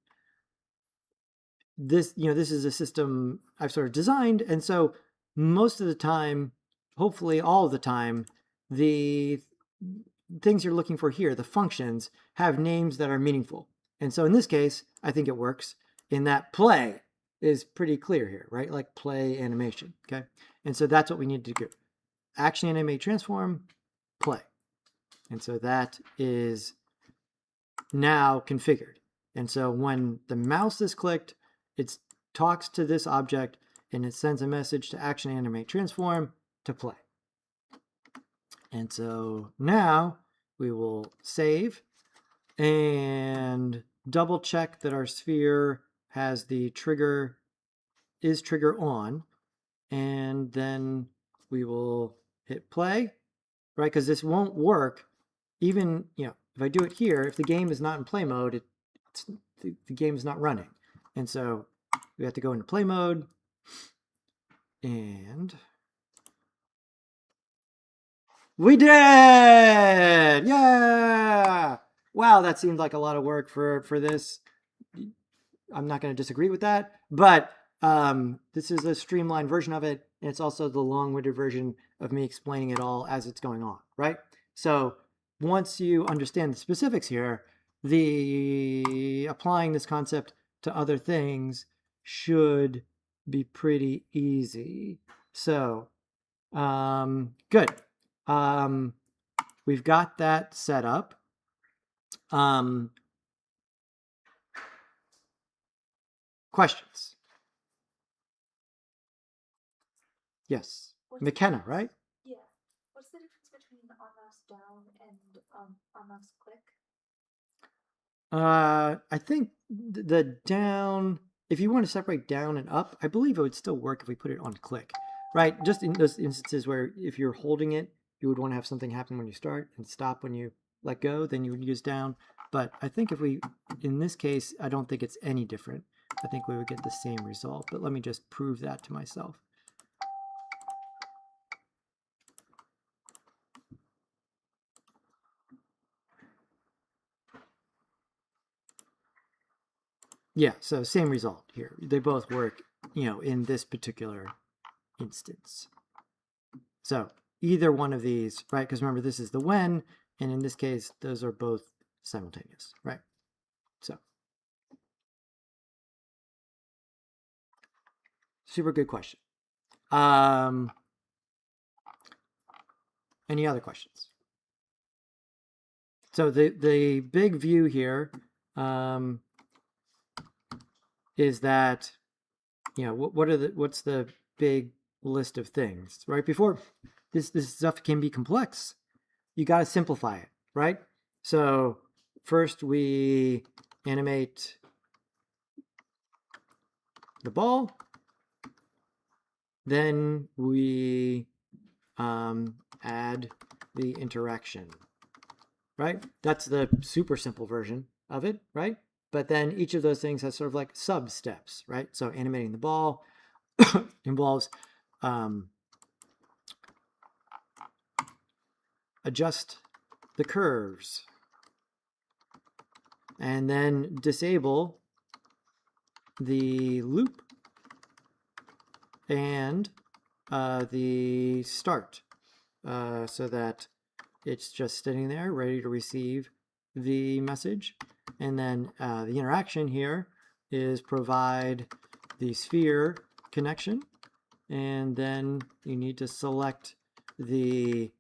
This, this is a system I've sort of designed, and so most of the time, hopefully all of the time, the things you're looking for here, the functions, have names that are meaningful. And so in this case, I think it works in that play is pretty clear here, right? Like play animation, okay? And so that's what we need to do. Action, animate, transform, play. And so that is now configured. And so when the mouse is clicked, it talks to this object and it sends a message to action, animate, transform to play. And so now we will save and double check that our sphere has the trigger on, and then we will hit play, right? Because this won't work even, if I do it here, if the game is not in play mode, the game is not running. And so we have to go into play mode, and we did! Yeah! Wow, that seemed like a lot of work for this. I'm not going to disagree with that, but this is a streamlined version of it, and it's also the long-winded version of me explaining it all as it's going on, right? So once you understand the specifics here, applying this concept to other things should be pretty easy. So good. We've got that set up. Questions? Yes. McKenna, right? Yeah. What's the difference between on mouse down and on mouse click? I think the down, if you want to separate down and up, I believe it would still work if we put it on click, right? Just in those instances where if you're holding it, you would want to have something happen when you start and stop when you let go, then you would use down. But I think in this case, I don't think it's any different. I think we would get the same result, but let me just prove that to myself. Yeah, so same result here. They both work, in this particular instance. So either one of these, right? Because remember, this is the when, and in this case, those are both simultaneous, right? So super good question. Any other questions? So the big view here is that, what's the big list of things, right? Before this stuff can be complex, you got to simplify it, right? So first we animate the ball, then we add the interaction, right? That's the super simple version of it, right? But then each of those things has sort of like sub steps, right? So animating the ball involves adjust the curves and then disable the loop and the start so that it's just sitting there ready to receive the message. And then the interaction here is provide the sphere connection, and then you need to select the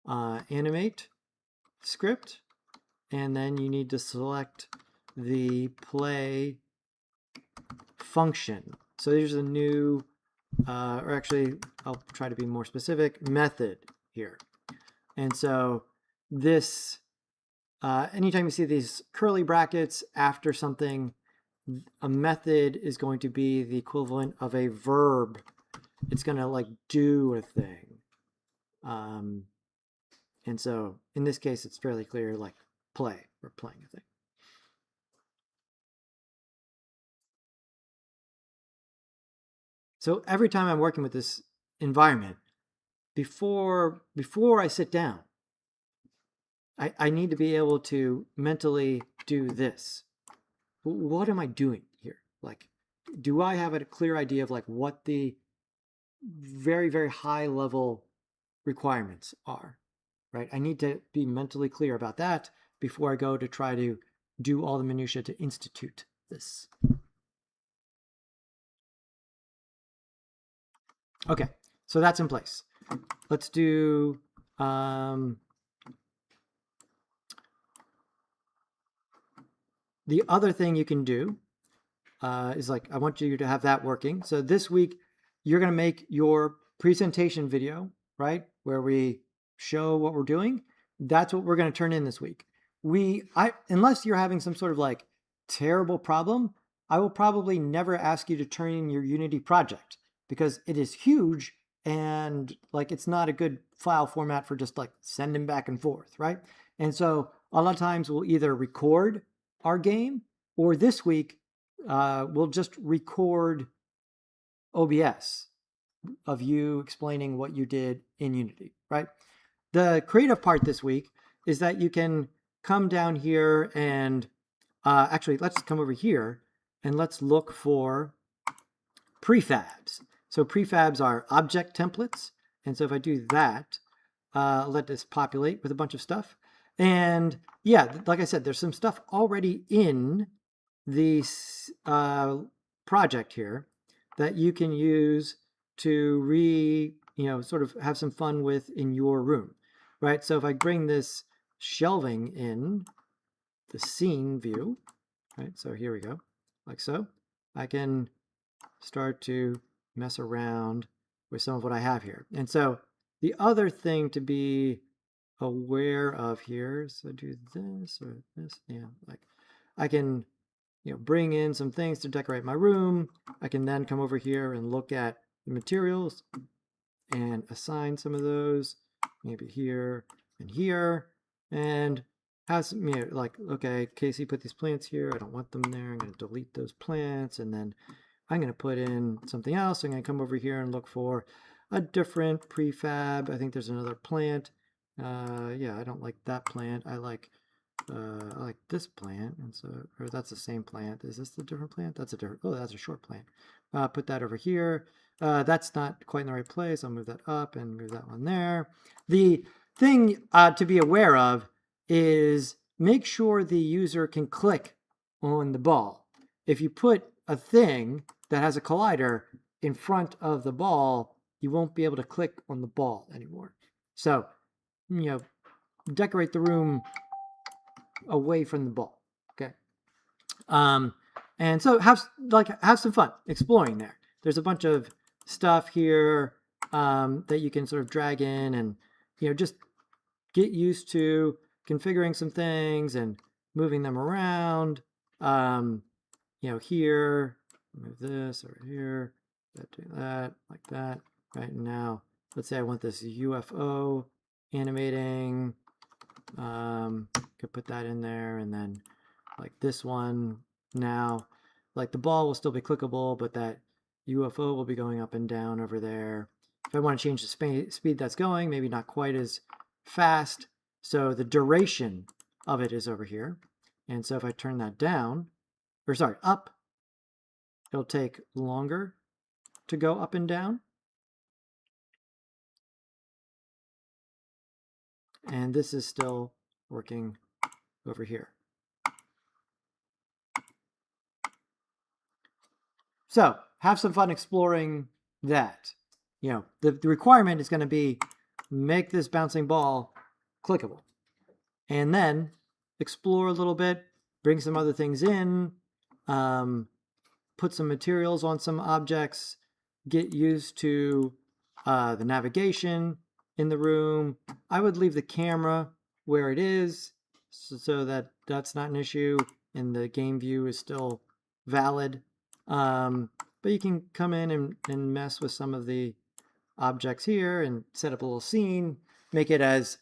animate script, and then you need to select the play function. So there's a new, or actually I'll try to be more specific, method here. And so this, anytime you see these curly brackets after something, a method is going to be the equivalent of a verb. It's going to like do a thing. And so in this case, it's fairly clear, like play, we're playing a thing. So every time I'm working with this environment, before I sit down, I need to be able to mentally do this. What am I doing here? Like, do I have a clear idea of like what the very, very high level requirements are, right? I need to be mentally clear about that before I go to try to do all the minutia to institute this. Okay, so that's in place. Let's do the other thing you can do is like, I want you to have that working. So this week, you're going to make your presentation video, right? Where we show what we're doing. That's what we're going to turn in this week. Unless you're having some sort of like terrible problem, I will probably never ask you to turn in your Unity project because it is huge and like it's not a good file format for just like sending back and forth, right? And so a lot of times we'll either record our game, or this week we'll just record OBS of you explaining what you did in Unity, right? The creative part this week is that you can come down here and actually let's come over here and let's look for prefabs. So prefabs are object templates. And so if I do that, let this populate with a bunch of stuff. And yeah, like I said, there's some stuff already in the project here that you can use to sort of have some fun with in your room, right? So if I bring this shelving in the scene view, right? So here we go, like so. I can start to mess around with some of what I have here. And so the other thing to be aware of here, so do this or this, yeah, like I can bring in some things to decorate my room. I can then come over here and look at the materials and assign some of those, maybe here and here, and have some, like, okay, Casey put these plants here. I don't want them there. I'm going to delete those plants, and then I'm going to put in something else. I'm going to come over here and look for a different prefab. I think there's another plant. Yeah, I don't like that plant. I like this plant, and so, or that's the same plant. Is this the different plant? That's a different, oh, that's a short plant. Put that over here. That's not quite in the right place. I'll move that up and move that one there. The thing to be aware of is make sure the user can click on the ball. If you put a thing that has a collider in front of the ball, you won't be able to click on the ball anymore. So, decorate the room away from the ball. Okay. And so have some fun exploring there. There's a bunch of stuff here that you can sort of drag in and just get used to configuring some things and moving them around. Here, move this over here, do that, like that. Right now, let's say I want this UFO animating. Could put that in there, and then like this one now, like the ball will still be clickable, but that UFO will be going up and down over there. If I want to change the speed that's going, maybe not quite as fast. So the duration of it is over here. And so if I turn that down, or sorry, up, it'll take longer to go up and down. And this is still working over here. So have some fun exploring that. The requirement is going to be make this bouncing ball clickable. And then explore a little bit, bring some other things in, put some materials on some objects, get used to the navigation in the room. I would leave the camera where it is so that that's not an issue and the game view is still valid. But you can come in and mess with some of the objects here and set up a little scene, make it as,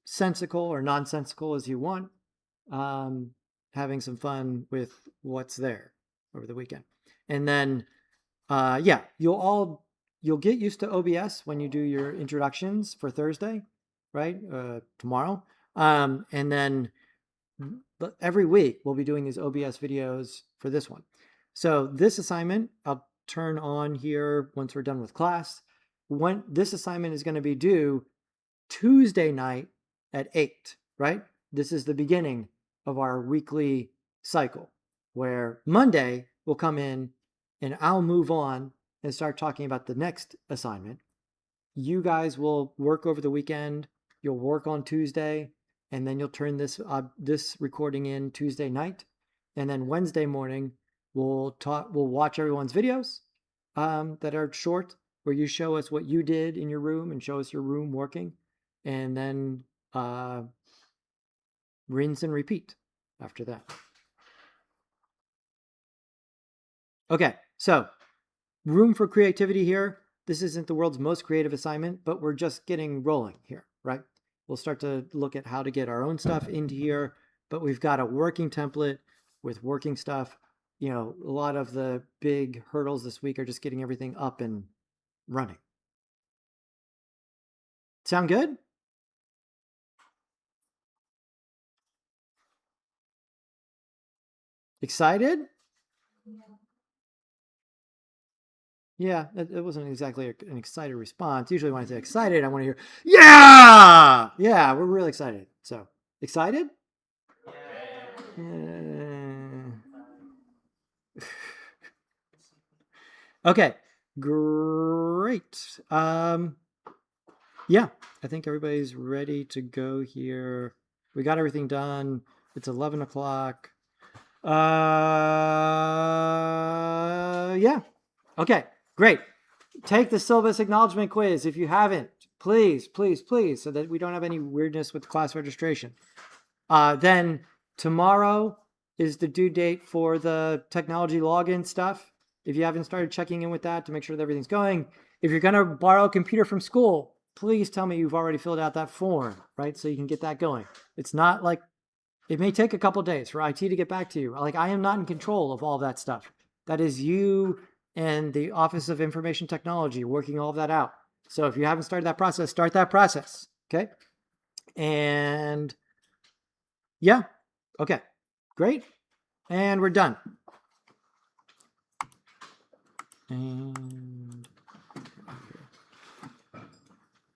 sensical or nonsensical as you want, having some fun with what's there over the weekend. And then yeah, you'll get used to OBS when you do your introductions for Thursday, right? Tomorrow. And then every week we'll be doing these OBS videos for this one. So this assignment, I'll turn on here once we're done with class. When this assignment is going to be due Tuesday night at 8, right? This is the beginning of our weekly cycle where Monday will come in and I'll move on and start talking about the next assignment. You guys will work over the weekend. You'll work on Tuesday, and then you'll turn this recording in Tuesday night, and then Wednesday morning we'll watch everyone's videos that are short, where you show us what you did in your room and show us your room working, and then rinse and repeat after that. Okay, so room for creativity here. This isn't the world's most creative assignment, but we're just getting rolling here, right? We'll start to look at how to get our own stuff into here, but we've got a working template with working stuff. You know, a lot of the big hurdles this week are just getting everything up and running. Sound good? Excited? Yeah, it wasn't exactly an excited response. Usually when I say excited, I want to hear, yeah! Yeah, we're really excited. So, excited? Okay, great. Yeah, I think everybody's ready to go here. We got everything done. It's 11 o'clock. Yeah. Okay, great. Take the syllabus acknowledgement quiz if you haven't. Please, please, please, so that we don't have any weirdness with class registration. Then tomorrow is the due date for the technology login stuff. If you haven't started checking in with that to make sure that everything's going. If you're going to borrow a computer from school, please tell me you've already filled out that form, right? So you can get that going. It's not like, it may take a couple days for IT to get back to you. Like, I am not in control of all that stuff. That is you and the Office of Information Technology working all of that out. So if you haven't started that process, start that process, okay? And yeah, okay, great. And we're done. And